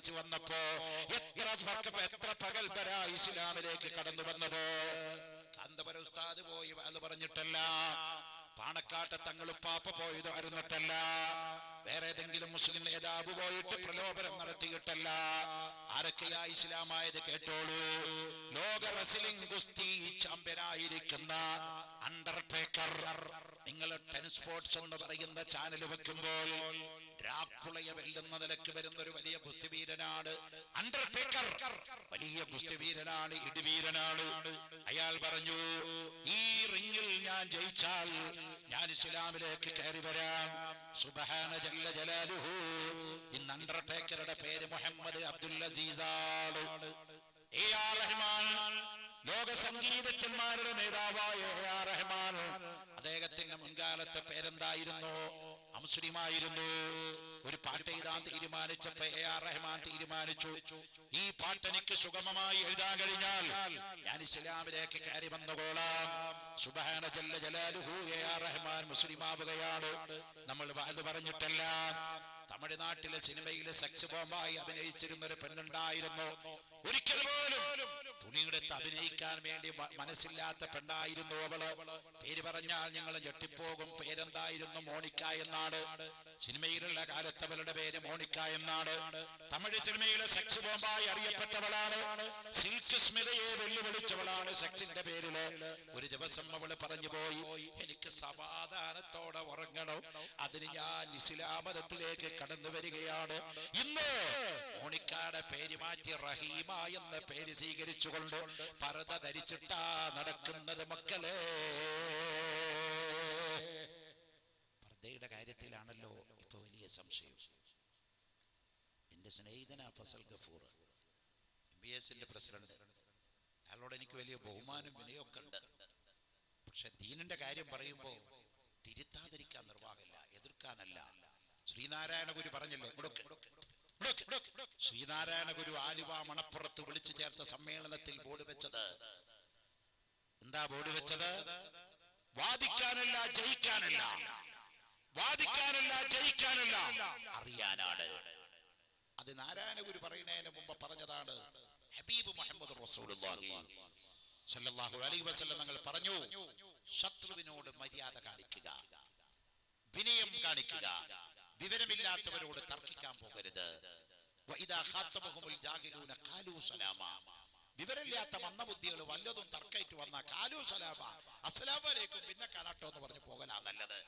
തിരിച്ചു വന്നപ്പോ എത്ര പകൽപരായി ഇസ്ലാമിലേക്ക് കടന്നു വന്നത്. കാന്തപുര ഉസ്താദ് പോയി അത് പറഞ്ഞിട്ടല്ല, പാണക്കാട്ട് തങ്ങളുപ്പാപ്പ പോയത് അറിഞ്ഞിട്ടല്ല, വേറെ ഏതെങ്കിലും മുസ്ലിം നേതാവ് പോയിട്ട് പ്രലോഭനം നടത്തിയിട്ടല്ല. ആരൊക്കെയാ ഇസ്ലാമായത് കേട്ടോളൂ. ലോക റെസ്ലിംഗ് ഗുസ്തി ചാമ്പ്യനായിരിക്കുന്ന അണ്ടർടേക്കർ. നിങ്ങൾ ടെനിസ് സ്പോർട്സ് എന്ന് പറയുന്ന ചാനൽ വെക്കുമ്പോൾ ഡ്രാക്കുളയെ വെല്ലുന്ന നിലക്ക് വരുന്ന ഒരു വലിയ ഗുസ്തിവീരനാണ് അണ്ടർടേക്കർ. വലിയ ഗുസ്തിവീരനാണ്, ഇടിവീരനാണ്. അയാൾ പറഞ്ഞു, ഈ റിംഗിൽ ഞാൻ ജയിച്ചാൽ ഞാൻ ഇസ്ലാമിലേക്ക് കയറി വരാം. സുബ്ഹാന ജല്ല ജലാലുഹു. ഇന്ന് അണ്ടർടേക്കറുടെ പേര് മുഹമ്മദ് അബ്ദുൽ അസീസാണ്. എ.ആർ. റഹ്മാൻ, ലോക സംഗീതജ്ഞന്മാരുടെ നേതാവായ എ.ആർ. റഹ്മാൻ, അദ്ദേഹത്തിന്റെ മുൻകാലത്തെ പേരെന്തായിരുന്നു? അമുസ്ലിമായിരുന്നു. ഒരു പാട്ട് എഴുതാൻ തീരുമാനിച്ചപ്പോ എ.ആർ. റഹ്മാൻ തീരുമാനിച്ചു, ഈ പാട്ട് എനിക്ക് സുഗമമായി എഴുതാൻ കഴിഞ്ഞാൽ ഞാൻ ഇസ്ലാമിലേക്ക് കയറി വന്നുകൊള്ളാം. സുബ്ഹാന ജല്ല ജലാലുഹു. എ.ആർ. റഹ്മാൻ മുസ്ലിമാവുകയാണ്. നമ്മൾ അത് പറഞ്ഞിട്ടല്ല. തമിഴ്നാട്ടിലെ സിനിമയിലെ സെക്സ് ബോംബായി അഭിനയിച്ചിരുന്ന ഒരു പെണ്ണുണ്ടായിരുന്നു. ഒരിക്കൽ പോലും തുണിയെടുത്ത് അഭിനയിക്കാൻ വേണ്ടി മനസ്സില്ലാത്ത പെണ്ണായിരുന്നു അവള്. പേര് പറഞ്ഞാൽ നിങ്ങൾ ഞെട്ടിപ്പോകും. പേരെന്തായിരുന്നു? മോണിക്ക എന്നാണ്. സിനിമയിലുള്ള കാലത്ത് അവളുടെ പേര് മോണിക്ക എന്നാണ്. തമിഴ് സിനിമയിലെ സെക്സ് ബോംബായി അറിയപ്പെട്ടവളാണ്. സിൽക്ക് സ്മിതയെ വെല്ലുവിളിച്ചവളാണ് സെക്സിന്റെ പേരില്. ഒരു ദിവസം അവള് പറഞ്ഞു പോയി, എനിക്ക് സമാധാനത്തോടെ ഉറങ്ങണം, അതിന് ഞാൻ ഇസ്ലാം മതത്തിലേക്ക് കടന്നു വരികയാണ്. ഇന്ന് മോണിക്കയുടെ പേര് മാറ്റി റഹീമ എന്ന പേര് സ്വീകരിച്ചുകൊണ്ട് പർദ്ദ ധരിച്ചിട്ടാ നടക്കുന്നത് മക്കളെ. പർദ്ദയുടെ കാര്യത്തിലാണല്ലോ ഇപ്പൊ വലിയ സംശയം. എന്റെ സ്നേഹിതനാ ഫസൽ ഗഫൂർ, MBSന്റെ പ്രസിഡന്റ്. അയാളോട് എനിക്ക് വലിയ ബഹുമാനം വിനയൊക്കെ ഉണ്ട്. പക്ഷെ ദീനിന്റെ കാര്യം പറയുമ്പോ തിരുത്താതിരിക്കാൻ നിർവാഹമില്ല, എതിർക്കാനല്ല. ശ്രീനാരായണ ഗുരു പറഞ്ഞില്ലേ, ശ്രീനാരായണ ഗുരു ആലുവ മണപ്പുറത്ത് വിളിച്ചു ചേർത്ത സമ്മേളനത്തിൽ ബോർഡ് വെച്ചത് എന്താ? ബോർഡ് വെച്ചത് വാദിക്കാനല്ല ജയിക്കാനല്ല, വാദിക്കാനല്ല ജയിക്കാനല്ല, അറിയാനാണ്. അത് നാരായണ ഗുരു പറയുന്നതിന് മുമ്പ് പറഞ്ഞതാണ്. ഹബീബ് മുഹമ്മദ് റസൂലുള്ളാഹി സ്വല്ലല്ലാഹു അലൈഹി വസല്ലം തങ്ങൾ പറഞ്ഞു, ശത്രുവിനോട് മര്യാദ കാണിക്കുക, വിനയം കാണിക്കുക, വിവരമില്ലാത്തവരോട് തർക്കിക്കാൻ പോകരുത്. വിവരമില്ലാത്ത മന്ദബുദ്ധികൾ വല്ലതും തർക്കമായിട്ട് വന്നാൽ കാലു സലാമ, അസ്സലാമു അലൈക്കും, പിന്നെ കാണാട്ടോ എന്ന് പറഞ്ഞു പോകലാ നല്ലത്.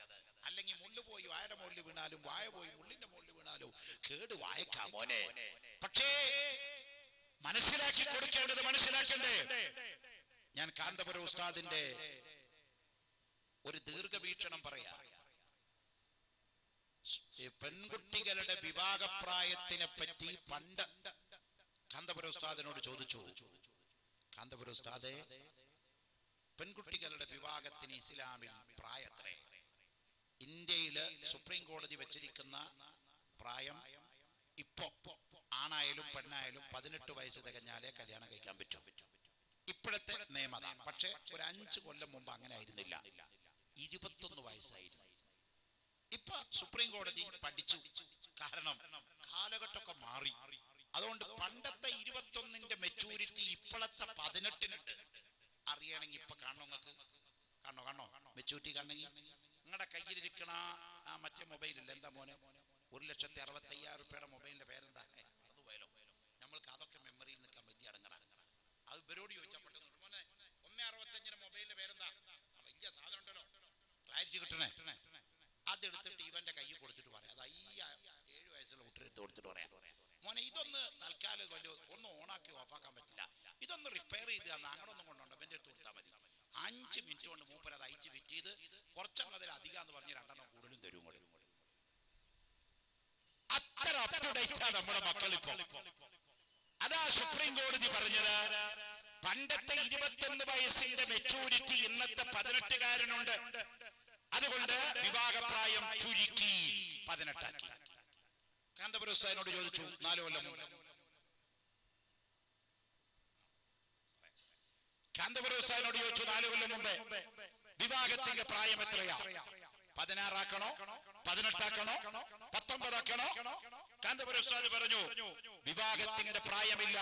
അല്ലെങ്കിൽ മുള്ളു പോയി വാഴയുടെ മുകളിൽ വീണാലും വാഴ പോയി മുള്ളിന്റെ മുകളിൽ വീണാലും കേട് വായക്കാം മോനെ. പക്ഷേ മനസ്സിലാക്കി കൊടുക്കേണ്ടത് മനസ്സിലാക്കണ്ടേ. ഞാൻ കാന്തപുര ഉസ്താദിന്റെ ഒരു ദീർഘവീക്ഷണം പറയാം. പെൺകുട്ടികളുടെ വിവാഹപ്രായത്തിനെ പറ്റി പണ്ട് കാന്തപുര ഉസ്താദിനോട് ചോദിച്ചു, കാന്തപുര ഉസ്താദെ, പെൺകുട്ടികളുടെ വിവാഹത്തിന് ഇസ്ലാമിൽ പ്രായത്രേ? ഇന്ത്യയില് സുപ്രീം കോടതി വെച്ചിരിക്കുന്ന പ്രായം ഇപ്പൊ ആണായാലും പെണ്ണായാലും 18 വയസ്സ് തികഞ്ഞാലേ കല്യാണം കഴിക്കാൻ പറ്റും. ഇപ്പോഴത്തെ നിയമത. പക്ഷെ ഒരു 5 കൊല്ലം മുമ്പ് അങ്ങനെ ആയിരുന്നില്ല, 21 വയസ്സായിരുന്നു. ഇപ്പൊ സുപ്രീം കോടതി പഠിച്ചു. കാരണം കാലഘട്ടമൊക്കെ മാറി. അതുകൊണ്ട് പണ്ടത്തെ 21ന്റെ മെച്ചൂരിറ്റി ഇപ്പോഴത്തെ 18-നുണ്ട്. അറിയണമെങ്കിൽ ഇപ്പൊ കാണോ, നിങ്ങൾക്ക് കാണോ മെച്ചൂരിറ്റി കാണണമെങ്കിൽ നിങ്ങളുടെ കയ്യിലിരിക്കണ ആ മറ്റേ മൊബൈലില്ല, എന്താ മോനെ, 1,65,000 രൂപയുടെ മൊബൈലിന്റെ പേരെന്താ? മറന്നുപോയാലോ. നമ്മൾക്ക് അതൊക്കെ മെമ്മറിയിൽ നിൽക്കാൻ വലിയ അടങ്ങറ. അത് ഇവരോട് ചോദിച്ചാൽ പെട്ടെന്ന് മോനെ 1,65 മൊബൈലിന്റെ പേരെന്താ? വലിയ സാധനം ഉണ്ടല്ലോ, ക്ലാരിറ്റി കിട്ടണേ. അതെടുത്തിട്ട് ഇവന്റെ കൈ കൊടുത്തിട്ട് പറയാം. അത് ഈ 7 വയസ്സുള്ള കുട്ടിയെടുത്ത് കൊടുത്തിട്ട് പറയാം, മോനെ ഇതൊന്ന് തൽക്കാലം ഒന്ന് ഓണാക്കി ഓഫാക്കാൻ പറ്റില്ല, ഇതൊന്ന് റിപ്പയർ ചെയ്ത് തന്ന അങ്ങനൊന്നും കൊണ്ടുണ്ടോ എന്റെ അടുത്ത് കൊടുത്താൽ മതി. 5 മിനിറ്റ് കൊണ്ട് മൂപ്പര് അത് അയച്ച് ഫിറ്റ് ചെയ്ത് കുറച്ചെണ്ണം അതിൽ അധികം എന്ന് പറഞ്ഞ് 2 കൂടുതലും തരും. അത്ര അപ്ഡേറ്റാ നമ്മുടെ മക്കളിപ്പോ. അതാ സുപ്രീം കോടതി പറഞ്ഞത്. പണ്ടത്തെ 21 വയസ്സിന്റെ മെച്ചൂരിറ്റി ഇന്നത്തെ 18കാരനുണ്ട്. അതുകൊണ്ട് വിവാഹപ്രായം ചുരുക്കി 18 ആക്കി. കാന്തപുര ഉസ്താദിനോട് ചോദിച്ചു 4 കൊല്ലം മുമ്പ്. കാന്തപുര ഉസ്താദിനോട് ചോദിച്ചു 4 കൊല്ലം മുമ്പേ വിവാഹത്തിന്റെ പ്രായം എത്രയാ? 16 ആക്കണോ, 18 ആക്കണോ, 19 ആക്കണോ? കാന്തപുര ഉസ്താദ് പറഞ്ഞു, വിവാഹത്തിന്റെ പ്രായമില്ല,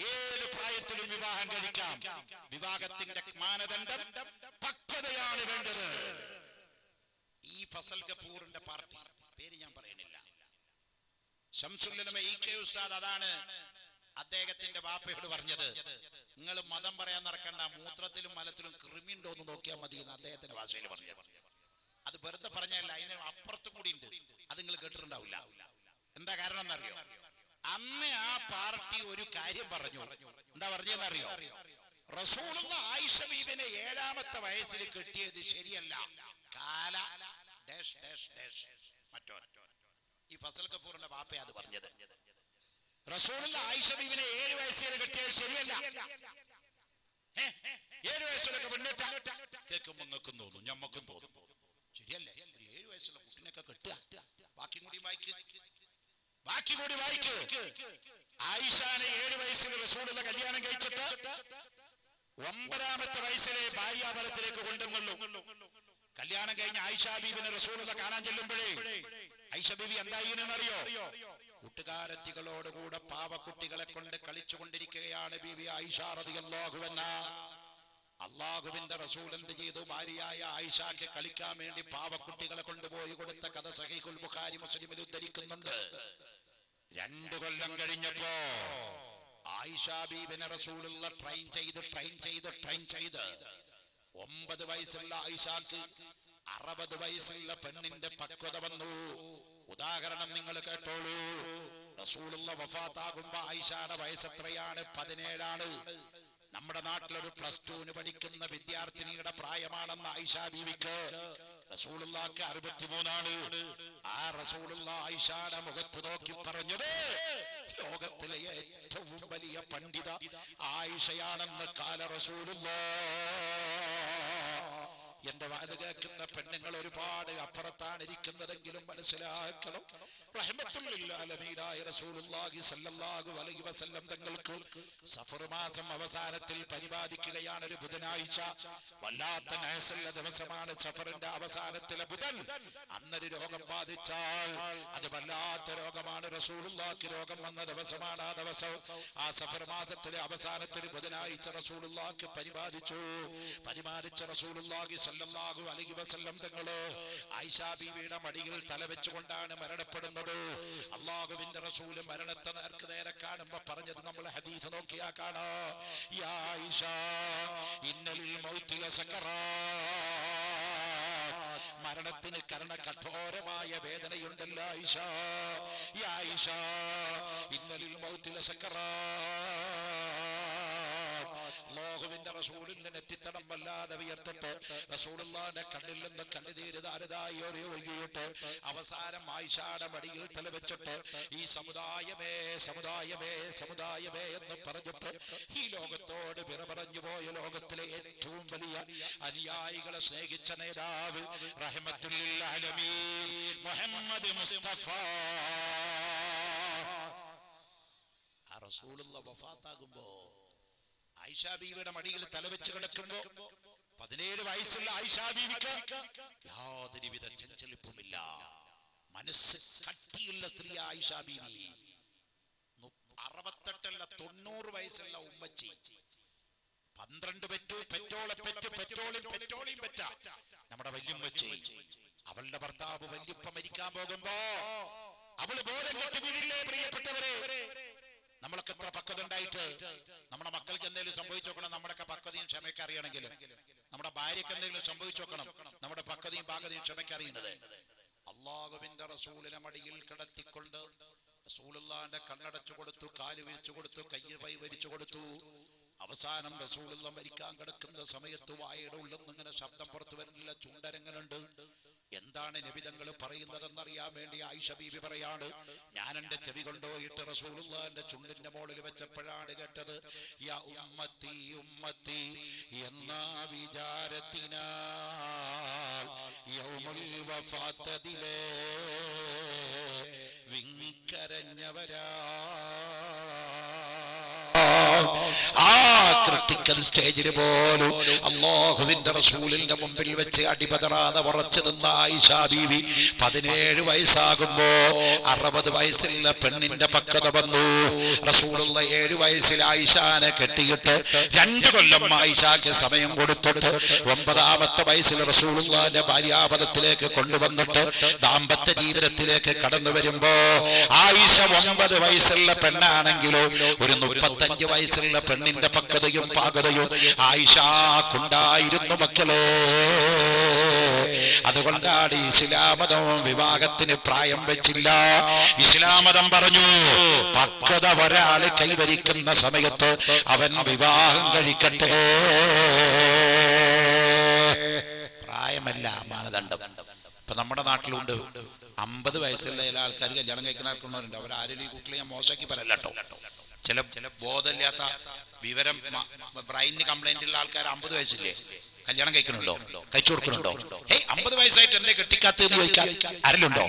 ഏത് പ്രായത്തിലും വിവാഹം കഴിക്കാം. വിവാഹത്തിന്റെ മാനദണ്ഡം പക്വതയാണ് വേണ്ടത്. ഈ ഫസൽ ഗഫൂറിന്റെ പാർട്ടി, പേര് ഞാൻ പറയുന്നില്ല, ശംസുൽ ഉലമ ഇ കെ ഉസ്താദ്, അതാണ് അദ്ദേഹത്തിന്റെ വാപ്പയോട് പറഞ്ഞത്, നിങ്ങൾ മതം പറയാൻ നടക്കണ്ട, മൂത്രത്തിലും മലത്തിലും കൃമിയുണ്ടോ എന്ന് നോക്കിയാൽ മതി എന്ന് അദ്ദേഹത്തിന്റെ ഭാഷയിൽ പറഞ്ഞത്. അത് വെറുതെ പറഞ്ഞല്ല, അതിന് അപ്പുറത്തും കൂടി ഉണ്ട്. അത് നിങ്ങൾ കേട്ടിട്ടുണ്ടാവില്ല. എന്താ കാരണം എന്നറിയോ? അന്ന് ആ പാർട്ടി ഒരു കാര്യം പറഞ്ഞു. എന്താ പറഞ്ഞതെന്നറിയോ? റസൂലുള്ള ആയിഷ ബീബിനെ 7ാമത്തെ വയസ്സിൽ കെട്ടിയത് ശരിയല്ല, കാല ഡാഷ് ഡാഷ് ഡാഷ് മറ്റോ. ഈ ഫസൽ ഗഫൂറിന്റെ വാപ്പയാ അത് പറഞ്ഞത്. റസൂലുള്ള ആയിഷ ബീബിനെ 7 വയസ്സിൽ കെട്ടിയത് ശരിയല്ല. 7 വയസ്സിലൊക്കെ പെണ്ണിട്ട കേൾക്കുമ്പോ നിങ്ങൾക്കും തോന്നും, ഞമ്മക്കും തോന്നും, ശരിയല്ലേ? 7 വയസ്സുള്ള കുട്ടിനൊക്കെ കെട്ടുക. ബാക്കി കൂടി വായിക്ക്. ആയിഷാനെ 7 വയസ്സിൽ റസൂലുള്ള കല്യാണം കഴിച്ചിട്ട് 9ാമത്തെ വയസ്സിലെ ഭാര്യാബലത്തിലേക്ക് കൊണ്ടുവന്നുള്ളൂ. കല്യാണം കഴിഞ്ഞ ആയിഷ ബീബിനെ റസൂലുള്ള കാണാൻ ചെല്ലുമ്പോഴേ ആയിഷ ബീബി എന്തായിരുന്നറിയോ? കൂട്ടുകാരത്തികളോടുകൂടെ പാവക്കുട്ടികളെ കൊണ്ട് കളിച്ചുകൊണ്ടിരിക്കുകയാണ് ബീബി ആയിഷ റളിയല്ലാഹു അൻഹാ. അള്ളാഹുവിന്റെ റസൂൽ എന്ത് ചെയ്തു? ഭാര്യയായ ആയിഷാക്ക് കളിക്കാൻ വേണ്ടി പാവക്കുട്ടികളെ കൊണ്ടുപോയി കൊടുത്ത കഥ സഹീഹുൽ ബുഖാരി മുസ്ലിമിൽ ഉദ്ധരിക്കുന്നുണ്ട്. 2 കൊല്ലം കഴിഞ്ഞപ്പോ ആയിഷ ബീബിനെ റസൂലുള്ള ട്രെയിൻ ചെയ്ത് 9 വയസ്സുള്ള ആയിഷാക്ക് 60 വയസ്സുള്ള പെണ്ണിന്റെ പക്വത വന്നു. ഉദാഹരണം നിങ്ങൾ കേട്ടോളൂ. റസൂലുള്ള വഫാത്താകുമ്പോ ആയിഷയുടെ വയസ്സ് എത്രയാണ്? 17 നമ്മുടെ നാട്ടിലൊരു +2 പഠിക്കുന്ന വിദ്യാർത്ഥിനിയുടെ പ്രായമാണെന്ന് ആയിഷ ബീവിക്ക്. റസൂലുള്ളാഹിക്ക് 63. ആ റസൂലുള്ള ആയിഷയുടെ മുഖത്ത് നോക്കി പറഞ്ഞത്, ലോകത്തിലെ ഏറ്റവും വലിയ പണ്ഡിത ആയിഷയാണെന്ന് കാല റസൂലുള്ളാഹ്. എന്റെ വാത് കേൾക്കുന്ന പെണ്ണുങ്ങൾ ഒരുപാട് അപ്പുറത്താണ് ഇരിക്കുന്നതെങ്കിലും മനസ്സിലാക്കണം, റഹ്മത്തുൽ ആലമീനായ റസൂലുള്ളാഹി സ്വല്ലല്ലാഹു അലൈഹി വസല്ലം തങ്ങൾക്ക് സഫർ മാസം അവസാനത്തിൽ പരിപാലിക്കുകയാണ് ഒരു ബുധനാഴ്ച. വല്ലാത്ത നഹസുള്ള ദിവസമാണ് സഫറിന്റെ അവസാനത്തിലെ ബുധൻ. അന്നൊരു രോഗം ബാധിച്ചാൽ അത് വല്ലാത്ത രോഗമാണ്. റസൂലുള്ളാഹിക്ക് രോഗം വന്ന ദിവസമാണ് ആ ദിവസം. ആ സഫർ മാസത്തിലെ അവസാനത്തിൽ ബുധനാഴ്ച റസൂലുള്ളാഹിക്ക് പരിപാലിച്ച റസൂലുള്ളാഹി സ്വല്ലല്ലാഹു അലൈഹി വസല്ലം തങ്ങള് ആയിഷ ബീവിയുടെ മടിയിൽ തലവെച്ചുകൊണ്ടാണ് മരണപ്പെടുന്നത്. അല്ലാഹുവിന്റെ റസൂല് മരണത്തെ നേരെ കാണുമ്പോ പറഞ്ഞത് നമ്മൾ ഹദീസ് നോക്കിയാ കാണാം, യാ ആയിഷ ഇന്നലിൽ മൗതി ലസകറാത്ത്, മരണത്തിന് കഠോരമായ വേദനയുണ്ടല്ലോ ആയിഷ. യാ ആയിഷ ഇന്നലിൽ മൗതി ലസകറാത്ത്. അല്ലാഹുവിന്റെ റസൂലിന്റെ നെറ്റിത്തടം വല്ലാതെ വിയർത്തിട്ട് റസൂലുള്ളാഹിന്റെ കണ്ണിൽ നിന്ന് കണ്ണുനീര് ധാരതായി ഒഴുകിയിട്ട് അവസാനം ആയിഷയുടെ മടിയിൽ തലവെച്ചിട്ട് ഈ സമുദായമേ എന്ന് പറഞ്ഞിട്ട് ഈ ലോകത്തോട് വിട പറഞ്ഞു പോയ ലോകത്തിലെ ഏറ്റവും വലിയ അനുയായികളെ സ്നേഹിച്ച നേതാവ് റഹ്മത്തുൽ ആലമീൻ മുഹമ്മദ് മുസ്തഫ ആ റസൂലുള്ള വഫാത്താകുമ്പോ ആയിഷ ബീവിയുടെ മടിയിൽ തലവെച്ച് കിടക്കുമ്പോ 17 വയസ്സുള്ള ആയിഷ ബീവിക്ക് യാതൊരുവിധ ചഞ്ചലിപ്പുമില്ല. മനസ്സ് കട്ടിയുള്ള സ്ത്രീ ആയിഷ ബീവി. 68 90 വയസ്സുള്ള ഉമ്മച്ചി 12 പെറ്റോളിയും പെറ്റ നമ്മുടെ വല്യമ്മച്ചി. അവളുടെ ഭർത്താവ് വല്യപ്പ മരിക്കാൻ പോകുമ്പോ അവള് ബോധം കെട്ടി വീഴില്ലേ? പ്രിയപ്പെട്ടവരെ, നമ്മളൊക്കെ എത്ര പക്വത ഉണ്ടായിട്ട് നമ്മുടെ മക്കൾക്ക് എന്തെങ്കിലും സംഭവിച്ചു നോക്കണം. നമ്മുടെയൊക്കെ പക്വതയും ക്ഷമയൊക്കെ അറിയണമെങ്കിൽ നമ്മുടെ ഭാര്യയ്ക്ക് എന്തെങ്കിലും സംഭവിച്ചു നോക്കണം. നമ്മുടെ പക്വതയും പാകതയും ക്ഷമയ്ക്ക് അറിയുന്നത്. അല്ലാഹുവിന്റെ റസൂലിനെ മടിയിൽ കിടത്തിക്കൊണ്ട് റസൂലുള്ളാഹിന്റെ കണ്ണടച്ചു കൊടുത്തു, കാല് വിരിച്ചു കൊടുത്തു, കൈ വരിച്ചു കൊടുത്തു. അവസാനം റസൂലുള്ള മരിക്കാൻ കിടക്കുന്ന സമയത്ത് വായയുടെ ഉള്ളിൽ നിന്നിങ്ങനെ ശബ്ദം പുറത്തു വരുന്നില്ല, ചുണ്ടരങ്ങനുണ്ട്. എന്താണ് നബി തങ്ങൾ പറയുന്നതെന്നറിയാൻ വേണ്ടി ആയിഷ ബീബി പറയാണ്, ഞാൻ എന്റെ ചെവി കൊണ്ടുപോയിട്ട് റസൂലുള്ളാഹിന്റെ ചുണ്ടിന്റെ മുകളിൽ വെച്ചപ്പോഴാണ് കേട്ടത്, യാ ഉമ്മത്തി ഉമ്മത്തി എന്ന വിചാരത്തിനാൽ യൗമുൽ വഫാത്തതിലെ വിങ്ങിക്കരഞ്ഞവരാ. ആ മെഡിക്കൽ സ്റ്റേജിൽ പോലും അല്ലാഹുവിന്റെ റസൂലിന്റെ മുമ്പിൽ വെച്ച് അടിപതറാതെ ഉറച്ചു നിന്ന ആയിഷ ബീവി 17 വയസ്സാകുമ്പോ 60 വയസ്സുള്ള പെണ്ണിന്റെ പക്വത വന്നു. റസൂലുള്ള 7 വയസ്സിൽ ആയിഷാനെ കെട്ടിയിട്ട് 2 കൊല്ലം ആയിഷാക്ക് സമയം കൊടുത്തിട്ട് 9ാമത്തെ വയസ്സിൽ റസൂലുള്ളാഹിന്റെ ഭാര്യാപദത്തിലേക്ക് കൊണ്ടുവന്നിട്ട് ദാമ്പത്യ ജീവിതത്തിലേക്ക് കടന്നു വരുമ്പോ ആയിഷ 9 വയസ്സുള്ള പെണ്ണാണെങ്കിലോ ഒരു 35 വയസ്സുള്ള പെണ്ണിന്റെ പക്വതയും പാകതയും ആയിഷാക്കുണ്ടായിരുന്നു മക്കളെ. അതുകൊണ്ടാണ് ഇസ്ലാമതം വിവാഹത്തിന് പ്രായം വെച്ചില്ല. ഇസ്ലാമതം പറഞ്ഞു പക്വത ഒരാൾ കൈവരിക്കുന്ന സമയത്ത് അവൻ വിവാഹം കഴിക്കട്ടെ. പ്രായമല്ല മാനദണ്ഡം. ഇപ്പൊ നമ്മുടെ നാട്ടിലുണ്ട് 50 വയസ്സുള്ള ചില ആൾക്കാർ കല്യാണം കഴിക്കുന്നവരുണ്ട്. അവരാരും ഈ കുട്ടികളെ ഞാൻ മോശമാക്കി പറയല്ലോ. ചില ബോധമില്ലാത്ത വിവരം ബ്രെയിനിന് കംപ്ലൈന്റ് ഉള്ള ആൾക്കാർ 50 വയസ്സില്ലേ കല്യാണം കഴിക്കണുണ്ടോ, കഴിച്ചു കൊടുക്കണുണ്ടോ? 50 വയസ്സായിട്ട് എന്തേ കെട്ടിക്കാത്തെന്ന് ചോദിക്കാൻ ആരിലുണ്ടോ?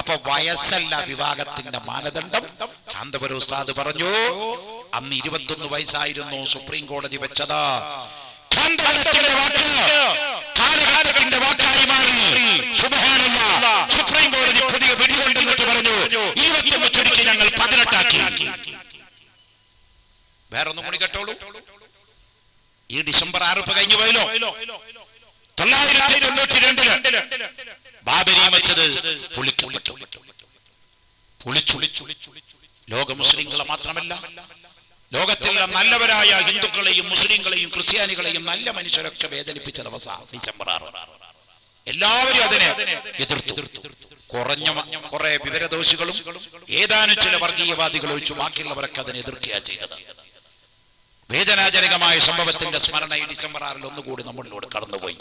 അപ്പൊ വയസ്സല്ല വിവാഹത്തിന്റെ മാനദണ്ഡം. കാന്തപുരം ഉസ്താദ് പറഞ്ഞു അന്ന് 21 വയസ്സായിരുന്നു സുപ്രീം കോടതി വെച്ചതാ. കാലഘട്ടത്തിന്റെ വാക്കായി മാറി. സുബ്ഹാനല്ലാഹ്. സുപ്രീം കോടതി പുതിയ വിധി കൊണ്ടുവന്നിട്ട് പറഞ്ഞു 21 ചുരുക്കി ഞങ്ങൾ 18 ആക്കി. വേറൊന്നും കൂടി കേട്ടോളൂ. ഈ ഡിസംബർ 6 കഴിഞ്ഞു പോയല്ലോ. 992 ബാബരി മസ്ജിദ് പൊളിച്ചു. ലോക മുസ്ലിങ്ങളെ മാത്രമല്ല ലോകത്തിലെ നല്ലവരായ ഹിന്ദുക്കളെയും മുസ്ലിങ്ങളെയും ക്രിസ്ത്യാനികളെയും നല്ല മനുഷ്യരൊക്കെ വേദനിപ്പിച്ച ദിവസം ഡിസംബർ 6. എല്ലാവരും അതിനെ എതിർത്തു. കുറെ വിവരദോഷികളും ഏതാനും ചില വർഗീയവാദികൾ ഒഴിച്ചു ബാക്കിയുള്ളവരൊക്കെ അതിനെ എതിർക്കുകയാണ് ചെയ്തത്. വേദനാജനകമായ സംഭവത്തിന്റെ സ്മരണ ഈ ഡിസംബർ 6 ഒന്നുകൂടി നമ്മളിലൂടെ കടന്നുപോയി.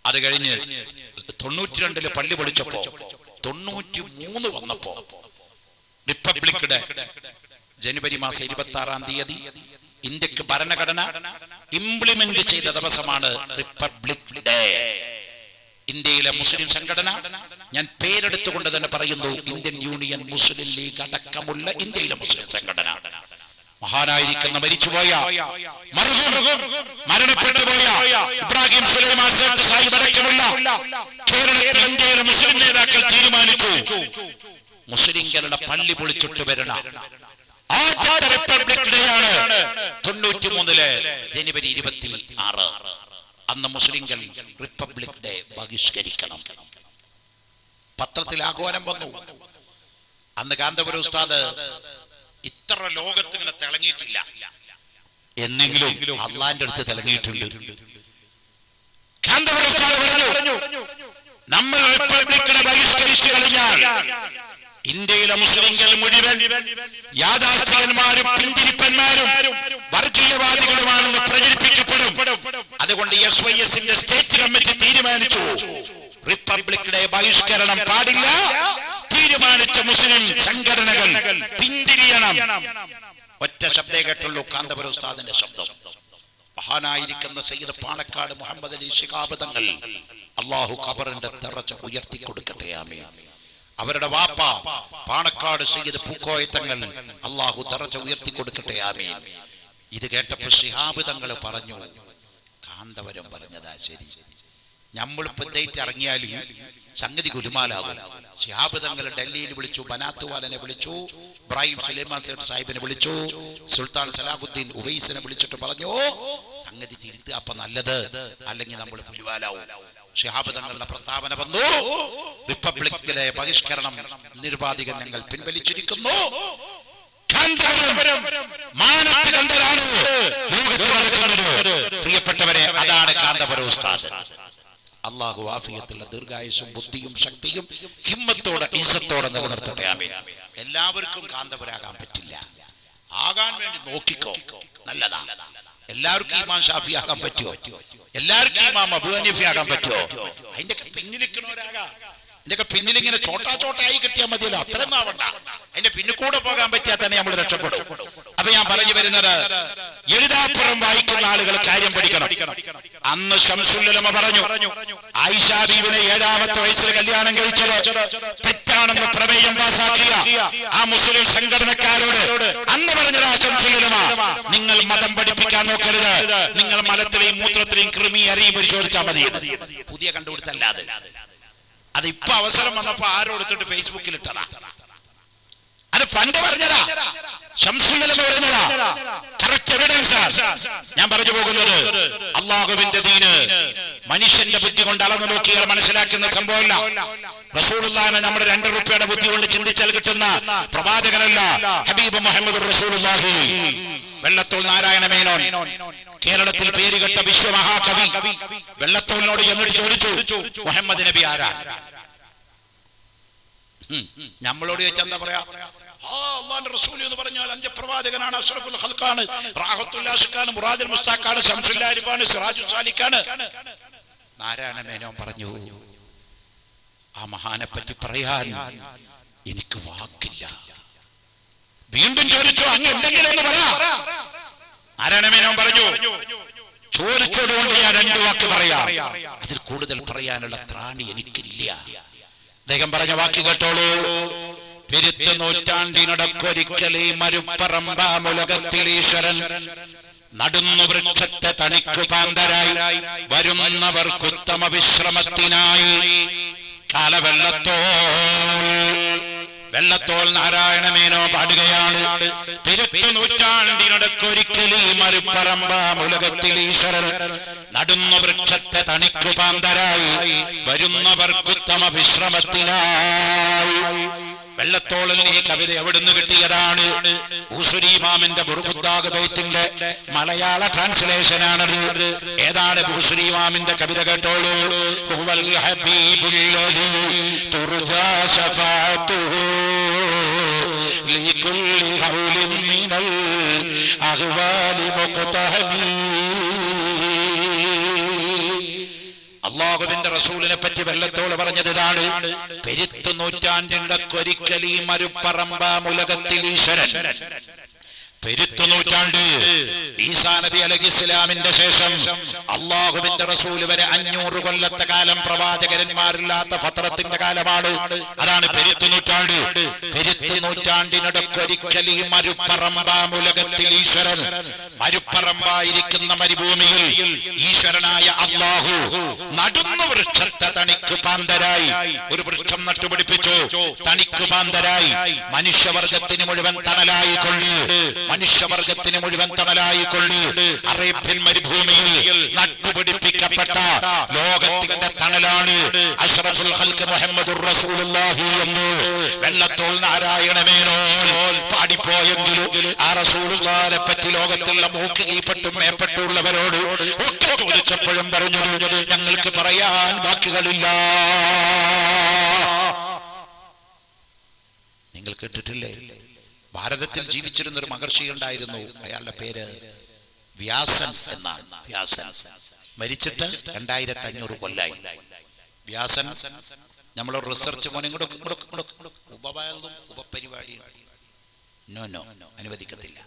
അത് കഴിഞ്ഞ് 92 പള്ളി പൊളിച്ചപ്പോ 93 വന്നപ്പോ റിപ്പബ്ലിക് ഡേ ജനുവരി മാസം 26-ാം തീയതി ഇന്ത്യക്ക് ഭരണഘടന ഇംപ്ലിമെന്റ് ചെയ്ത ദിവസമാണ് റിപ്പബ്ലിക് ഡേ. ഇന്ത്യയിലെ മുസ്ലിം സംഘടന, ഞാൻ പേരെടുത്തുകൊണ്ട് തന്നെ പറയുന്നു, ഇന്ത്യൻ യൂണിയൻ മുസ്ലിം ലീഗ് അടക്കമുള്ള ഇന്ത്യയിലെ മുസ്ലിം സംഘടന, മഹാനായിരിക്കുന്ന മരിച്ചുപോയ മരണപ്പെട്ടുപോയ ഇബ്രാഹിം സുലൈമാൻ സേഠ് സാഹിബ് അടക്കമുള്ള കേരളത്തിലെ ഇന്ത്യയിലെ മുസ്ലിം നേതാക്കൾ തീരുമാനിച്ചു മുസ്ലിങ്ങളുടെ പള്ളി പൊളിച്ചിട്ട് വരണം. ആദ്യത്തെ റിപ്പബ്ലിക് ഡേ ആണ് 93 ജനുവരി 26. അന്ന് മുസ്ലിങ്ങൾ റിപ്പബ്ലിക് ഡേ ബഹിഷ്കരിക്കണം. പത്രത്തിൽ ആഹ്വാനം വന്നു. അന്ന് കാന്തപുരം ഉസ്താദ് ഇത്ര ലോകത്തിങ്ങനെ തിളങ്ങിയിട്ടില്ല, എന്നെങ്കിലും അള്ളാന്റെ അടുത്ത് തിളങ്ങിയിട്ടുണ്ട്. കാന്തപുരം ഉസ്താദ് പറഞ്ഞു നമ്മൾ റിപ്പബ്ലിക് ഡേ ബഹിഷ്കരിച്ചു കഴിഞ്ഞാൽ ഇന്ത്യയിലെ മുസ്ലിങ്ങൾ മുഴുവൻ യാഥാസ്ഥികന്മാരും പിന്തിരിപ്പന്മാരും വർഗീയവാദികളുമാണെന്ന് പ്രചരിപ്പിക്കപ്പെടും. അതുകൊണ്ട് SYSന്റെ സ്റ്റേറ്റ് കമ്മിറ്റി തീരുമാനിച്ചു റിപ്പബ്ലിക് ഡേ ബഹിഷ്കരണം പാടില്ല. തീരുമാനിച്ച മുസ്ലിം സംഘടനകൾ പിന്തിരിയണം. ഒറ്റ ശബ്ദേ കേട്ടുള്ളൂ, കാന്തപുരം ഉസ്താദിന്റെ ശബ്ദം. മഹാനായിരിക്കുന്ന സയ്യിദ് പാണക്കാട് മുഹമ്മദ് അലി ശിഹാബ് തങ്ങൾ അല്ലാഹു ഖബറിന്റെ ദറജ ഉയർത്തി കൊടുക്കട്ടെ, ആമീൻ. അവരുടെ വാപ്പ പാണക്കാട് സയ്യിദ് പൂക്കോയ തങ്ങൾ അല്ലാഹു ദറജ ഉയർത്തി കൊടുക്കട്ടെ, ആമീൻ. ഇത് കേട്ടപ്പോൾ ശിഹാബ് തങ്ങൾ പറഞ്ഞു, കാന്തപുരം പറഞ്ഞതാ ശരി. നമ്മളിപ്പോ ഡേറ്റ് ഇറങ്ങിയാൽ സംഗതി ഗുലുമാലാകും. ശിഹാബ് തങ്ങൾ ഡൽഹിയിൽ വിളിച്ചു, ബനാത്തുവാലനെ വിളിച്ചു, ഇബ്രാഹിം സുലൈമാൻ സേഠ് സാഹിബിനെ വിളിച്ചു, സുൽത്താൻ സലാഹുദ്ദീൻ ഉവൈസിനെ വിളിച്ചിട്ട് പറഞ്ഞു സംഗതി തിരുത്തുക, അപ്പൊ നല്ലത്, അല്ലെങ്കിൽ നമ്മൾ ഗുലുമാലാവും. ശിഹാബ് തങ്ങളുടെ പ്രസ്താവന വന്നു, റിപ്പബ്ലിക്കിലെ ബഹിഷ്കരണം നിരുപാധികം ഞങ്ങൾ പിൻവലിച്ചിരിക്കുന്നു. പ്രിയപ്പെട്ടവരെ, അതാണ് കാന്തപുരം ഉസ്താദ്. അല്ലാഹു ആഫിയത്തുള്ള ദീർഘായുസ്സും ബുദ്ധിയും ശക്തിയും ഹിമ്മത്തോടെ ഇസ്സത്തോടെ നിലനിർത്തട്ടെ, ആമീൻ. എല്ലാവർക്കും കാന്തപുരാകാൻ പറ്റില്ല, ആകാൻ വേണ്ടി നോക്കിക്കോ, നല്ലതാ. എല്ലാവർക്കും ഇമാം ഷാഫി ആകാൻ പറ്റുമോ? എല്ലാവർക്കും ഇമാം അബൂ ഹനീഫ ആകാൻ പറ്റുമോ? അതിന്റെ പിന്നിലിരിക്കണവരാകാം. അതിന്റെ പിന്നിലിങ്ങനെ ചോട്ടായി കിട്ടിയാൽ മതിയല്ലോ, അത്രയും ആവണ്ട. അതിന്റെ പിന്നിൽ കൂടെ പോകാൻ പറ്റിയാൽ തന്നെ നമ്മൾ രക്ഷപ്പെടും. അപ്പൊ ഞാൻ പറഞ്ഞു വരുന്നത്, എഴുതാപ്പുറം വായിക്കുന്ന ആളുകൾ കാര്യം പഠിക്കണം. അന്ന് ശംസുൽ ഉലമ പറഞ്ഞു ആയിഷ ബീവിനെ 7ാമത്തെ വയസ്സിൽ കല്യാണം കഴിച്ചത് തെറ്റാണെന്ന് പ്രമേയം പാസാക്കിയ ആ മുസ്ലിം സംഘടനക്കാരോട് അന്ന് പറഞ്ഞതാ ശംസുൽ ഉലമ, നിങ്ങൾ മതം പഠിപ്പിക്കാൻ നോക്കരുത്, അതിപ്പോ അവസരം വന്നപ്പോ ആരോ എടുത്തിട്ട് ഫേസ്ബുക്കിൽ ഇട്ടതാ. അത് പണ്ട് പറഞ്ഞതാ, കറക്റ്റ് എവിഡൻസ്. ഞാൻ പറഞ്ഞു പോകുന്നത് അള്ളാഹുവിന്റെ ദീന് മനുഷ്യന്റെ ബുദ്ധി കൊണ്ട് അളന്നു നോക്കിയാൽ മനസ്സിലാക്കുന്ന സംഭവമല്ല. റസൂലുള്ളാഹിനെ നമ്മുടെ 2 രൂപയുടെ ബുദ്ധി കൊണ്ട് ചിന്തിച്ചാൽ കിട്ടുന്ന പ്രവാചകനല്ല ഹബീബ് മുഹമ്മദ് റസൂലുള്ളാഹി. വെള്ളത്തോൾ നാരായണ മേനോൻ, കേരളത്തിൽ പേരുകെട്ട വിശ്വമഹാകവി, വെള്ളത്തോളിനോട് എന്നിട്ട് ചോദിച്ചു മുഹമ്മദ് നബി ആരാ? നമ്മളോട് ചോദിച്ചാൽ എന്താ പറയാ? അള്ളാഹുവിന്റെ റസൂൽ എന്ന് പറഞ്ഞാൽ അന്ത്യപ്രവാചകനാണ്, അഷ്റഫുൽ ഖൽഖാണ്, റാഹത്തുൽ ആശിഖാണ്, മുറാദുൽ മുസ്താഖാണ്, ശംസുൽ ആരിഫാണ്, സിറാജുൽ സാലിഖാണ്. നാരായണ മേനോൻ പറഞ്ഞു, ആ മഹാനെ പറ്റി പറയാൻ എനിക്ക് വാക്കില്ല. വീണ്ടും ചോദിച്ചു, അങ്ങ് എന്തെങ്കിലും എന്ന് പറ. നാരായണ മേനോൻ പറഞ്ഞു, ചോദിച്ചതുകൊണ്ട് ഞാൻ 2 വാക്ക് പറയാം, അതിൽ കൂടുതൽ പറയാനുള്ള ത്രാണി എനിക്കില്ല. അദ്ദേഹം പറഞ്ഞ വാക്ക് കേട്ടോളൂ. പെരുത്ത നൂറ്റാണ്ടിനടക്കൊരിക്കലേ മരുപ്പറമ്പാമുലകത്തിൽ ഈശ്വരൻ നടുന്നു വൃക്ഷത്തെ തണിക്കു പാന്തരായി വരുന്നവർക്കുത്തമ വിശ്രമത്തിനായി വെള്ളത്തോൾ നാരായണ മേനോ പാടുകയാണ്. പെരുത്ത നൂറ്റാണ്ടിനടക്കൊരിക്കലേ മരുപ്പറമ്പാമുലകത്തിൽ ഈശ്വരൻ നടുന്നു വൃക്ഷത്തെ തണിക്കു പാന്തരായി വരുന്നവർക്കുത്തമ വിശ്രമത്തിനായി. വെള്ളത്തോളിൽ ഈ കവിത എവിടുന്ന് കിട്ടിയതാണ്? ബൂസുരി ഇമാമിന്റെ ബുർഖുദ്ദാഖ് ബൈത്തിന്റെ മലയാള ട്രാൻസ്ലേഷനാണത്. ഏതാണ് ബൂസുരി ഇമാമിന്റെ കവിത? കേട്ടോളൂ. ഹുവൽ ഹബീബുല്ലദീ തുർജാ ശഫാഅതുഹു ലികുല്ലി ഹൗലിൻ മിനൽ അഹ്വാലി മുഖ്തഹമി. അള്ളാഹുവിന്റെ റസൂലിനെ പറ്റി വെള്ളത്തോൾ പറഞ്ഞത് ഇതാണ്. പെരുത്ത നൂറ്റാണ്ടിനൊരിക്കലീ മരുപ്പറമ്പാമുലകത്തിൽ ഈശ്വരൻ. പെരുത്ത നൂറ്റാണ്ട് ഈസാ നബി അലൈഹിസ്സലാമിന്റെ ശേഷം അള്ളാഹുവിന്റെ റസൂൽ വരെ 500 കൊല്ലത്തെ കാലം പ്രവാചകന്മാരില്ലാത്ത ഫത്രത്തിന്റെ കാലമാണ്. അതാണ് പെരുത്ത നൂറ്റാണ്ട്. പെരുത്ത നൂറ്റാണ്ടിനൊരിക്കലീ മരുപ്പറമ്പാമുലകത്തിൽ ഈശ്വരൻ. മരുപ്പറമ്പായിരിക്കുന്ന മരുഭൂമിയിൽ ഈശ്വരനായ അള്ളാഹു നടുന്നു വൃക്ഷത്തെ തണിക്കു പാന്തരായി. ഒരു വൃക്ഷം നട്ടുപിടിപ്പിച്ചു, തണിക്കു പാന്തരായി, മനുഷ്യവർഗത്തിന് മുഴുവൻ തണലായിക്കൊണ്ട്, മനുഷ്യവർഗത്തിന് മുഴുവൻ തണലായിക്കൊണ്ട് അറേബ്യൻ മരുഭൂമിയിൽ നട്ടുപിടിപ്പിക്കപ്പെട്ട ലോകത്തിന്റെ തണലാണ് അഷ്റഫുൽ ഖൽഖ് മുഹമ്മദുർ റസൂലുള്ളാഹി എന്ന് വെള്ളത്തോൾ നാരായണ മേനോൻ പാടിപ്പോയെങ്കിലും ആ റസൂലുള്ളാഹിനെ പറ്റി ലോകത്തുള്ള മൂക്ക് കീഴ്പ്പെട്ടും മേപ്പെട്ടുള്ളവരോട് ഒക്കെ ചോദിച്ചപ്പോഴും പറഞ്ഞു, ഞങ്ങൾക്ക് പറയാൻ വാക്കുകളില്ല. നിങ്ങൾ കേട്ടിട്ടില്ലേ? ഭാരതത്തിൽ ജീവിച്ചിരുന്ന ഒരു മഹർഷി ഉണ്ടായിരുന്നു. അയാളുടെ പേര് വ്യാസൻ എന്നാണ്. വ്യാസൻ മരിച്ചിട്ട് 2500 കൊല്ലായി. വ്യാസൻ നമ്മളൊരു റിസർച്ച് മോനെ ഉപപരിപാടിയും അനുവദിക്കത്തില്ല.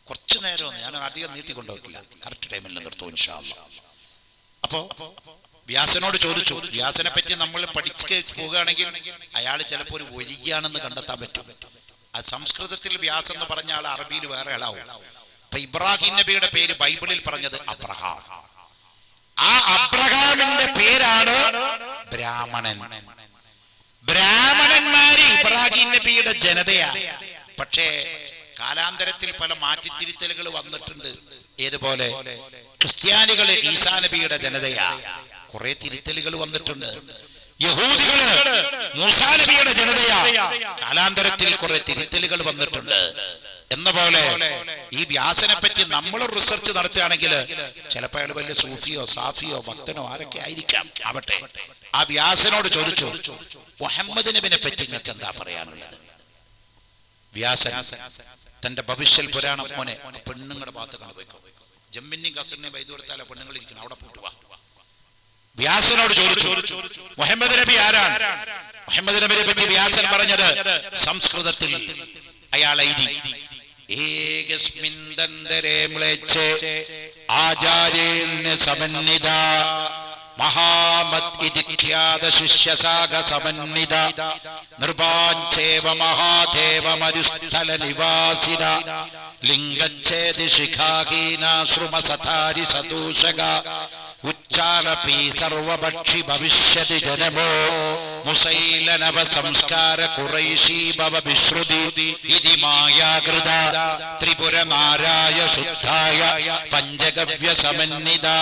കുറച്ചു നേരം ഞാൻ അധികം നീട്ടിക്കൊണ്ടുപോയിട്ടില്ല, കറക്റ്റ് ടൈമിൽ നിർത്തും ഇൻഷാ അല്ലാഹ്. അപ്പോ വ്യാസനോട് ചോദിച്ചു, വ്യാസനെ പറ്റി നമ്മൾ പഠിച്ച് പോവുകയാണെങ്കിൽ അയാൾ ചിലപ്പോൾ ഒരു വരികയാണെന്ന് കണ്ടെത്താൻ പറ്റും. അത് സംസ്കൃതത്തിൽ വ്യാസ് എന്ന് പറഞ്ഞ ആൾ അറബിയിൽ വേറെ ആളാവും. അപ്പൊ ഇബ്രാഹിം നബിയുടെ പേര് ബൈബിളിൽ പറഞ്ഞത് അബ്രഹാം. ആ അബ്രഹാമിന്റെ പേരാണ് ബ്രാഹ്മണൻ. ബ്രാഹ്മണന്മാര് ഇബ്രാഹിം നബിയുടെ ജനതയാണ്. പക്ഷേ കാലാന്തരത്തിൽ പല മാറ്റിത്തിരുത്തലുകൾ വന്നിട്ടുണ്ട്. ഏതുപോലെ ക്രിസ്ത്യാനികള് ഈസാ നബിയുടെ ജനതയാ, കുറെ തിരുത്തലുകൾ വന്നിട്ടുണ്ട്. യഹൂദികള് മൂസാ നബിയുടെ ജനതയാ, കാലാന്തരത്തിൽ കുറെ തിരുത്തലുകൾ വന്നിട്ടുണ്ട്. എന്ന പോലെ ഈ വ്യാസനെ പറ്റി നമ്മൾ റിസർച്ച് നടത്തുകയാണെങ്കിൽ ചിലപ്പോൾ അയാൾ വലിയ സൂഫിയോ സാഫിയോ ഭക്തനോ ആരൊക്കെ ആയിരിക്കാം ആവട്ടെ. ആ വ്യാസനോട് ചോദിച്ചു, മുഹമ്മദ് നബിനെ പറ്റി നിങ്ങൾക്ക് എന്താ പറയാനുള്ളത്? വ്യാസൻ തന്റെ ഭവിഷ്യൽ പുരാണം മോനെ പെണ്ണുങ്ങളുടെ ഭാഗത്ത് കാണുപോയിക്കോ, ജമ്മിന്റെയും കസറിനെയും വൈദ്യ കൊടുത്താലോ പെണ്ണുങ്ങൾ ഇരിക്കണം, അവിടെ പോയിട്ട് വാ. വ്യാസനോട് ചോദിച്ചു, മുഹമ്മദ് നബി ആരാണ്? മുഹമ്മദ് നബിയെ പറ്റി വ്യാസൻ പറഞ്ഞത് സംസ്കൃതത്തിൽ അയാളെ ആചാര്യ സമന്വിത മഹാമത് ഇതിഖ്യാത ശിഷ്യസാഗ സമന്വിത നൃപാഞ്ചേവ മഹാദേവ മരുസ്ഥല നിവാസിന ലിംഗച്ഛേദി ശിഖാഹീന ശ്രുമസതാരി സദൂഷക ഉച്ചാലപി സർവഭക്ഷി ഭവിഷ്യതി ജനമോ മുസൈലനവ സംസ്കാര ഖുറൈശി ഭവ വിശ്രുതി ഇതി മായാകൃത ത്രിപുരനാരായ ശുദ്ധായ പഞ്ചഗവ്യ സമന്വിതാ.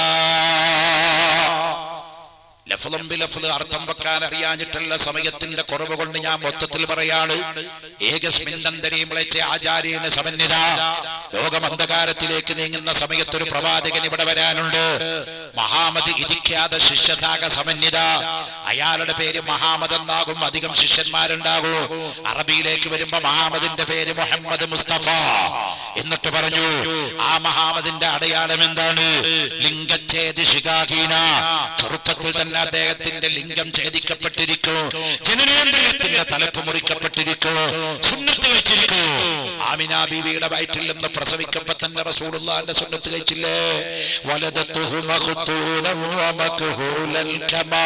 ലഫ്ളും ബിലഫ്ള് അർത്ഥം വെക്കാൻ അറിയാഞ്ഞിട്ടുള്ള സമയത്തിന്റെ കുറവ് കൊണ്ട് ഞാൻ മൊത്തത്തിൽ പറയാണ്. ഏകസ്മിന്നന്തരീം വിളിച്ച ആചാര്യേന സമന്വിത. ലോകം അന്ധകാരത്തിലേക്ക് നീങ്ങുന്ന സമയത്തൊരു പ്രവാചകൻ ഇവിടെ വരാനുണ്ട്. മഹാമതി ഇരിക്കാത ശിഷ്യസാഗ സമന്വിത. അയാളുടെ പേര് മഹാമദ് എന്നാകും, അധികം ശിഷ്യന്മാരുണ്ടാകൂ. അറബിയിലേക്ക് വരുമ്പോ മഹാമദിന്റെ പേര് മുഹമ്മദ് മുസ്തഫ. എന്നിട്ട് പറഞ്ഞു ആ മഹാമദിന്റെ അടയാളം എന്താണ്? ലിംഗച്ഛേദി ശിഖാഹീന. ചെറുപ്പത്തിൽ തന്നെ അദ്ദേഹത്തിന്റെ ലിംഗം ഛേദിക്കപ്പെട്ടിരിക്കും, ജനനേന്ദ്രിയത്തിന്റെ തലപ്പ് മുറിക്കപ്പെട്ടിരിക്കും, സുന്നത്ത് കഴിച്ചിരിക്കും. ആമിന ബീവിയുടെ വയറ്റിൽ നിന്ന് പ്രസവിക്കുമ്പോ തന്നെ റസൂലുള്ളാഹിന്റെ സുന്നത്ത് കഴിച്ചില്ലേ? വലദതുഹു മഖ്തൂലൻ വമഖ്ഹൂലൻ കമാ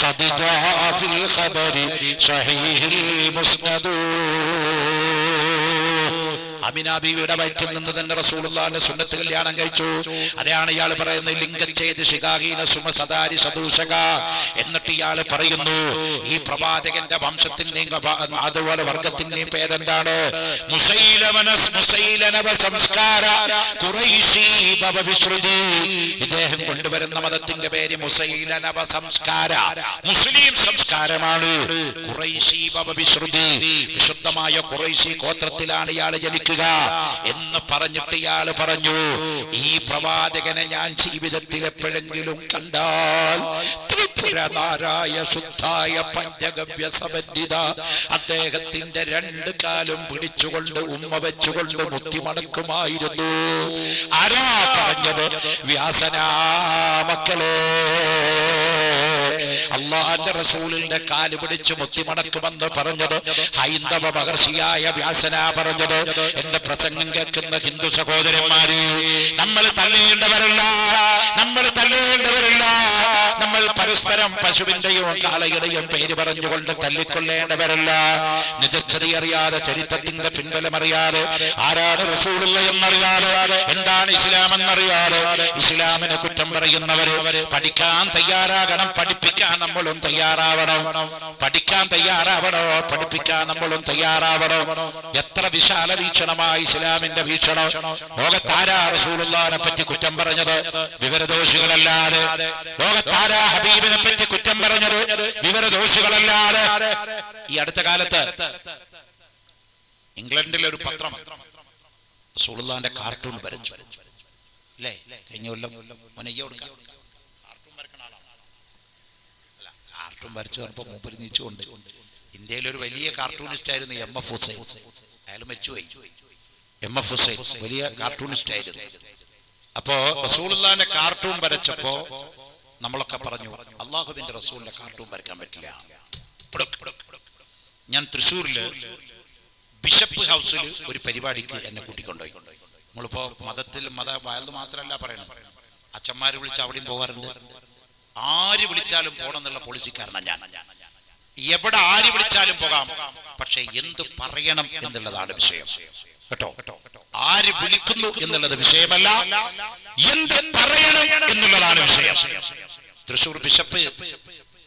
ഖദ് ജാഅ ഫിൽ ഖബരി സ്വഹീഹിൽ മുസ്നദ്. അമിന ബീവിയുടെ വയറ്റിൽ നിന്ന് തന്നെ റസൂലുള്ളാഹിന്റെ സുന്നത്ത് കല്യാണം കഴിച്ചു. അതാണ് ഇയാൾ പറയുന്നത് ലിംഗച്ഛേദ ശിഖാഹീന സുമ സദാരി സദൂഷക. എന്നിട്ട് ഇയാൾ പറയുന്നു ഈ പ്രവാചകന്റെ വംശത്തിന്റെയും അതുപോലെ വർഗത്തിന്റെയും പേരെന്താണ്? മുസൈലനവ സംസ്കാര ഖുറൈശി ഭവ വിശ്രുതി. ഇദ്ദേഹം കൊണ്ടുവരുന്ന മതത്തിന്റെ പേര് മുസൈലനവ സംസ്കാര, മുസ്ലിം സംസ്കാരമാണ്. ഖുറൈശി ഭവ വിശ്രുതി, വിശുദ്ധമായ ഖുറൈശി ഗോത്രത്തിലാണ് ഇയാൾ ജനിക്കുക എന്ന് പറഞ്ഞിട്ട് ഇയാൾ പറഞ്ഞു ഈ പ്രവാചകനെ ഞാൻ ജീവിതത്തിൽ എപ്പോഴെങ്കിലും കണ്ടാൽ ത്രിപുരനാരായ ശുദ്ധായ പഞ്ചഗവ്യ സമന്വിത. അദ്ദേഹത്തിന്റെ രണ്ട് കാലും പിടിച്ചുകൊണ്ട് ഉമ്മ വെച്ചുകൊണ്ട് മുത്തി മണക്കുമായിരുന്നു. ആരാ പറഞ്ഞത്? വ്യാസനാ മക്കളെ. അള്ളാഹുവിന്റെ റസൂലിന്റെ കാല് പിടിച്ച് മുത്തി മണക്കുമെന്ന് പറഞ്ഞത് ഹൈന്ദവ മഹർഷിയായ വ്യാസനാ പറഞ്ഞത്. എന്റെ പ്രസംഗം കേൾക്കുന്ന ഹിന്ദു സഹോദരന്മാര്, നമ്മൾ തള്ളേണ്ടവരല്ല, നമ്മൾ തള്ളേണ്ടവരല്ല. നമ്മൾ പരസ്പരം പശുവിന്റെയും കാളയുടെയും പേര് പറഞ്ഞുകൊണ്ട് തല്ലിക്കൊള്ളേണ്ടവരല്ല. നിജസ്ഥിതി അറിയാതെ, ചരിത്രത്തിന്റെ പിൻബലം അറിയാതെ, ആരാണ് റസൂലുള്ള എന്നറിയാതെ, എന്താണ് ഇസ്ലാം എന്നറിയാതെ ഇസ്ലാമിനെ കുറ്റം പറയുന്നവര് പഠിക്കാൻ തയ്യാറാകണം. പഠിപ്പിക്കാൻ നമ്മളും തയ്യാറാവണം. പഠിക്കാൻ തയ്യാറാവണോ? പഠിപ്പിക്കാൻ നമ്മളും തയ്യാറാവണം. എത്ര വിശാല വീക്ഷണമായി ഇസ്ലാമിന്റെ വീക്ഷണം. ലോകത്താരാ റസൂലുള്ളാഹിനെ പറ്റി കുറ്റം പറഞ്ഞത്? വിവരദോഷികളല്ലാതെ. ലോകത്താരാ ഹബീബിനെ പറ്റി കുറ്റം പറഞ്ഞത്? വിവരദോഷികളല്ലാതെ. ഈ അടുത്ത കാലത്ത് ഇംഗ്ലണ്ടിലെ ഒരു പത്രം റസൂലുള്ളാഹിന്റെ കാർട്ടൂൺ വരച്ചു അല്ലേ? കഴിഞ്ഞ കൊല്ലം കാർട്ടൂൺ വരച്ചു പറഞ്ഞപ്പോ മൂപ്പര് നീച്ചുകൊണ്ട്. ഇന്ത്യയിലൊരു വലിയ കാർട്ടൂണിസ്റ്റ് ആയിരുന്നു MF ഹുസൈൻ. അയാൾ മരിച്ചുപോയി. MF ഹുസൈൻ വലിയ കാർട്ടൂണിസ്റ്റ് ആയിരുന്നു. അപ്പോ റസൂലുള്ളാഹിന്റെ കാർട്ടൂൺ വരച്ചപ്പോ നമ്മളൊക്കെ പറഞ്ഞു അള്ളാഹുവിന്റെ റസൂലിന്റെ കാർട്ടൂൺ വരയ്ക്കാൻ പറ്റില്ല. ഞാൻ തൃശ്ശൂരില് ബിഷപ്പ് ഹൗസിൽ ഒരു പരിപാടിക്ക് എന്നെ കൂട്ടിക്കൊണ്ടുപോയി. നമ്മളിപ്പോ വയത് മാത്രമല്ല പറയണം, അച്ഛന്മാര് വിളിച്ച് അവിടെയും പോകാറുണ്ട്. ആര് വിളിച്ചാലും പോകണം എന്നുള്ള പോളിസിക്കാരനാണ് ഞാൻ. എവിടെ ആര് വിളിച്ചാലും പോകാം, പക്ഷെ എന്ത് പറയണം എന്നുള്ളതാണ് വിഷയം കേട്ടോ. ആര് വിളിക്കുന്നു എന്നുള്ളത് വിഷയമല്ല, എന്ത് പറയണം എന്നുള്ളതാണ് വിഷയം. തൃശ്ശൂർ ബിഷപ്പ്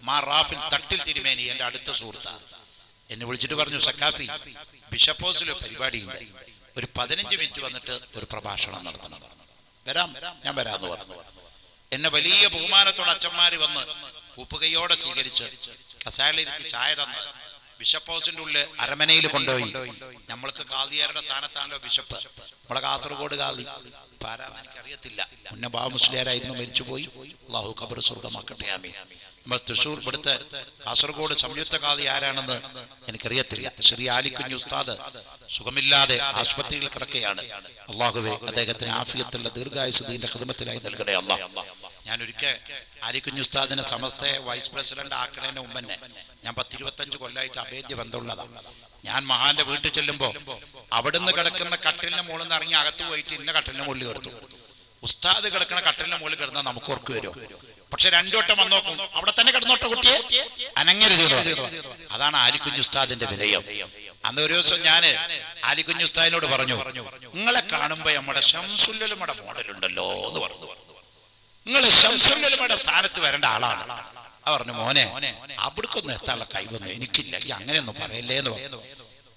മാർ റാഫിൽ തട്ടിൽ തിരുമേനി എന്റെ അടുത്ത സുഹൃത്താ, എന്നെ വിളിച്ചിട്ട് പറഞ്ഞു സക്കാഫി ബിഷപ്പ് ഹൗസിലെ പരിപാടിയുണ്ട്, ഒരു 15 മിനിറ്റ് വന്നിട്ട് ഒരു പ്രഭാഷണം നടത്തണം. വരാം, ഞാൻ വരാന്ന് പറഞ്ഞു. എന്നെ വലിയ ബഹുമാനത്തോടെ അച്ഛന്മാര് വന്ന് കൂപ്പുകയോടെ സ്വീകരിച്ച് കസാലയിരുത്തി ചായ തന്ന് ബിഷപ്പ് ഹൗസിന്റെ ഉള്ളിൽ അരമനയിൽ കൊണ്ടുപോയി. നമ്മൾക്ക് കാദിയാരുടെ സ്ഥാനത്താണല്ലോ ബിഷപ്പ്. നമ്മളെ കാസർഗോഡ് കാദി എനിക്കറിയത്തില്ല, മുന്നേ ബാബു മുസ്ലിയാരായിരുന്നു, മരിച്ചുപോയി. അള്ളാഹു ഖബർ സ്വർഗമാക്കട്ടെ, ആമീൻ. നമ്മൾ തൃശ്ശൂർ ഇവിടുത്തെ കാസർഗോഡ് സംയുക്ത കാദി ആരാണെന്ന് എനിക്കറിയത്തില്ല. ശ്രീ ആലിക്കുഞ്ഞ് ഉസ്താദ് സുഖമില്ലാതെ ആശുപത്രിയിൽ കിടക്കുകയാണ്. അള്ളാഹുവേ അദ്ദേഹത്തിന് ആഫിയത്തുള്ള ദീർഘായുസ്സ് ദീന്റെ ഖിദ്മത്തിലായി നൽകണേ അല്ലാഹ്. ഞാൻ ഒരിക്കൽ ആലിക്കുഞ്ഞ് ഉസ്താദിനെ സമസ്ത വൈസ് പ്രസിഡന്റ് ആക്കണേന്റെ മുമ്പന്നെ ഞാൻ 10-25 കൊല്ലമായിട്ട് അഭേദ്യ ബന്ധമുള്ളതാണ്. ഞാൻ മഹാന്റെ വീട്ടിൽ ചെല്ലുമ്പോ അവിടുന്ന് കിടക്കുന്ന കട്ടിലിന്റെ മുകളിൽ നിന്ന് ഇറങ്ങി അകത്ത് പോയിട്ട് ഇന്ന കട്ടിലിന്റെ മുകളിൽ കിടത്തു. ഉസ്താദ് കിടക്കുന്ന കട്ടിലിന്റെ മുകളിൽ കിടന്നാൽ നമുക്ക് ഓർക്ക് വരും. പക്ഷെ 2 വട്ടം വന്ന് നോക്കും, അവിടെ തന്നെ കിടന്നോട്ടെ കുട്ടിയെ, അനങ്ങരുത്. അതാണ് ആലിക്കുഞ്ഞ് ഉസ്താദിന്റെ വിനയം. അന്ന് ഒരു ദിവസം ഞാൻ ആലിക്കുഞ്ഞ് ഉസ്താദിനോട് പറഞ്ഞു, നിങ്ങളെ കാണുമ്പോ നമ്മുടെ ശംസുല്ലയുടെ മോഡലുണ്ടല്ലോ എന്ന് പറഞ്ഞു. നിങ്ങൾ ശംസുൽ സ്ഥാനത്ത് വരേണ്ട ആളാണ്. പറഞ്ഞു മോനെ അവിടേക്കൊന്നും എത്താനുള്ള കഴിവൊന്നും എനിക്കില്ല, ഈ അങ്ങനെയൊന്നും പറയല്ലേ എന്ന് പറഞ്ഞു.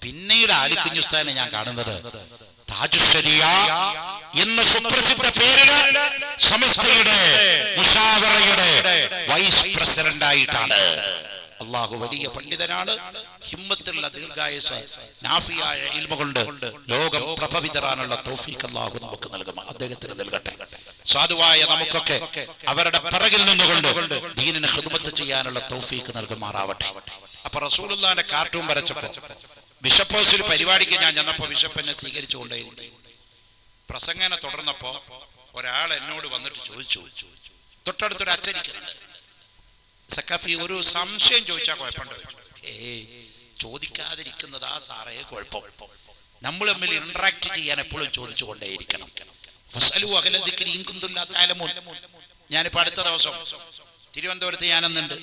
പിന്നീട് ആലിക്കുഞ്ഞ് ഉസ്താദിനെ ഞാൻ കാണുന്നത് താജുശ്ശരിയ എന്ന സുപ്രസിദ്ധ പേരില് സമസ്തയുടെ മുശാവറയുടെ വൈസ് പ്രസിഡന്റ് ആയിട്ടാണ്. അള്ളാഹു വലിയ പണ്ഡിതനാണ്, ഹിമ്മത്തുള്ള ദീർഘായുസ്, നാഫിയായ ഇൽമ കൊണ്ട് ലോകം പ്രഭവിതരാനുള്ള തൗഫീഖ് അള്ളാഹു നമുക്ക് നൽകും, അദ്ദേഹത്തിന് നൽകട്ടെ. സാധുവായ നമുക്കൊക്കെ അവരുടെ പിറകിൽ നിന്നുകൊണ്ട് ദീനിനെ ഖിദ്മത്ത് ചെയ്യാനുള്ള തൗഫീഖ് നൽകുമാറാവട്ടെ. അപ്പൊ റസൂലുള്ളാഹിന്റെ കാർട്ടൂൺ വരച്ചപ്പോ ബിഷപ്പ് ഹൗസിൽ പരിപാടിക്ക് ഞാൻ ചെന്നപ്പോ ബിഷപ്പ് എന്നെ സ്വീകരിച്ചു കൊണ്ടേയിരുന്നു. പ്രസംഗനെ തുടർന്നപ്പോ ഒരാൾ എന്നോട് വന്നിട്ട് ചോദിച്ചു, തൊട്ടടുത്തൊരു അച്ഛനിക്കുന്നുണ്ട്, സക്കാഫി ഒരു സംശയം ചോദിച്ചാൽ കുഴപ്പമുണ്ടോ? ചോദിക്കാതിരിക്കുന്നതാ സാറേ കുഴപ്പം. നമ്മൾ തമ്മിൽ ഇന്ററാക്ട് ചെയ്യാൻ എപ്പോഴും ചോദിച്ചു കൊണ്ടേയിരിക്കണം. ഞാനിപ്പോ അടുത്ത ദിവസം തിരുവനന്തപുരത്ത് ഞാനെന്നുണ്ട്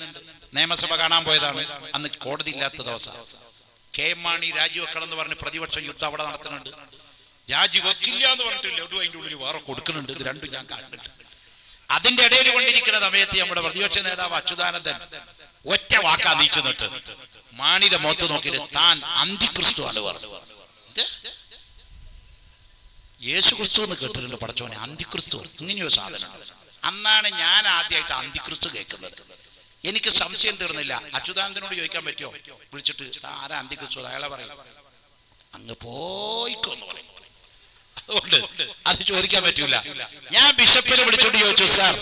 നിയമസഭ കാണാൻ പോയതാണ്. അന്ന് കോടതി ഇല്ലാത്ത ദിവസം KM മാണി രാജിവെക്കണം എന്ന് പറഞ്ഞ് പ്രതിപക്ഷ യുദ്ധം അവിടെ നടത്തുന്നുണ്ട്. രാജിവെക്കില്ല എന്ന് പറഞ്ഞിട്ടില്ല, അതിൻ്റെ ഉള്ളിൽ വേറെ കൊടുക്കുന്നുണ്ട്. ഇത് രണ്ടും ഞാൻ കാണുന്നുണ്ട്. അതിന്റെ ഇടയിൽ കൊണ്ടിരിക്കുന്ന സമയത്ത് നമ്മുടെ പ്രതിപക്ഷ നേതാവ് അച്യുതാനന്ദൻ ഒറ്റ വാക്കാ നീച്ചു നിട്ട് മാണിയുടെ മുഖത്ത് നോക്കിയിട്ട് താൻ അന്തിക്രിസ്തു ആണ് പറഞ്ഞു. യേശു ക്രിസ്തു എന്ന് കേട്ടിട്ടുണ്ട്, പടച്ചോനെ അന്തിക്രിസ്തു ഇങ്ങനെയോ സാധനം. അന്നാണ് ഞാൻ ആദ്യമായിട്ട് അന്തിക്രിസ്തു കേൾക്കുന്നത്. എനിക്ക് സംശയം തീർന്നില്ല. അച്യുതാനന്ദനോട് ചോദിക്കാൻ പറ്റുമോ, വിളിച്ചിട്ട് ആരാ അന്തിക്രിസ്തു? അയാളെ പറയും അങ്ങ് പോയിക്കോന്ന് പറയും. അതുകൊണ്ട് അത് ചോദിക്കാൻ പറ്റൂല. ഞാൻ ബിഷപ്പിനെ വിളിച്ചോണ്ട് ചോദിച്ചു, സാർ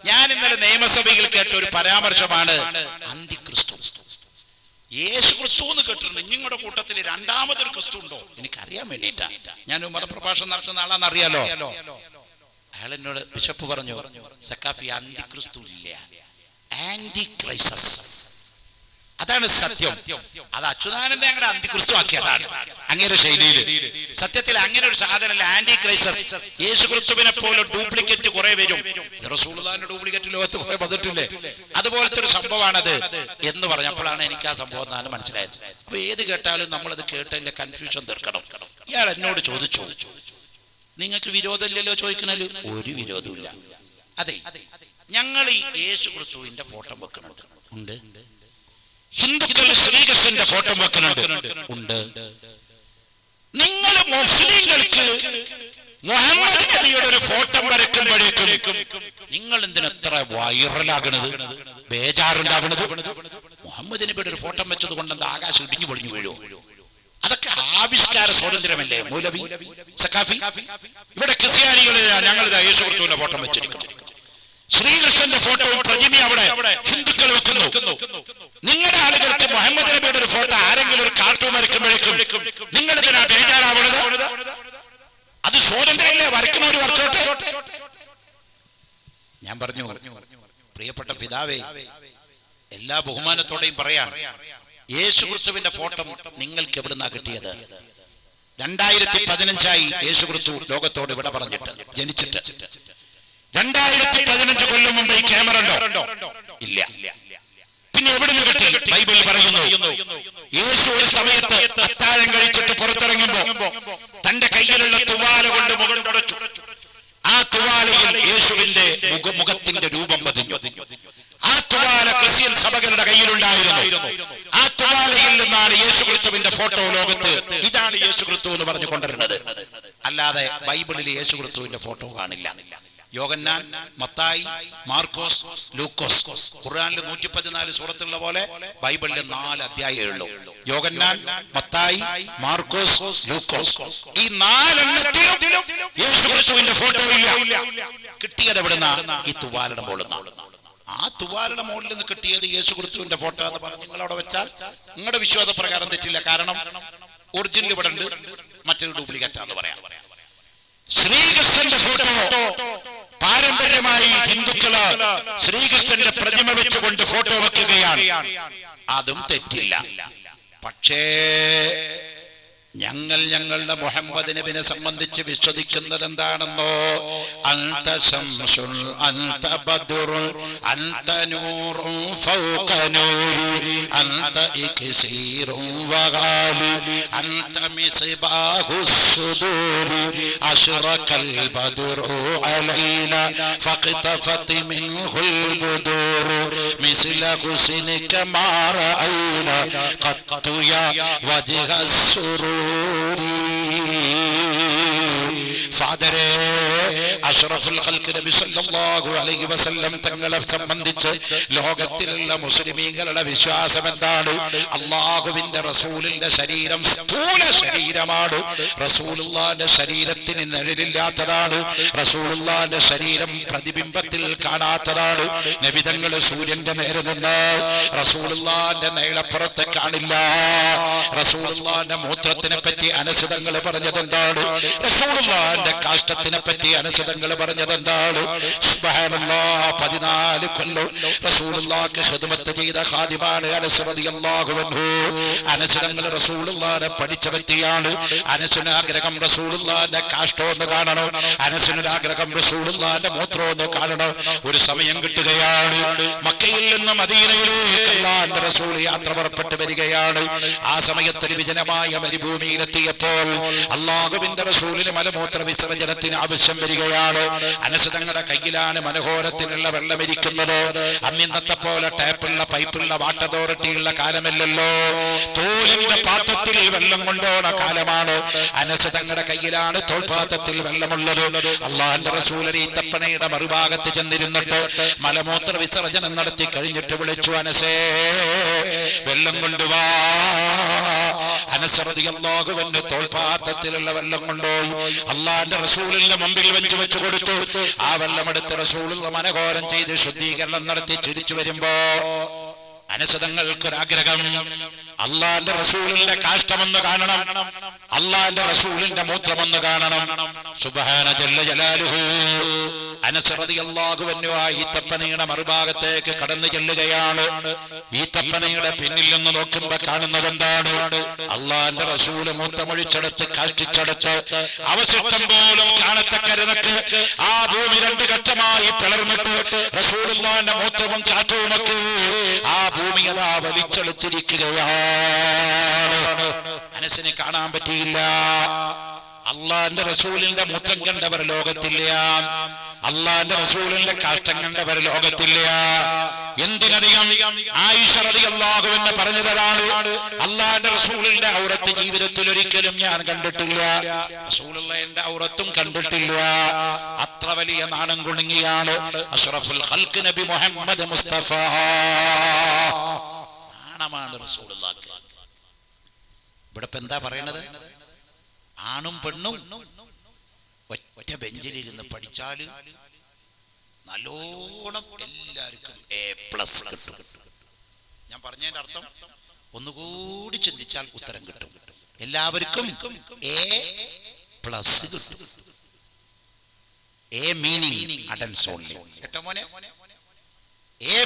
ഞാൻ ഇന്നലെ നിയമസഭയിൽ കേട്ട ഒരു പരാമർശമാണ് അന്തിക്രിസ്തു. യേശു ക്രിസ്തു എന്ന് കേട്ടിട്ടുണ്ട്, നിങ്ങളുടെ കൂട്ടത്തിൽ രണ്ടാമതൊരു ക്രിസ്തു ഉണ്ടോ? എനിക്കറിയാൻ വേണ്ടിയിട്ടാ, ഞാൻ മതപ്രഭാഷണം നടത്തുന്ന ആളാന്ന് അറിയാലോ. അയാൾ എന്നോട് ബിഷപ്പ് പറഞ്ഞു, സക്കാഫി അന്തിക്രിസ്തു ഇല്ല, ആന്റി ക്രൈസസ്, അതാണ് സത്യം. അത് അച്യുതാനന്ദൻ ഞങ്ങളുടെ അന്തിക്രിസ്തു ആക്കിയതാണ് അങ്ങനെ ശൈലിയിൽ. സത്യത്തിൽ അങ്ങനെ ഒരു സാധനമല്ല ആന്റി ക്രൈസസ്. യേശു ക്രിസ്തുവിനെ പോലെ ഡ്യൂപ്ലിക്കേറ്റ് കുറെ വരും. റസൂലുള്ളാഹിന്റെ ഡ്യൂപ്ലിക്കേറ്റ് ലോകത്ത് കുറെ വന്നിട്ടില്ലേ, അതുപോലത്തെ ഒരു സംഭവമാണത് എന്ന് പറഞ്ഞപ്പോഴാണ് എനിക്ക് ആ സംഭവം എന്നാണ് മനസ്സിലായത്. അപ്പൊ ഏത് കേട്ടാലും നമ്മളത് കേട്ടതിന്റെ കൺഫ്യൂഷൻ തീർക്കണം. ഇയാൾ എന്നോട് ചോദിച്ചു, നിങ്ങൾക്ക് വിരോധമില്ലല്ലോ ചോദിക്കണല്ലോ? ഒരു വിരോധമില്ല. അതെ, ഞങ്ങൾ ഈ യേശു ക്രിസ്തുവിന്റെ ഫോട്ടോ വെക്കുന്നുണ്ട്, ഉണ്ട്. ഹിന്ദുക്കൾ ശ്രീകൃഷ്ണന്റെ ഫോട്ടോ വെക്കുന്നുണ്ട്, ഉണ്ട്. നിങ്ങൾ മുസ്ലിങ്ങൾക്ക് മുഹമ്മദ് നബിയുടെ ഒരു ഫോട്ടോ വരയ്ക്കുമ്പോഴേക്കും നിങ്ങൾ എന്തിനെത്ര വൈറലാകണത്, ബേജാറുണ്ടാകണത്? മുഹമ്മദ് നബിയുടെ ഒരു ഫോട്ടോ വെച്ചത് കൊണ്ട് എന്താ ആകാശം ഇടിഞ്ഞു പൊളിഞ്ഞു വീഴോ? അതൊക്കെ ആവിഷ്കാര സ്വാതന്ത്ര്യമല്ലേ മൗലവി, സക്കാഫി? ഇവിടെ ക്രിസ്ത്യാനികളെ ഞങ്ങൾ യേശു ക്രിസ്തുവിന്റെ ഫോട്ടോ വെച്ചിരിക്കുന്നു, ശ്രീകൃഷ്ണന്റെ ഫോട്ടോയും പ്രതിമ അവിടെ ഹിന്ദുക്കൾ വെക്കുന്നു. നിങ്ങളുടെ ആളുകൾക്ക് മുഹമ്മദ് നബിയുടെ ഒരു ഫോട്ടോ ആരെങ്കിലും ഒരു കാർട്ടൂൺ വരയ്ക്കുമ്പോഴേക്കും നിങ്ങൾ ഇതിനാ ബേജാറാവണത്? അത് സ്വാതന്ത്ര്യമല്ലേ, വരയ്ക്കുന്നവർ വരച്ചോട്ടെ. ഞാൻ പറഞ്ഞു, പ്രിയപ്പെട്ട പിതാവേ, എല്ലാ ബഹുമാനത്തോടെയും പറയാം, യേശു ക്രിസ്തുവിന്റെ ഫോട്ടോ നിങ്ങൾക്ക് എവിടുന്നാ കിട്ടിയത്? 2015 യേശു ക്രിസ്തു ലോകത്തോട് വിട പറഞ്ഞിട്ട് ജനിച്ചിട്ട് 2015 കൊല്ലം മുമ്പ് ഈ ക്യാമറ ഉണ്ടോ? ഇല്ല. പിന്നെ എവിടുന്ന് കിട്ടി? ബൈബിൾ പറയുന്നു, യേശു ഒരു സമയത്ത് അത്താഴം കഴിച്ചിട്ട് പുറത്തിറങ്ങുമ്പോ തന്റെ കയ്യിലുള്ള തുവാല കൊണ്ട് മുഖം തുടച്ചു. ആ തുവാലയിൽ യേശുവിന്റെ മുഖത്തിന്റെ രൂപം പതിഞ്ഞു. ആ തുവാല ക്രിസ്ത്യൻ സഭകളുടെ കയ്യിലുണ്ടായിരുന്നു. ആ തുവാലയിൽ നിന്നാണ് യേശു ക്രിസ്തുവിന്റെ ഫോട്ടോ ലോകത്ത് ഇതാണ് യേശു ക്രിസ്തു എന്ന് പറഞ്ഞു കൊണ്ടുവരുന്നത്. അല്ലാതെ ബൈബിളിൽ യേശു ക്രിസ്തുവിന്റെ ഫോട്ടോ കാണില്ല. യോഹന്നാൻ, മത്തായി, മാർക്കോസ്, ലൂക്കോസ്. ഖുർആനിൽ 114 സൂറത്തുള്ള പോലെ ബൈബിളിൽ 4 അധ്യായമേ ഉള്ളൂ. യോഹന്നാൻ, മത്തായി, മാർക്കോസ്, ലൂക്കോസ്. ഈ 4 എണ്ണത്തിലും യേശു ക്രിസ്തുവിന്റെ ഫോട്ടോ ഇല്ല. കിട്ടിയത് എവിടുന്നാ? ഈ തുവാലയുടെ മുകളിൽ നിന്നാണ്. ആ തുവാലയുടെ മുകളിൽ നിന്ന് കിട്ടിയത് യേശു ക്രിസ്തുവിന്റെ ഫോട്ടോ എന്ന് പറഞ്ഞ് നിങ്ങൾ അവിടെ വെച്ചാൽ നിങ്ങളുടെ വിശ്വാസ പ്രകാരം തെറ്റില്ല. കാരണം ഒറിജിനൽ ഇവിടെ ഉണ്ട്, മറ്റൊരു ഡ്യൂപ്ലിക്കേറ്റാന്ന് പറയാം. ശ്രീകൃഷ്ണന്റെ ഫോട്ടോ പാരമ്പര്യമായി ഹിന്ദുക്കള് ശ്രീകൃഷ്ണന്റെ പ്രതിമ വെച്ചുകൊണ്ട് ഫോട്ടോ വെക്കുകയാണ്. അതും തെറ്റില്ല. പക്ഷേ ഞങ്ങൾ ഞങ്ങളുടെ മുഹമ്മദ് നബിനെ സംബന്ധിച്ച് വിശ്വസിക്കുന്നത് എന്താണെന്നോ, അൻത ശംസുൽ അൻത ബദ്റുൽ അൻത നൂറുൻ ഫൗക നൂരി അൻത ഇക്സീറുൻ വഗാലി അൻത മിസ്ബാഹുസ് സുദൂരി അശ്റഖൽ ബദ്റു അലൈനാ ഫഖ്തഫത് മിൻഹുൽ ബുദൂർ മിസ്ല ഹുസ്നിക മാ റഅയ്നാ ഖത്തു യാ വജ്ഹസ് സുറൂർ. ഫാദരെ, അഷ്റഫുൽ ഖൽഖ് നബി സല്ലല്ലാഹു അലൈഹി വസല്ലം തങ്ങളെ സംബന്ധിച്ച് ലോകത്തിലുള്ള മുസ്ലിമീങ്ങളുടെ വിശ്വാസം എന്താണ്? അല്ലാഹുവിന്റെ റസൂലിന്റെ ശരീരം സ്ഥൂല ശരീരമാണ്. റസൂലുള്ളാഹിന്റെ ശരീരത്തിന് നിഴലില്ലാത്തതാണ്. റസൂലുള്ളാഹിന്റെ ശരീരം പ്രതിബിംബത്തിൽ കാണാത്തതാണ്. നബി തങ്ങൾ സൂര്യന്റെ നേരെ നിന്ന് റസൂലുള്ളാഹിന്റെ നിഴലപ്പുറത്ത് കാണില്ല. റസൂലുള്ളാഹിന്റെ മൂത്രത്തിനെ പറ്റി അനസ് തങ്ങൾ പറഞ്ഞതെന്താണ്? റസൂലുള്ളാഹിന്റെ കാഷ്ടത്തിനെ പറ്റി അനസ് തങ്ങൾ പറഞ്ഞതെന്താണ്? സുബ്ഹാനല്ലാഹ്, 14 കൊല്ലം റസൂലുള്ളാഹിക്ക് ഖിദ്മത്ത് ചെയ്ത ഖാദിമാണ് അനസ് റളിയല്ലാഹു അൻഹു. അനസ് തങ്ങൾ റസൂലുള്ളാഹിനെ പഠിച്ച വ്യക്തിയാണ്. അനസിന് ആഗ്രഹം റസൂലുള്ളാഹിന്റെ കാഷ്ടം ഒന്ന് കാണണം. അനസിന് ആഗ്രഹം റസൂലുള്ളാഹിന്റെ മൂത്രം ഒന്ന് കാണണം. ഒരു സമയം കിട്ടുകയാണ്. മക്കയിൽ നിന്ന് മദീനയിലേക്ക് അല്ലാഹുവിന്റെ റസൂൽ യാത്ര പുറപ്പെട്ടു വരികയാണ്. ആ സമയത്ത് വിജനമായ മരുഭൂമിയിലെത്തിയപ്പോൾ അല്ലാഹുവിന്റെ റസൂലിന് മലമൂത്ര വിസർജനത്തിന് ആവശ്യം വരികയാണ്. അനസ് തങ്ങളുടെ കയ്യിലാണ് മനോഹരത്തിനുള്ള വെള്ളം ഇരിക്കുന്നത്. അന്നിന്നത്തെ പോലെ ടാപ്പുള്ള പൈപ്പുള്ള വാട്ടർ അതോറിറ്റിയുള്ള കാലമല്ലല്ലോ. തോലിന്റെ പാത്രത്തിൽ വെള്ളം കൊണ്ടുപോണ കാലമാണ്. അനസ് തങ്ങളുടെ കയ്യിലാണ് തോൽപാത്രത്തിൽ വെള്ളമുള്ളത്. അല്ലാഹുവിന്റെ റസൂൽ ഈത്തപ്പനയുടെ മറുഭാഗത്ത് ചെന്നിരുന്നിട്ട് മലമൂത്ര വിസർജനം നടത്തി കഴിഞ്ഞിട്ട് വിളിച്ചു, അനസേ വെള്ളം കൊണ്ടുവാ. അനസ് റളിയല്ലാഹു അൻഹു തോൽപാത്രത്തിലുള്ള വെള്ളം കൊണ്ടുപോയി അല്ലാഹുവിന്റെ റസൂലിന്റെ മുമ്പിൽ വെച്ചു കൊടുത്തു. ആ വെള്ളം എടുത്ത് റസൂലുള്ള മനോഹരം ചെയ്ത് ശുദ്ധീകരണം നടത്തി തിരിച്ചു വരുമ്പോ അനസ് തങ്ങൾക്കൊരാഗ്രഹം, അല്ലാഹുവിന്റെ റസൂലിന്റെ കാഷ്ടമെന്ന് കാണണം, അല്ലാഹുവിന്റെ റസൂലിന്റെ മൂത്രമെന്ന് കാണണം. സുബ്ഹാന ജല്ല ജലാലുഹു. അനസ് റളിയല്ലാഹു അൻഹു ഈത്തപ്പനയുടെ മറുഭാഗത്തേക്ക് കടന്നു ചെല്ലുകയാണ്. ഈത്തപ്പനയുടെ പിന്നിൽ നിന്ന് നോക്കുമ്പോ കാണുന്നത് എന്താണ്? അല്ലാഹുവിന്റെ റസൂല് മൂത്രമൊഴിച്ചെടുത്ത് കാഷ്ടിച്ചെടുത്ത് അവശിഷ്ടം പോലും കാണത്തക്ക നിലക്ക് ആ ഭൂമി 2 ഘട്ടമായി പിളർന്നിട്ട് റസൂലുള്ളാഹിന്റെ മൂത്രവും കാഷ്ടവുമൊക്കെ ആ ഭൂമി അതാ വലിച്ചെടുത്തിരിക്കുകയാണ്. അനസിനെ കാണാൻ പറ്റിയില്ല. അല്ലാഹുവിന്റെ റസൂലിന്റെ മൂത്രം കണ്ടവർ ലോകത്തില്ല. അല്ലാഹുവിന്റെ റസൂലിന്റെ കാഷ്ടം കണ്ടവർ ലോകത്തില്ല. എന്തിനധികം ആയിഷ റളിയല്ലാഹു അൻഹ പറഞ്ഞതാണ്, അല്ലാഹുവിന്റെ റസൂലിന്റെ ഔറത്ത് ജീവിതത്തിൽ ഒരിക്കലും ഞാൻ കണ്ടിട്ടില്ല. റസൂലുള്ളാഹിന്റെ ഔറത്തും കണ്ടിട്ടില്ല. അത്ര വലിയ നാണം കുണുങ്ങിയാണ് അഷ്റഫുൽ ഖൽഖ് നബി മുഹമ്മദ് മുസ്തഫ. നാണമാണ് റസൂലുള്ളാഹിക്ക്. ഇവിടെ ഇപ്പൊ എന്താ പറയണത്? ആണും പെണ്ണും ഒറ്റ ബെഞ്ചിലിരുന്ന് പഠിച്ചാല് നല്ലോണം എല്ലാവർക്കും A+ കിട്ടും. ഞാൻ പറഞ്ഞതിന്റെ അർത്ഥം ഒന്നുകൂടി ചിന്തിച്ചാൽ ഉത്തരം കിട്ടും. എല്ലാവർക്കും A+ കിട്ടും. A meaning adults only. കേട്ടോ മോനെ? A+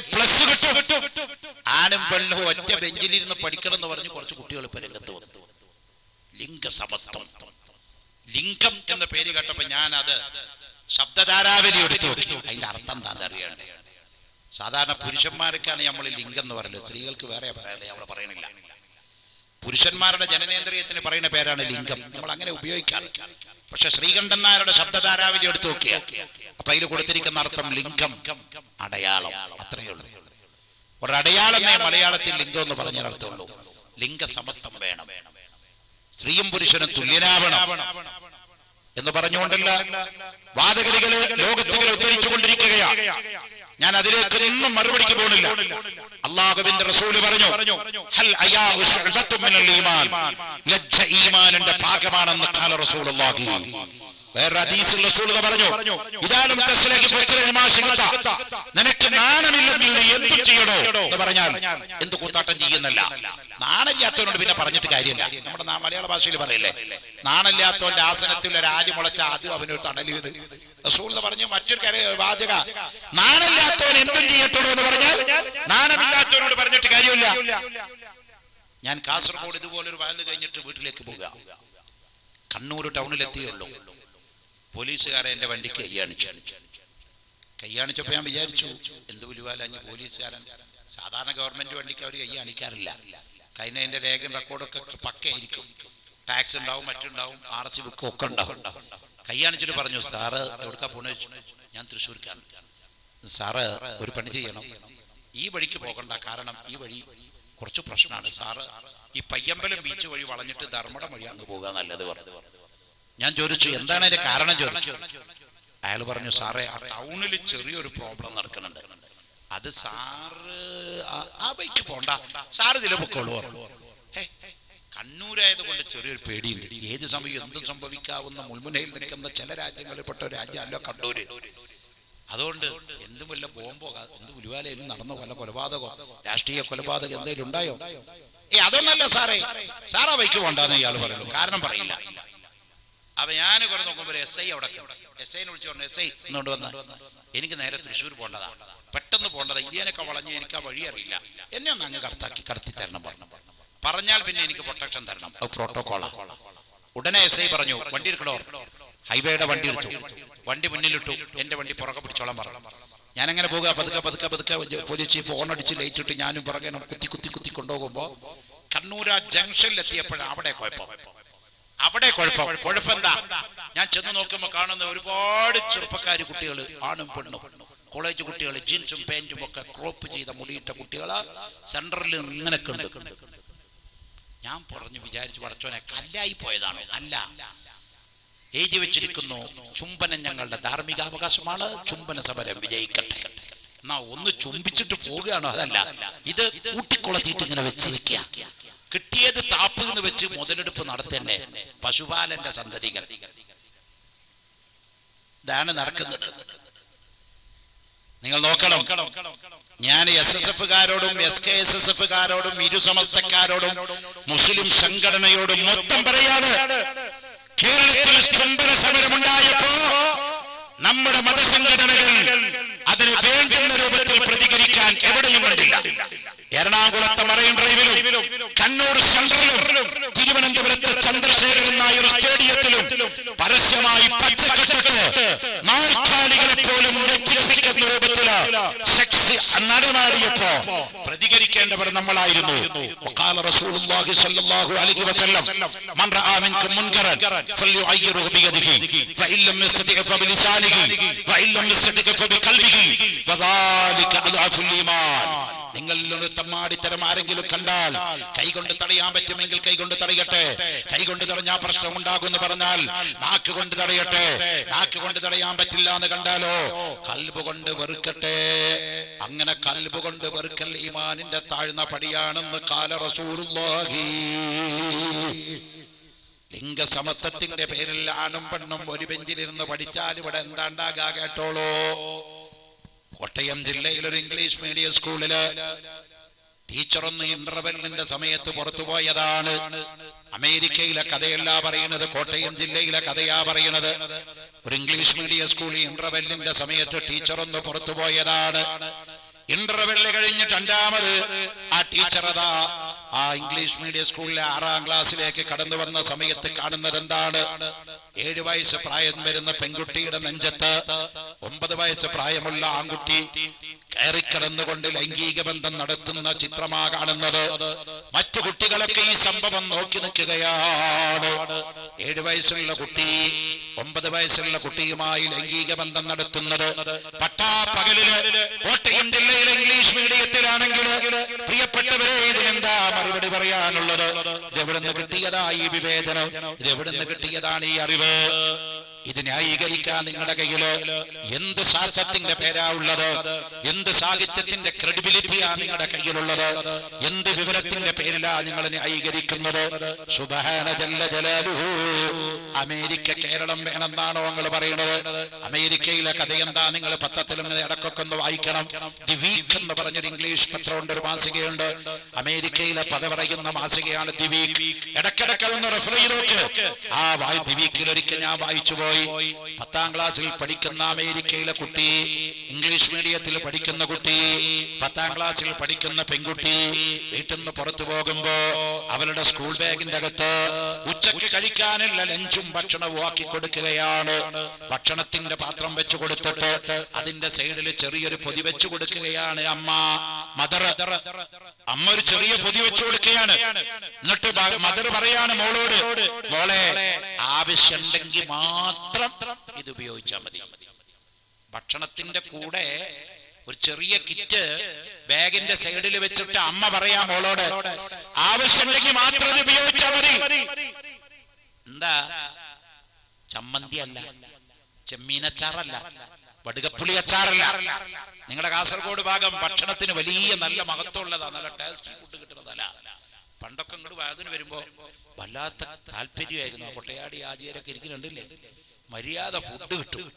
കിട്ടും. ആണും പെണ്ണും ഒറ്റ ബെഞ്ചിലിരുന്ന് പഠിക്കണം എന്ന് പറഞ്ഞ് കുറച്ച് കുട്ടികൾ ഇപ്പൊ രംഗത്ത് വന്നു. ലിംഗസമത്വം. ലിംഗം എന്ന പേര് കേട്ടപ്പോ ഞാൻ അത് ശബ്ദധാരാവലി എടുത്തു നോക്കി. അതിന്റെ അർത്ഥം എന്താണെന്ന് അറിയണ്ടേ? സാധാരണ പുരുഷന്മാർക്കാണ് നമ്മൾ ലിംഗം എന്ന് പറയുന്നത്. സ്ത്രീകൾക്ക് വേറെ പറയാനേ നമ്മൾ പറയണില്ല. പുരുഷന്മാരുടെ ജനനേന്ദ്രിയത്തിന് പറയുന്ന പേരാണ് ലിംഗം. നമ്മൾ അങ്ങനെ ഉപയോഗിക്കാം. പക്ഷെ ശ്രീകണ്ഠൻ നായരുടെ ശബ്ദധാരാവലി എടുത്തു നോക്കിയ അപ്പൊ അതിൽ കൊടുത്തിരിക്കുന്ന അർത്ഥം ലിംഗം, അടയാളം. അത്രയേ ഉള്ളൂ. ഒരു അടയാളം മലയാളത്തിൽ ലിംഗം എന്ന് പറഞ്ഞ അർത്ഥമുള്ളൂ. ലിംഗസമത്വം വേണം. സ്ത്രീയും പുരുഷനും തുല്യനാവണം എന്ന് പറഞ്ഞുകൊണ്ടല്ല വാദഗതികള് ലോകത്തുകളെ ഉദ്ധരിച്ചുകൊണ്ടിരിക്കുകയാണ്. ഞാൻ അതിലേക്കൊന്നും മറുപടിക്ക് പോകുന്നില്ല. അല്ലാഹുവിന്റെ റസൂല് പറഞ്ഞു, ഹൽ അയാഉ ശുഅബത്തുൻ മിനൽ ഈമാൻ. ലജ്ജ ഈമാനിന്റെ ഭാഗമാണെന്ന് ഖാല റസൂലുള്ളാഹി. വേറെ ഹദീസിൽ റസൂൽ പറഞ്ഞു, ഇദാലം തസ്ലഹി ഫത്റഹമാശിഖത. നിനക്ക് നാണമില്ലെങ്കിൽ നീ എന്ത് ചെയ്യണോ എന്ന് പറഞ്ഞാൽ എന്ത് കൂത്താട്ടം ചെയ്യുന്നല്ല. നാണില്ലാത്തവനോട് പിന്നെ പറഞ്ഞിട്ട് കാര്യമില്ല. നമ്മുടെ മലയാള ഭാഷയിൽ പറയില്ലേ, നാണില്ലാത്തവന്റെ ആസനത്തിൽ ഒരു ആലി മുളച്ച ആദ്യം അവനൊരു തണലിയത്. റസൂൽ പറഞ്ഞു മറ്റൊരു വാചക, നാണില്ലാത്തവൻ എന്തും ചെയ്യട്ടുള്ളൂ എന്ന് പറഞ്ഞാൽ നാണമില്ലാത്തവനോട് പറഞ്ഞിട്ട് കാര്യമില്ല. ഞാൻ കാസർഗോഡ് ഇതുപോലൊരു വയല് കഴിഞ്ഞിട്ട് വീട്ടിലേക്ക് പോവുക. കണ്ണൂർ ടൗണിലെത്തിയുള്ളൂ. പോലീസുകാരെ എന്റെ വണ്ടിക്ക് കയ്യാണിച്ചപ്പോ ഞാൻ വിചാരിച്ചു എന്ത് പുലിവാല പോലീസുകാരൻ. സാധാരണ ഗവൺമെന്റ് വണ്ടിക്ക് അവർ കയ്യാണിക്കാറില്ല. കഴിഞ്ഞ എന്റെ രേഖയും റെക്കോർഡൊക്കെ പക്കയായിരിക്കും. ടാക്സ് ഉണ്ടാവും, മറ്റുണ്ടാവും, RC ബുക്കും ഒക്കെ ഉണ്ടാവും. കയ്യാണിച്ചിട്ട് പറഞ്ഞു, സാറ് എവിടുക്കാ പോണു വെച്ചു. ഞാൻ തൃശ്ശൂർക്കാണ്. സാറ് ഒരു പണി ചെയ്യണം, ഈ വഴിക്ക് പോകണ്ട, കാരണം ഈ വഴി കുറച്ച് പ്രശ്നമാണ്. സാറ് ഈ പയ്യമ്പലം ബീച്ച് വഴി വളഞ്ഞിട്ട് ധർമ്മടം വഴി അങ്ങ് പോകാൻ നല്ലത് പറഞ്ഞു. ഞാൻ ചോദിച്ചു എന്താണ് അതിന്റെ കാരണം ചോദിച്ചു. അയാൾ പറഞ്ഞു, സാറേ ആ ടൗണിൽ ചെറിയൊരു പ്രോബ്ലം നടക്കുന്നുണ്ട്, അത് സാറ് ആ ബൈക്ക് പോണ്ട, സാറ് ഇതിലെ പൊക്കോളൂ. കണ്ണൂരായത് കൊണ്ട് ചെറിയൊരു പേടിയുണ്ട്. ഏത് സമയം എന്തും സംഭവിക്കാവുന്ന മുൾമുനയിൽ നിൽക്കുന്ന ചില രാജ്യങ്ങളിൽപ്പെട്ട ഒരു രാജ്യമല്ലോ കണ്ണൂര്. അതുകൊണ്ട് എന്തും വല്ല ബോംബോ എന്ത് പുലിവാലയിലും നടന്ന വല്ല കൊലപാതകോ രാഷ്ട്രീയ കൊലപാതകം എന്തെങ്കിലും ഉണ്ടായോ? അതൊന്നല്ല സാറേ, സാറാ ബൈക്ക് പോണ്ടെന്ന് ഇയാൾ പറയുള്ളൂ, കാരണം പറയില്ല. അപ്പൊ ഞാൻ കുറെ നോക്കുമ്പോൾ SI അവിടെ SIനെ വിളിച്ചു പറഞ്ഞു, SI ഇങ്ങോട്ട് വന്ന എനിക്ക് നേരെ തൃശ്ശൂർ പോണ്ടതാ, പെട്ടെന്ന് പോണ്ടതാ, ഇതിനൊക്കെ വളഞ്ഞ് എനിക്ക് ആ വഴി അറിയില്ല, എന്നെ ഒന്ന് അങ്ങ് കടത്തി തരണം പറഞ്ഞാൽ പിന്നെ എനിക്ക് പ്രൊട്ടക്ഷൻ തരണം, അത് പ്രോട്ടോകോളാ. ഉടനെ SI പറഞ്ഞു, വണ്ടി എടുക്കണോ? ഹൈവേയുടെ വണ്ടി എടുത്തു, വണ്ടി മുന്നിലിട്ടു, എന്റെ വണ്ടി പുറകെ പിടിച്ചോളാൻ പറഞ്ഞു. ഞാനങ്ങനെ പോകുക, പതുക്കെ പോലീസ് ചീഫ് ഫോൺ അടിച്ച് ലൈറ്റ് ഇട്ട് ഞാനും പുറകെ കുത്തി കൊണ്ടുപോകുമ്പോ കണ്ണൂർ ജംഗ്ഷനിലെത്തിയപ്പോഴാണ് അവിടെ കുഴപ്പമെന്താ? ഞാൻ ചെന്ന് നോക്കുമ്പോ കാണുന്ന ഒരുപാട് ചെറുപ്പക്കാര് കുട്ടികൾ, ആണും പെണ്ണും, കോളേജ് കുട്ടികൾ, ജീൻസും പാന്റും ഒക്കെ ക്രോപ്പ് ചെയ്ത മുടിയിട്ട കുട്ടികളാ സെന്ററിൽ ഇങ്ങനെയൊക്കെ ഉണ്ട്. ഞാൻ വിചാരിച്ചു പടച്ചോനെ കല്ലായി പോയതാണോ? അല്ല, എഴുതി വെച്ചിരിക്കുന്നു, ചുംബനം ഞങ്ങളുടെ ധാർമ്മികാവകാശമാണ്, ചുംബന സമരം വിജയിക്കട്ടെ. എന്നാ ഒന്ന് ചുംബിച്ചിട്ട് പോവുകയാണോ? അതല്ല, ഇത് കൂട്ടിക്കൊളത്തിയിട്ട് ഇങ്ങനെ വെച്ചിരിക്കുക. കിട്ടിയത് താപ്പ് എന്ന് വെച്ച് മുതലെടുപ്പ് നടത്തന്നെ പശുപാലന്റെ സന്തതികൾ. ഇതാണ് നടക്കുന്നത്. നിങ്ങൾ നോക്കണം, ഞാൻ SSFകാരോടും SKSSFകാരോടും ഇരുസമസ്തക്കാരോടും മുസ്ലിം സംഘടനയോടും മൊത്തം പറയാണ്, കേരളത്തിൽ ചുംബന സമരമുണ്ടായപ്പോ നമ്മുടെ മതസംഘടനകൾ അതിന് വേണ്ടുന്ന രൂപത്തിൽ പ്രതികരിക്കാൻ എവിടെയും കണ്ടില്ല. എറണാകുളത്തെ മറൈൻ ഡ്രൈവിലും കണ്ണൂർ സെൻട്രലിലും തിരുവനന്തപുരത്ത് ചന്ദ്രശേഖരൻ നായർ സ്റ്റേഡിയത്തിലും പരസ്യമായി പച്ചക്കെട്ട് നാൽക്കാലികളെ പോലും രക്ഷിക്കുന്ന രൂപത്തില് സെക്സ് നടമാടിയപ്പോ പ്രതികരിക്കേണ്ടവർ നമ്മളായിരുന്നു. وقال رسول الله صلى الله عليه وسلم من راى منكم منكرا فليغيره بيده فان لم يستطع فبلسانه وان لم يستطع فبقلبه وذلك اضعف الايمان. നിങ്ങളിൽ തമ്മാടിത്തരം ആരെങ്കിലും കണ്ടാൽ കൈകൊണ്ട് തടയാൻ പറ്റുമെങ്കിൽ കൈകൊണ്ട് തടയട്ടെ. കൈകൊണ്ട് തടഞ്ഞാൽ പ്രശ്നം ഉണ്ടാകുമെന്ന് പറഞ്ഞാൽ നാക്ക് കൊണ്ട് തടയട്ടെ. നാക്ക് കൊണ്ട് തടയാൻ പറ്റില്ല എന്ന് കണ്ടാലോ കൽബ് കൊണ്ട് വെറുക്കട്ടെ. അങ്ങനെ കൽബ് കൊണ്ട് വെറുക്കൽ ഈമാനിന്റെ താഴ്ന്ന പടിയാണെന്ന് ഖാല റസൂലുള്ളാഹി. ലിംഗസമത്വത്തിന്റെ പേരിൽ ആണും പെണ്ണും ഒരു ബെഞ്ചിലിരുന്ന് പഠിച്ചാൽ ഇവിടെ എന്താ ഉണ്ടാകാ കേട്ടോളൂ. കോട്ടയം ജില്ലയിൽ ഒരു ഇംഗ്ലീഷ് മീഡിയം സ്കൂളില് ടീച്ചറൊന്ന് ഇന്റർവെല്ലിന്റെ സമയത്ത് പുറത്തുപോയതാണ്. അമേരിക്കയിലെ കഥയല്ല പറയുന്നത്, കോട്ടയം ജില്ലയിലെ കഥയാ പറയുന്നത്. ഒരു ഇംഗ്ലീഷ് മീഡിയം സ്കൂളിൽ ഇന്റർവെല്ലിന്റെ സമയത്ത് ടീച്ചറൊന്ന് പുറത്തുപോയതാണ്. ഇന്റർവെല്ല് കഴിഞ്ഞ് രണ്ടാമത് ആ ടീച്ചർ അതാ ആ ഇംഗ്ലീഷ് മീഡിയം സ്കൂളിലെ 6ാം ക്ലാസ്സിലേക്ക് കടന്നു വന്ന സമയത്ത് കാണുന്നത് എന്താണ്? 7 വയസ്സ് പ്രായം വരുന്ന പെൺകുട്ടിയുടെ നെഞ്ചത്ത് 9 വയസ്സ് പ്രായമുള്ള ആൺകുട്ടി കയറിക്കിടന്നുകൊണ്ട് ലൈംഗിക ബന്ധം നടത്തുന്ന ചിത്രമാ കാണുന്നത്. മറ്റു കുട്ടികളൊക്കെ ഈ സംഭവം നോക്കി നിൽക്കുകയാണ്. 7 വയസ്സുള്ള കുട്ടി 9 വയസ്സുള്ള കുട്ടിയുമായി ലൈംഗിക ബന്ധം നടത്തുന്നത് പട്ടാപ്പകലില് കോട്ടയം ജില്ലയിലെ ഇംഗ്ലീഷ് മീഡിയത്തിലാണെങ്കിൽ പ്രിയപ്പെട്ടവരെ ഇതിനെന്താ മറുപടി പറയാനുള്ളത്? ഇതെവിടുന്ന് കിട്ടിയതാ ഈ വിവേചനം? ഇതെവിടുന്ന് കിട്ടിയതാണ് ഈ അറിവ്? ഇത് ന്യായീകരിക്കാൻ നിങ്ങളുടെ കയ്യില് എന്ത് ശാസ്ത്രത്തിന്റെ പേരാ ഉള്ളത്? എന്ത് സാഹിത്യത്തിന്റെ ക്രെഡിബിലിറ്റിയാ നിങ്ങളുടെ കയ്യിലുള്ളത്? എന്ത് വിവരത്തിന്റെ പേരിലാ നിങ്ങൾ ന്യായീകരിക്കുന്നത്? സുബ്ഹാന ജല്ല ജലാലുഹു. അമേരിക്ക കേരളം വേണമെന്നാണോ നിങ്ങൾ പറയുന്നത്? അമേരിക്കയിലെ കഥ എന്താ നിങ്ങൾ പത്രത്തിൽ ഇങ്ങനെ ഇടക്ക് ഇടയ്ക്കൊക്കെ ഒന്ന് വായിക്കണം. ദി വീക്ക് എന്ന് പറഞ്ഞൊരു ഇംഗ്ലീഷ് പത്രമുണ്ട്, ഒരു മാസികയുണ്ട്, അമേരിക്കയിലെ പത പറയുന്ന മാസികയാണ് ദി വീക്ക്. ഇടയ്ക്കിടയ്ക്ക് അതൊന്ന് റെഫർ ചെയ്തോക്ക്. ആ ദി വീക്കിൽ ഒരിക്കൽ ഞാൻ വായിച്ചു പോയി. 10ാം ക്ലാസ്സിൽ പഠിക്കുന്ന അമേരിക്കയിലെ കുട്ടി, ഇംഗ്ലീഷ് മീഡിയത്തിൽ പഠിക്കുന്ന കുട്ടി, 10ാം ക്ലാസ്സിൽ പഠിക്കുന്ന പെൺകുട്ടി വീട്ടിൽ നിന്ന് പുറത്തു പോകുമ്പോ അവളുടെ സ്കൂൾ ബാഗിന്റെ അകത്ത് ഉച്ചയ്ക്ക് കഴിക്കാനുള്ള ലഞ്ചും ഭക്ഷണവും ആക്കി കൊടുക്കുകയാണ്. ഭക്ഷണത്തിന്റെ പാത്രം വെച്ചു കൊടുത്തിട്ട് അതിന്റെ സൈഡിൽ ചെറിയൊരു പൊതി വെച്ചു കൊടുക്കുകയാണ് അമ്മ. അമ്മ ഒരു ചെറിയ പൊതി വെച്ചു കൊടുക്കുകയാണ്. എന്നിട്ട് മദർ പറയാണ് മോളോട്, മോളെ ആവശ്യമുണ്ടെങ്കിൽ മാത്രം ഇത് ഉപയോഗിച്ചാൽ മതി. ഭക്ഷണത്തിന്റെ കൂടെ ഒരു ചെറിയ കിറ്റ് ബാഗിന്റെ സൈഡിൽ വെച്ചിട്ട് അമ്മ പറയാ മോളോട്, ആവശ്യമുണ്ടെങ്കിൽ മാത്രം ഇത് ഉപയോഗിച്ചാൽ മതി. എന്താ? ചമ്മന്തി അല്ല, ചെമ്മീനച്ചാറല്ല, വടുകപ്പുളി അച്ചാറല്ല. നിങ്ങളുടെ കാസർഗോഡ് ഭാഗം ഭക്ഷണത്തിന് വലിയ നല്ല മഹത്വമുള്ളതാ, നല്ല ടേസ്റ്റി ഫുഡ് കിട്ടുന്നതല്ല. പണ്ടൊക്കെ ഇങ്ങോട്ട് വാതിന് വരുമ്പോ വല്ലാത്ത താല്പര്യമായിരുന്നു. ആ കൊട്ടയാടി ആചാരൊക്കെ ഇരിക്കുന്നുണ്ടല്ലേ, മര്യാദ ഫുഡ് കിട്ടും.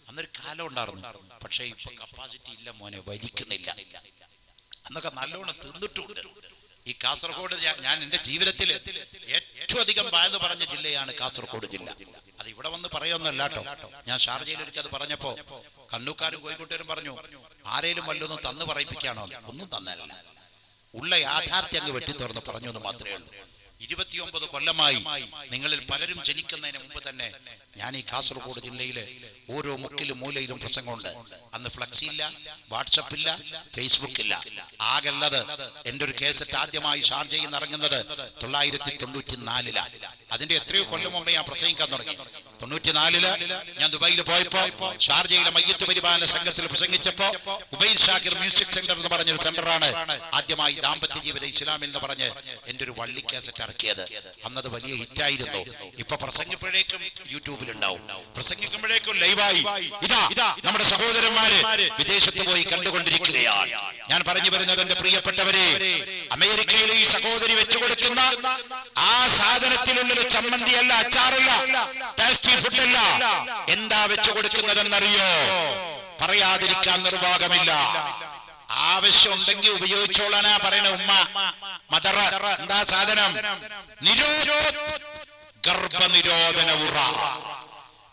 അന്നൊരു കാലം ഉണ്ടായിരുന്നു. പക്ഷെ ഇപ്പൊ കപ്പാസിറ്റി ഇല്ല മോനെ, വലിക്കുന്നില്ല. അന്നൊക്കെ നല്ലോണം തിന്നിട്ടുണ്ട്. ഈ കാസർഗോഡ് ഞാൻ എന്റെ ജീവിതത്തിൽ ഏറ്റവും അധികം വായന പറഞ്ഞ ജില്ലയാണ് കാസർഗോഡ് ജില്ല. അത് ഇവിടെ വന്ന് പറയുന്നല്ല കേട്ടോ. ഞാൻ ഷാർജയിൽ ഒരിക്കൽ അത് പറഞ്ഞപ്പോ കണ്ണൂക്കാരും കോഴിക്കോട്ടുകാരും പറഞ്ഞു, ആരേലും വല്ലൊന്നും തന്നു പറയിപ്പിക്കാണോ? ഒന്നും തന്നല്ല, ഉള്ള യാഥാർത്ഥ്യം അങ്ങ് വെട്ടി തുറന്ന് പറഞ്ഞു എന്ന് മാത്രമേ ഉള്ളൂ. 29 കൊല്ലമായി നിങ്ങളിൽ പലരും ജനിക്കുന്നതിന് മുമ്പ് തന്നെ ഞാൻ ഈ കാസർഗോഡ് ജില്ലയിലെ ഓരോ മുക്കിലും മൂലയിലും പ്രസംഗമുണ്ട്. അന്ന് ഫ്ലക്സ് ഇല്ല, വാട്സപ്പ് ഇല്ല, ഫേസ്ബുക്ക് ഇല്ല. ആകെയുള്ളത് എന്റെ ഒരു കേസറ്റ് ആദ്യമായി ഷാർജയിൽ നിന്ന് ഇറങ്ങുന്നത് 994 അതിന്റെ എത്രയോ കൊല്ലം മുമ്പ് ഞാൻ പ്രസംഗിക്കാൻ തുടങ്ങി. 94 ഞാൻ ദുബായിൽ പോയപ്പോ ഷാർജയിലെ മയ്യത്ത് പരിപാലന സംഘത്തിൽ പ്രസംഗിച്ചപ്പോ ഉബൈദ് ഷാക്കിർ മ്യൂസിക് സെന്റർ എന്ന് പറഞ്ഞൊരു സെന്ററാണ് ആദ്യമായി ദാമ്പത്യ ജീവിത ഇസ്ലാമിൽ എന്ന് പറഞ്ഞ് എന്റെ ഒരു വള്ളി കേസറ്റ് ഇറക്കിയത്. അന്നത് വലിയ ഹിറ്റായിരുന്നു. ഇപ്പൊ പ്രസംഗിക്കുമ്പോഴേക്കും യൂട്യൂബിലുണ്ടാവും, പ്രസംഗിക്കുമ്പോഴേക്കും ലൈവായി. ഇതാ നമ്മുടെ സഹോദരന്മാര് വിദേശത്ത് പോയി കണ്ടുകൊണ്ടിരിക്കുകയാണ്. ഞാൻ പറഞ്ഞു വരുന്നത് എന്റെ പ്രിയപ്പെട്ടവരെ, അമേരിക്കയിലെ ഈ സഹോദരി വെച്ചുകൊടുക്കുന്ന ആ സാധനത്തിലുള്ളൊരു ചമ്മന്തിയല്ല, അച്ചാറല്ല, ടേസ്റ്റി ഫുഡല്ല. എന്താ വെച്ചു കൊടുക്കുന്നതെന്നറിയോ? പറയാതിരിക്കാൻ നിർവാഹമില്ല. ആവശ്യമുണ്ടെങ്കിൽ ഉപയോഗിച്ചോളാനാ പറയണ ഉമ്മ. മദർ എന്താ സാധനം? ഗർഭനിരോധന ഉറ.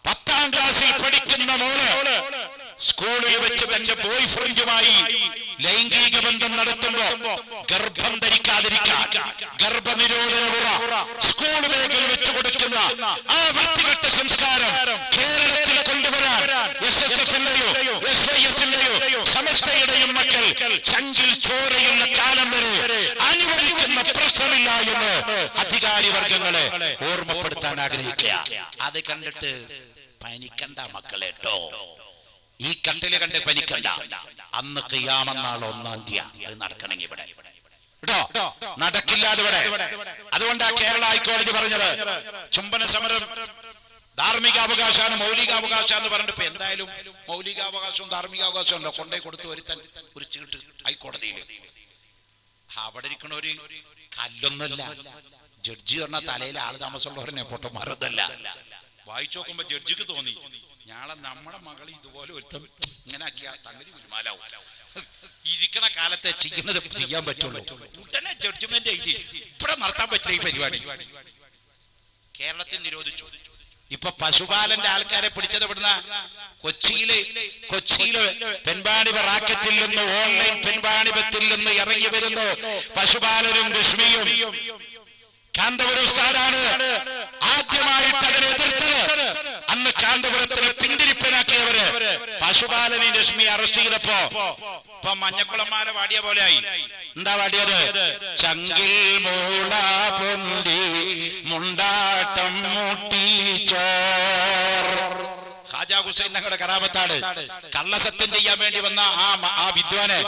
10ാം ക്ലാസ്സിൽ പഠിക്കുന്ന മോള് സ്കൂളിൽ വെച്ച് തന്റെ ബോയ് ഫ്രണ്ടുമായി ലൈംഗിക ബന്ധം നടത്തുമ്പോ ഗർഭം ധരിക്കാതിരിക്കാൻ ഗർഭനിരോധന ഉറ സ്കൂൾ ബാഗിൽ വെച്ചു കൊടുക്കുന്ന ആ വൃത്തികെട്ട സംസ്കാരം കേരളത്തിൽ കൊണ്ടുവരാൻ SSFന്റെയോ SYSന്റെയോ സമസ്തയുടെയും മക്കൾ ചങ്കിൽ ചോരയുള്ള കാലം വരെ അനുവദിക്കുന്ന പ്രശ്നമില്ല എന്ന് അധികാരി വർഗങ്ങളെ ഓർമ്മപ്പെടുത്താൻ ആഗ്രഹിക്കുക. അത് കണ്ടിട്ട് പനിക്കണ്ട മക്കളെ ട്ടോ. ഈ കണ്ടില് കണ്ട് പനിക്കണ്ട. അന്ന് ഖിയാമത്ത് 1-ാം തീയതി അത് നടക്കണമെങ്കിൽ ഇവിടെ കേട്ടോ, നടക്കില്ലാതെ ഇവിടെ. അതുകൊണ്ടാ കേരള ഹൈക്കോടതി പറഞ്ഞത് ചുംബന സമരം ധാർമ്മികാവകാശമാണ്, മൗലികാവകാശം പറഞ്ഞിട്ട് ഇപ്പൊ എന്തായാലും മൗലികാവകാശവും ധാർമ്മികാവകാശവും ഉണ്ടോ? കൊണ്ടേ കൊടുത്ത് ഒരുത്തൻ ഒരു ചീട്ട് ഹൈക്കോടതിയിൽ. അവിടെ ഇരിക്കണ ഒരു കല്ലൊന്നുമല്ല, ജഡ്ജി പറഞ്ഞ തലയിൽ ആള് താമസമുള്ളവരെ പൊട്ടന്മാരതല്ല. വായിച്ചു നോക്കുമ്പോ ജഡ്ജിക്ക് തോന്നി ഞാളെ നമ്മുടെ മകൾ ഇതുപോലെ ഒരുത്തം ഇങ്ങനെ ആക്കിയ സംഗതി വിരുമാലാവും. ഇരിക്കണ കാലത്തെ ചെയ്യുന്നത് ചെയ്യാൻ പറ്റുള്ളൂ. ഉടനെ ജഡ്ജ്മെന്റ് എഴുതി ഇവിടെ നടത്താൻ പറ്റില്ല ഈ പരിപാടി. കേരളത്തിൽ നിരോധിച്ചു. ഇപ്പൊ പശുപാലന്റെ ആൾക്കാരെ പിടിച്ചത് ഇവിടുന്ന കൊച്ചിയില് പെൺവാണിഭ റാക്കറ്റിൽ നിന്ന് ഓൺലൈൻ പെൺവാണിഭത്തിൽ നിന്ന് ഇറങ്ങി വരുന്നു പശുപാലനും രശ്മിയും. കാന്തപുരം ഉസ്താദാണ് ആദ്യമായിട്ട് അതിനെ എതിർത്തത്. അന്ന് കാന്തപുരത്തിന് പിന്തിരിപ്പനാക്കിയവര് പശുപാലനെ രശ്മി അറസ്റ്റ് ചെയ്തപ്പോ ഇപ്പൊ മഞ്ഞക്കുളന്മാരെ വാടിയ പോലെ ആയി. എന്താ വാടിയത്? ചങ്കിൽ മൂള പൊന്തി മുണ്ടാട്ടം മുട്ടിച്ചോർ. ഖാജാ ഹുസൈൻ ഞങ്ങളുടെ കറാമത്താണ്. കള്ളസത്യം ചെയ്യാൻ വേണ്ടി വന്ന ആ വിദ്വാന്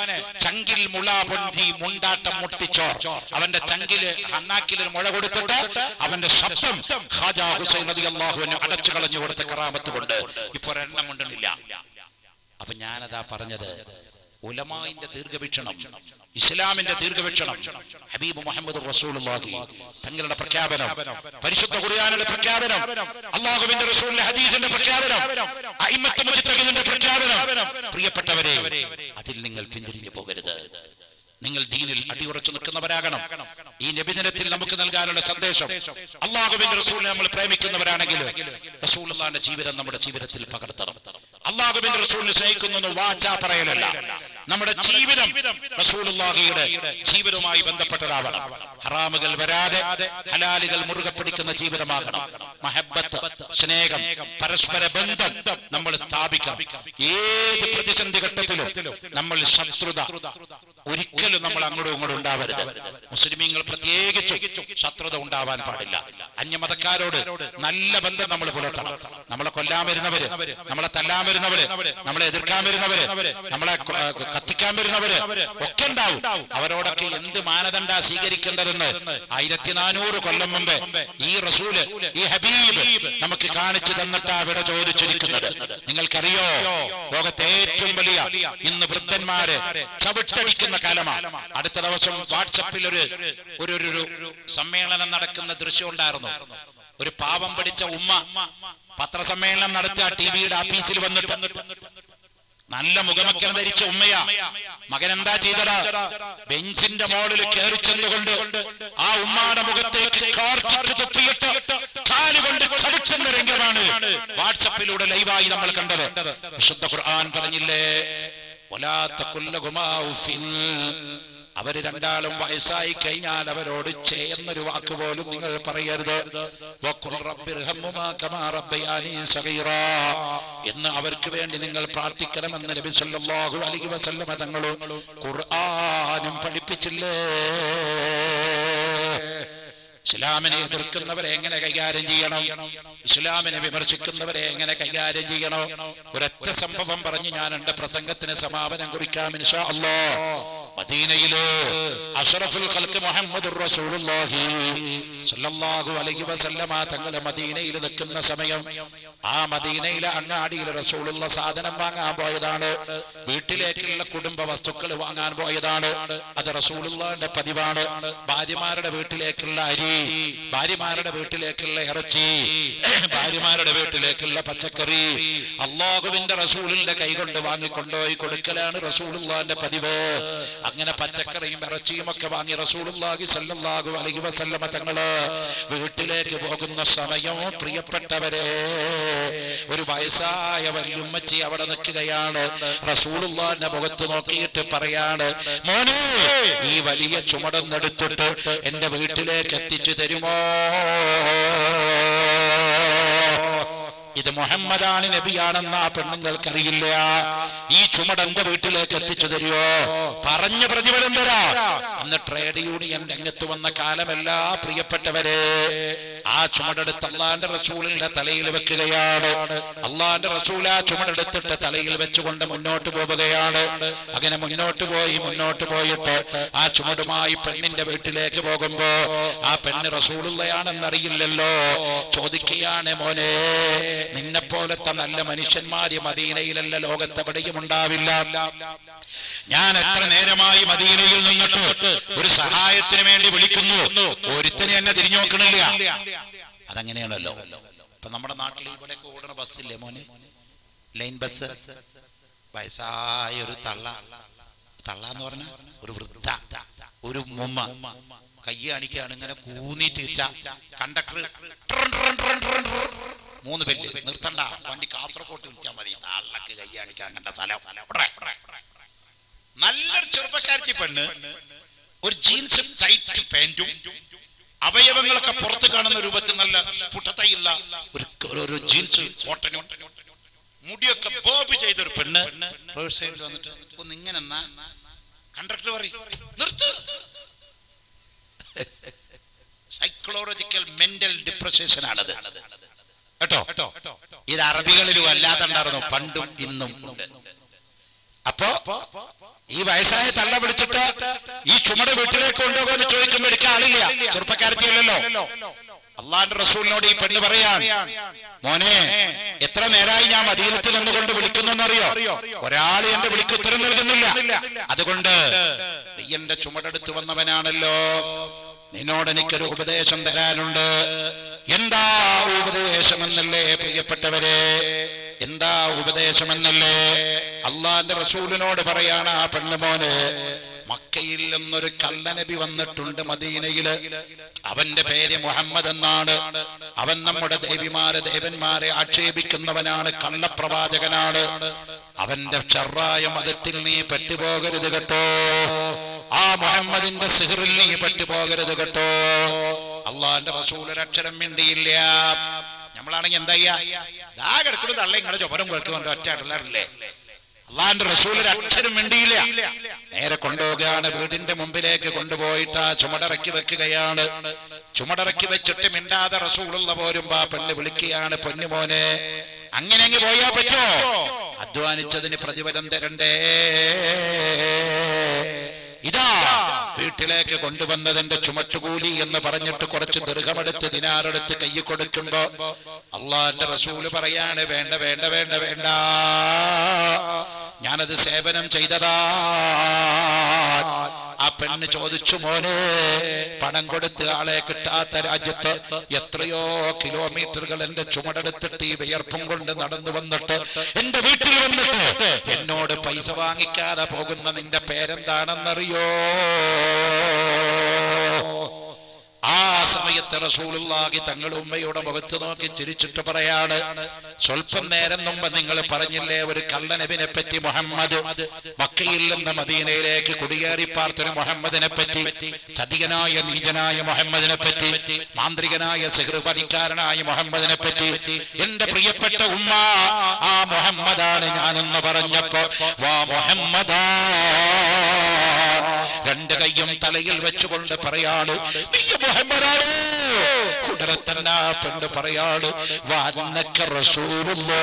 ചങ്കിൽ മുള പൊന്തി മുണ്ടാട്ടം മുട്ടിച്ചോർ. അവന്റെ ചങ്കില് അണ്ണാക്കിലൊരു മുഴ കൊടുത്തിട്ട് അവന്റെ ശബ്ദം ഖാജാ ഹുസൈൻ റളിയല്ലാഹു അൻഹു അടച്ചു കളഞ്ഞു കൊടുത്ത കറാമത്ത് കൊണ്ട് ഇപ്പൊ ഒരെണ്ണം ഉണ്ടെന്നില്ല. അപ്പൊ ഞാനതാ പറഞ്ഞത്, ഉലമാഇന്റെ ദീർഘവീക്ഷണം, ഇസ്ലാമിന്റെ ദീർഘവീക്ഷണം, ഹബീബ് മുഹമ്മദ് റസൂലുള്ളാഹി തങ്ങളുടെ പ്രഖ്യാപനം, പരിശുദ്ധ ഖുർആനിലെ പ്രഖ്യാപനം, അല്ലാഹുവിന്റെ റസൂലിന്റെ ഹദീസിന്റെ പ്രഖ്യാപനം, അഇമ്മത്ത് മുജ്തഹിദിന്റെ പ്രഖ്യാപനം. പ്രിയപ്പെട്ടവരെ, നിങ്ങൾ ദീനിൽ അടിയുറച്ചു നിൽക്കുന്നവരാകണം. ഈ നബിദിനത്തിൽ നമുക്ക് നൽകാനുള്ള സന്ദേശം, അല്ലാഹുവിന്റെ റസൂലിനെ നമ്മൾ പ്രേമിക്കുന്നവരാണെങ്കിൽ റസൂലുള്ളാഹിന്റെ ജീവിതം നമ്മുടെ ജീവിതത്തിൽ പകർത്തണം. അല്ലാഹുവിന്റെ റസൂലിനെ സ്നേഹിക്കുന്നു വാചാ പറയലല്ല, നമ്മുടെ ജീവിതം റസൂലുള്ളാഹിയുടെ ജീവിതവുമായി ബന്ധപ്പെട്ടതാവണം. ഹറാമുകൾ വരാതെ ഹലാലുകൾ മുറുകെ പിടിക്കുന്ന ജീവിതമാകണം. മഹബ്ബത്ത്, സ്നേഹം, പരസ്പര ബന്ധം നമ്മൾ സ്ഥാപിക്കണം. ഏത് പ്രതിസന്ധി ഘട്ടത്തിലും നമ്മൾ ശത്രുത ഒരിക്കലും നമ്മൾ അങ്ങോട്ടും ഇങ്ങോട്ടും ഉണ്ടാവരുത്. മുസ്ലിമീങ്ങൾ പ്രത്യേകിച്ചും ശത്രുത ഉണ്ടാവാൻ പാടില്ല. അന്യമതക്കാരോട് നല്ല ബന്ധം നമ്മൾ പുലർത്തണം. നമ്മളെ കൊല്ലാൻ വരുന്നവര്, നമ്മളെ തല്ലാൻ വരുന്നവര്, നമ്മളെ എതിർക്കാൻ വരുന്നവര്, നമ്മളെ കത്തിക്കാൻ വരുന്നവര് ഒക്കെ ഉണ്ടാവും. അവരോടൊക്കെ എന്ത് മാനദണ്ഡ സ്വീകരിക്കേണ്ടതെന്ന് 1400 കൊല്ലം മുമ്പ് ഈ റസൂല്, ഈ ഹബീബ് നമുക്ക് കാണിച്ചു തന്നിട്ടാ ഇവിടെ ചോദിച്ചിരിക്കുന്നത്. നിങ്ങൾക്കറിയോ, ലോകത്തെ ഏറ്റവും വലിയ ഇന്ന് വൃദ്ധന്മാര് ചവിട്ടടിക്കുന്ന കാലമാണ്. അടുത്ത ദിവസം വാട്സപ്പിൽ ഒരു സമ്മേളനം നടക്കുന്ന ദൃശ്യം ഉണ്ടായിരുന്നു. ഒരു പാവം പിടിച്ച ഉമ്മ പത്രസമ്മേളനം നടത്തിയ ടിവിയുടെ ആഫീസിൽ വന്നിട്ട് നല്ല മുഖമൊക്കെ ധരിച്ച ഉമ്മയാ. മകൻ എന്താ ചെയ്തടാ? ബെഞ്ചിന്റെ മോളിൽ കയറി ചെന്നുകൊണ്ട് ആ ഉമ്മാടെ മുഖത്തേക്ക് തുപ്പിയിട്ട് കാലുകൊണ്ട് ചവിട്ടുന്ന രംഗമാണ് വാട്സപ്പിലൂടെ ലൈവായി നമ്മൾ കണ്ടത്. വിശുദ്ധ ഖുർആൻ പറഞ്ഞില്ലേ, വലാ തഖുൽ ലഹുമാ ഉഫിൻ, അവര് രണ്ടാളും വയസ്സായി കഴിഞ്ഞാൽ അവരോട് എന്നൊരു വാക്ക് പോലും നിങ്ങൾ പറയരുത്. എന്ന് അവർക്ക് വേണ്ടി നിങ്ങൾ പ്രാർത്ഥിക്കണമെന്ന് നബി സല്ലല്ലാഹു അലൈഹി വസല്ലം തങ്ങളും ഖുർആനും പഠിപ്പിച്ചില്ലേ. ഇസ്ലാമിനെ എതിർക്കുന്നവരെ എങ്ങനെ കൈകാര്യം ചെയ്യണം, ഇസ്ലാമിനെ വിമർശിക്കുന്നവരെ എങ്ങനെ കൈകാര്യം ചെയ്യണം, ഒരൊറ്റ സംഭവം പറഞ്ഞ് ഞാൻ എന്റെ പ്രസംഗത്തിന് സമാപനം കുറിക്കാം ഇൻഷാ അല്ലാഹ്. മദീനയിലെ അഷ്റഫുൽ ഖൽഖ് മുഹമ്മദുർ റസൂലുള്ളാഹി സ്വല്ലല്ലാഹു അലൈഹി വസല്ലമ തങ്ങൾ മദീനയിൽ നിൽക്കുന്ന സമയം, ആ മദീനയിലെ അങ്ങാടിയിൽ റസൂലുള്ള സാധനം വാങ്ങാൻ പോയതാണ്. വീട്ടിലേക്കുള്ള കുടുംബ വസ്തുക്കൾ വാങ്ങാൻ പോയതാണ്. അത് റസൂലുള്ളാഹിന്റെ പതിവാണ്. ഭാര്യമാരുടെ വീട്ടിലേക്കുള്ള അരി, ഭാര്യമാരുടെ വീട്ടിലേക്കുള്ള ഇറച്ചി, ഭാര്യമാരുടെ വീട്ടിലേക്കുള്ള പച്ചക്കറി അല്ലാഹുവിന്റെ റസൂലിന്റെ കൈകൊണ്ട് വാങ്ങിക്കൊണ്ടുപോയി കൊടുക്കലാണ് റസൂലുള്ളാഹിന്റെ പതിവ്. അങ്ങനെ പച്ചക്കറിയും ഇറച്ചിയും ഒക്കെ വാങ്ങി റസൂലുള്ളാഹി സ്വല്ലല്ലാഹു അലൈഹി വസല്ലമ തങ്ങള് വീട്ടിലേക്ക് പോകുന്ന സമയം, പ്രിയപ്പെട്ടവരെ, ഒരു വയസ്സായ വല്യുമ്മച്ചി അവിടെ നിൽക്കുകയാണ്. റസൂലുള്ളാഹിന്റെ മുഖത്ത് നോക്കിയിട്ട് പറയാണ്, മോനെ, ഈ വലിയ ചുമടൊന്നെടുത്തിട്ട് എന്റെ വീട്ടിലേക്ക് എത്തിച്ചു തരുമോ? ഇത് മുഹമ്മദാണ്, നബിയാണെന്ന് ആ പെണ്ണുങ്ങൾക്കറിയില്ല. ഈ ചുമടന്റെ വീട്ടിലേക്ക് എത്തിച്ചു തരുമോ? പറഞ്ഞ പ്രതിഫലം തരാ. അന്ന് ട്രേഡ് യൂണിയൻ രംഗത്ത് വന്ന കാലമല്ല, പ്രിയപ്പെട്ടവരെ. ആ ചുമടെടുത്ത് അള്ളാന്റെ റസൂലിന്റെ തലയിൽ വെക്കുകയാണ്. അള്ളാന്റെ റസൂൽ ആ ചുമടെടുത്തിട്ട് തലയിൽ വെച്ചുകൊണ്ട് മുന്നോട്ട് പോവുകയാണ്. അങ്ങനെ മുന്നോട്ട് പോയിട്ട് ആ ചുമടുമായി പെണ്ണിന്റെ വീട്ടിലേക്ക് പോകുമ്പോ ആ പെണ്ണ് റസൂലുള്ളയാണെന്നറിയില്ലല്ലോ. ചോദിക്കുകയാണ്, മോനെ, നിന്നെ പോലത്തെ നല്ല മനുഷ്യന്മാര് മദീനയിലല്ല, ലോകത്തെവിടെയും ഉണ്ടാവില്ല. ഞാൻ എത്ര നേരമായി മദീനയിൽ നിന്നിട്ട് ഒരു സഹായത്തിന് വേണ്ടി വിളിക്കുന്നു, ഒരുത്തനെ എന്നെ തിരിഞ്ഞു നോക്കണില്ല. അതങ്ങനെയാണല്ലോ. ഇപ്പൊ നമ്മുടെ നാട്ടിൽ ഇവിടെയൊക്കെ ഓടുന്ന ബസ്സില്ലേ മോനെ, ലൈൻ ബസ്. വയസ്സായ ഒരു തള്ള എന്ന് പറഞ്ഞ ഒരു വൃദ്ധ, ഒരു മുമ്മ കൈ കാണിക്കുകയാണ്. ഇങ്ങനെ കൂന്നിട്ട് കണ്ടക്ടർ 3 ബെല്ല് നിർത്തണ്ട, വണ്ടി കാസർഗോട്ട് വിളിച്ചാൽ മതി, തള്ളക്ക് കൈ കാണിക്കാൻ കണ്ട സ്ഥലം. നല്ലൊരു ചെറുപ്പക്കാരത്തി പെണ്ണ്, ഒരു ജീൻസും ടൈറ്റ് പാന്റും, അവയവങ്ങളൊക്കെ പുറത്ത് കാണുന്ന രൂപത്തിൽ നല്ല സ്ഫുടതയുള്ള ഒരു ജീൻസ് കോട്ടനും, മുടിയൊക്കെ ബോബ് ചെയ്തൊരു പെണ്ണ് റോഡ് സൈഡിൽ വന്നിട്ട് ഒന്ന് ഇങ്ങനെ കണ്ടക്ടർ പറയും, നിർത്ത്. സൈക്കോളജിക്കൽ മെന്റൽ ഡിപ്രഷൻ ആണത് കേട്ടോ. ഇത് അറബികളിലും അല്ലാതെ ഉണ്ടായിരുന്നു, പണ്ടും ഇന്നും ഉണ്ട്. അപ്പോ ഈ വയസ്സായ തള്ള വിളിച്ചിട്ട് ഈ ചുമട് വീട്ടിലേക്ക് കൊണ്ടുപോകുമെന്ന് ചോദിക്കുമ്പോൾ എടുക്കാൻ ആളില്ല, ചെറുപ്പക്കാരത്തിയല്ലോ. അള്ളാന്റെ റസൂലിനോട് ഈ പെണ്ണ് പറയാൻ, മോനെ, എത്ര നേരമായി ഞാൻ മദീനത്തിൽ നിന്നുകൊണ്ട് വിളിക്കുന്നറിയോ? ഒരാൾ എന്റെ വിളിക്ക് ഉത്തരം നൽകുന്നില്ല. അതുകൊണ്ട് നീ എന്റെ ചുമടെടുത്ത് വന്നവനാണല്ലോ, നിന്നോട് എനിക്കൊരു ഉപദേശം തരാനുണ്ട്. എന്താ ഉപദേശമെന്നല്ലേ പ്രിയപ്പെട്ടവരെ, എന്താ ഉപദേശമെന്നല്ലേ? അള്ളാന്റെ റസൂലിനോട് പറയാണ് ആ പെണ്ണ്, മോനെ, മക്കയിൽ മക്കയിൽ നിന്നൊരു കള്ളനബി വന്നിട്ടുണ്ട് മദീനയില്. അവന്റെ പേര് മുഹമ്മദ് എന്നാണ്. അവൻ നമ്മുടെ ദേവന്മാരെ ആക്ഷേപിക്കുന്നവനാണ്, കള്ളപ്രവാചകനാണ്. അവന്റെ ഷർറായ മതത്തിൽ നീ പെട്ടുപോകരുത് കേട്ടോ. ആ മുഹമ്മദിന്റെ സിഹറിൽ നീ പെട്ടുപോകരുത് കേട്ടോ. അള്ളാന്റെ റസൂൽ ഒരക്ഷരം മിണ്ടിയില്ല. നമ്മളാണെങ്കിൽ എന്താ കിടക്കുന്നത് തള്ള ഇങ്ങളെ ചൊപ്പരം കേൾക്കുന്നുണ്ട് ഒറ്റയാട്ടല്ലേ. അള്ളാന്റെ റസൂൽ ഒരക്ഷരം മിണ്ടിയില്ല. നേരെ കൊണ്ടുപോവുകയാണ്, വീടിന്റെ മുമ്പിലേക്ക് കൊണ്ടുപോയിട്ട് ചുമടറക്കി വെക്കുകയാണ്. ചുമടറക്കി വെച്ചിട്ട് മിണ്ടാതെ റസൂലുള്ള പോരുമ്പോ ആ പെണ്ണ് വിളിക്കുകയാണ്, പൊന്നുമോനെ അങ്ങനെ അങ്ങ് പോയാ പറ്റോ? അധ്വാനിച്ചതിന് പ്രതിഫലം തരണ്ടേ. ഇതാ വീട്ടിലേക്ക് കൊണ്ടുവന്നതിന്റെ ചുമട്ടുകൂലി എന്ന് പറഞ്ഞിട്ട് കുറച്ച് ദീർഘമെടുത്ത് ദിനാറെടുത്ത് കൈ കൊടുക്കുമ്പോ അള്ളാന്റെ റസൂല് പറയാണ്, വേണ്ട വേണ്ട വേണ്ട വേണ്ട, ഞാനത് സേവനം ചെയ്തതാ. ആ പെണ്ണ് ചോദിച്ചു, മോനെ പണം കൊടുത്ത് ആളെ കിട്ടാത്ത രാജ്യത്ത് എത്രയോ കിലോമീറ്ററുകൾ എന്റെ ചുമടെടുത്തിട്ട് ഈ വിയർപ്പും കൊണ്ട് നടന്നു വന്നിട്ട് എന്റെ വീട്ടിൽ വന്നിട്ട് എന്നോട് പൈസ വാങ്ങിക്കാതെ പോകുന്ന നിന്റെ പേരെന്താണെന്നറിയോ? ആ സമയത്ത് റസൂലുള്ളാഹി തങ്ങൾ ഉമ്മയുടെ മുഖത്ത് നോക്കി ചിരിച്ചിട്ട് പറയാണ്, സ്വല്പം നേരം മുമ്പ് നിങ്ങൾ പറഞ്ഞില്ലേ ഒരു കള്ളനബിനെ പറ്റി, മുഹമ്മദ് മക്കയിൽ നിന്ന് മദീനയിലേക്ക് കുടിയേറി പാർത്തൊരു മുഹമ്മദിനെ പറ്റി, ചതികനായ നീചനായ മുഹമ്മദിനെ പറ്റി, മാന്ത്രികനായ സിഹ്ർ പണിക്കാരനായ മുഹമ്മദിനെ പറ്റി എന്റെ പ്രിയപ്പെട്ട ഉമ്മ ആ മുഹമ്മദാണ് ഞാനെന്ന് പറഞ്ഞപ്പോ വാ മുഹമ്മദാ രണ്ട് കൈയും തലയിൽ വെച്ചുകൊണ്ട് പറയാണ്, നീ മുഹമ്മദാണ്. ഉടനെ തന്നെ പെണ്ണ് പറയാണ്, വഅന്നക റസൂലുള്ളാഹ്,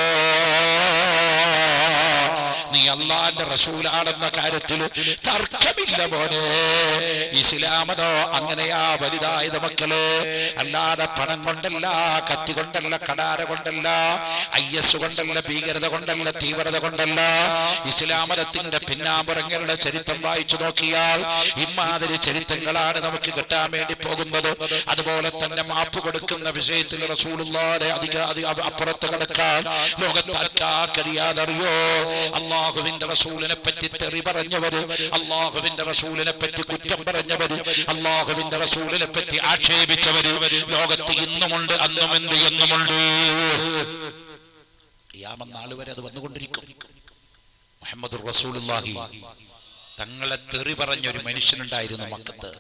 നീ അല്ലാഹുവിന്റെ റസൂലാണെന്ന കാര്യത്തിൽ തർക്കമില്ല മോനെ. ഇസ്ലാമതോ അങ്ങനെയാ വലുതായത് മക്കളെ, അല്ലാതെ പണം കൊണ്ടല്ല, കത്തി കൊണ്ടല്ല, കടാര കൊണ്ടല്ല, IS കൊണ്ടല്ല, ഭീകരത കൊണ്ടല്ല, തീവ്രത കൊണ്ടല്ല. ഇസ്ലാമതത്തിന്റെ പിന്നാമ്പുറങ്ങളുടെ ചരിത്രം വായിച്ചു നോക്കിയാൽ ഇമാതിരി ചരിത്രങ്ങളാണ് നമുക്ക് കിട്ടാൻ വേണ്ടി പോകുന്നത്. അതുപോലെ തന്നെ മാപ്പ് കൊടുക്കുന്ന വിഷയത്തിൽ റസൂലുള്ളാഹിനെ അപ്പുറത്ത് കിടക്കാൻ ലോകത്താർക്കാറിയാതറിയോ? അള്ളാഹുവിന്റെ റസൂലിനെ പറ്റി തെറി പറഞ്ഞവര്, അള്ളാഹുവിന്റെ റസൂലിനെ പറ്റി കുറ്റം പറഞ്ഞവര്, അള്ളാഹുവിന്റെ റസൂലിനെ പറ്റി ആക്ഷേപിച്ചവര് ലോകത്ത് ഇന്നുമുണ്ട്, അന്നും എന്ത് എന്നുമുണ്ട്. ഖിയാമത്ത് നാൾ വരെ അത് വന്നുകൊണ്ടിരിക്കും. മുഹമ്മദുർ റസൂലുള്ളാഹി തങ്ങളെ തെറി പറഞ്ഞൊരു മനുഷ്യനുണ്ടായിരുന്നു മക്കത്ത്.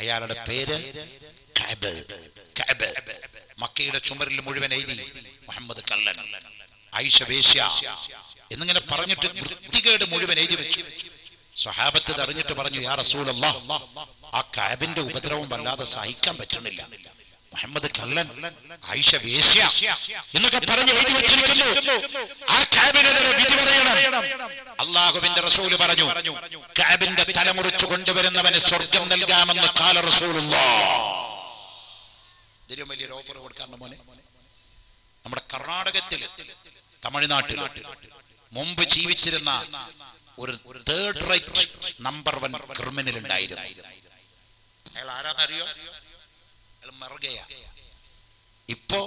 അയാളുടെ പേര് കഅബ്. മക്കയുടെ ചുമരിൽ മുഴുവൻ എഴുതി മുഹമ്മദ് കള്ളൻ, ആയിഷ വേശ്യ എന്നിങ്ങനെ പറഞ്ഞിട്ട് വൃത്തികേട് മുഴുവൻ എഴുതി വെച്ചു. സ്വഹാബത്ത് അറിഞ്ഞിട്ട് പറഞ്ഞു, യാ റസൂലല്ലാഹ്, ആ കഅബിന്റെ ഉപദ്രവം വല്ലാതെ സഹിക്കാൻ പറ്റുന്നില്ല. മുഹമ്മദ് കള്ളൻ, ആയിഷ വേശ്യ എന്നൊക്കെ പറഞ്ഞ് എഴുതി വെച്ചിരിക്കുന്നു. ആ കഅബിനെതിരെ വിധി പറയണം. അല്ലാഹുവിന്റെ റസൂല് പറഞ്ഞു, കഅബിന്റെ തല മുറിച്ചു കൊണ്ടുവരുന്നവന് സ്വർഗം നൽകാമെന്ന് ഖാല റസൂലുള്ളാഹ്. ഇതിലും വലിയൊരു ഓഫർ കൊടുക്കാറുണ്ട് മോനെ. നമ്മുടെ കർണാടകത്തില്, തമിഴ്നാട്ടിൽ മുമ്പ് ജീവിച്ചിരുന്ന ഒരു തേർഡ് റൈറ്റ് നമ്പർ 1 ക്രിമിനൽ ഉണ്ടായിരുന്നു. അയാൾ ആരാന്നറിയോ? അയാൾ മറുകയ. ഇപ്പോ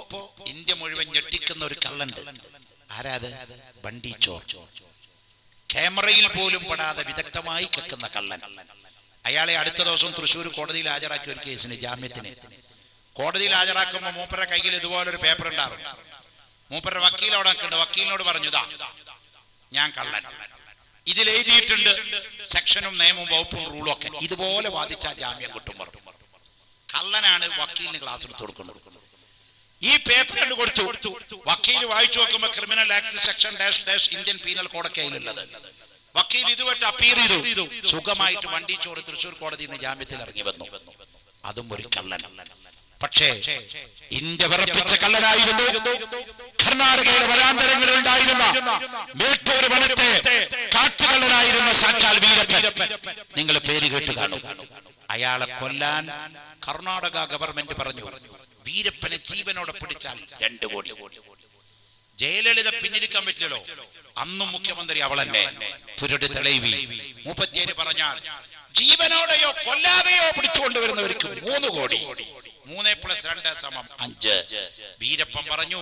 ഇന്ത്യ മുഴുവൻ ഞെട്ടിക്കുന്ന ഒരു കള്ളുണ്ട്. ആരാത്? ബണ്ടി ചോർ. ക്യാമറയിൽ പോലും പെടാതെ വിദഗ്ധമായി കെക്കുന്ന കള്ളൻ. അയാളെ അടുത്ത ദിവസം തൃശ്ശൂർ കോടതിയിൽ ഹാജരാക്കിയ ഒരു കേസിന്, ജാമ്യത്തിന് കോടതിയിൽ ഹാജരാക്കുമ്പോൾ മൂപ്പരുടെ കയ്യിൽ ഇതുപോലൊരു പേപ്പർ ഉണ്ടാകും. മൂപ്പരുടെ വക്കീൽ അവിടെ ഉണ്ട്. വക്കീലിനോട് പറഞ്ഞു, ഇതാ ഞാൻ കള്ളൻ, ഇതിൽ എഴുതിയിട്ടുണ്ട് സെക്ഷനും നിയമവും വകുപ്പും റൂളും ഒക്കെ, ഇതുപോലെ വാദിച്ചാൽ ജാമ്യം കിട്ടും പറഞ്ഞു. കള്ളനാണ് വക്കീലിന് ക്ലാസ് എടുത്ത് കൊടുക്കുന്നത്. ഈ പേപ്പർ കണ്ടു കൊടുത്തു. വക്കീൽ വായിച്ചു നോക്കുമ്പോ criminal act section -- Indian penal കോഡൊക്കെ അതിലുള്ളത്. വക്കീൽ ഇതുമായിട്ട് അപ്പീൽ ചെയ്തു. സുഖമായിട്ട് വണ്ടി ചോറ് തൃശ്ശൂർ കോടതിയിൽ നിന്ന് ജാമ്യത്തിൽ ഇറങ്ങി വന്നു. അതും ഒരു കള്ളൻ. പക്ഷേ ഇന്ത്യ വിറപ്പിച്ച കള്ളനായിരുന്നു. കർണാടകയുടെ വനാന്തരങ്ങളിൽ ഉണ്ടായിരുന്ന മേട്ടൂർ വനത്തെ കാട്ടുകള്ളനായിരുന്ന സാക്ഷാൽ വീരപ്പൻ. നിങ്ങൾ പേര് കേട്ട് കാണും. അയാളെ കൊല്ലാൻ കർണാടക ഗവൺമെന്റ് പറഞ്ഞു, വീരപ്പനെ ജീവനോടെ പിടിച്ചാൽ 2 കോടി. ജയലളിത പിന്നിരിക്കാൻ പറ്റില്ലല്ലോ, അന്നും മുഖ്യമന്ത്രി അവളല്ലേ, പുരട് തെളിവി. 37 പറഞ്ഞാൽ ജീവനോടെയോ കൊല്ലാതെയോ പിടിച്ചുകൊണ്ടുവരുന്നവർക്ക് 3 കോടി. 3 + 2 = 5. വീരപ്പൻ പറഞ്ഞു,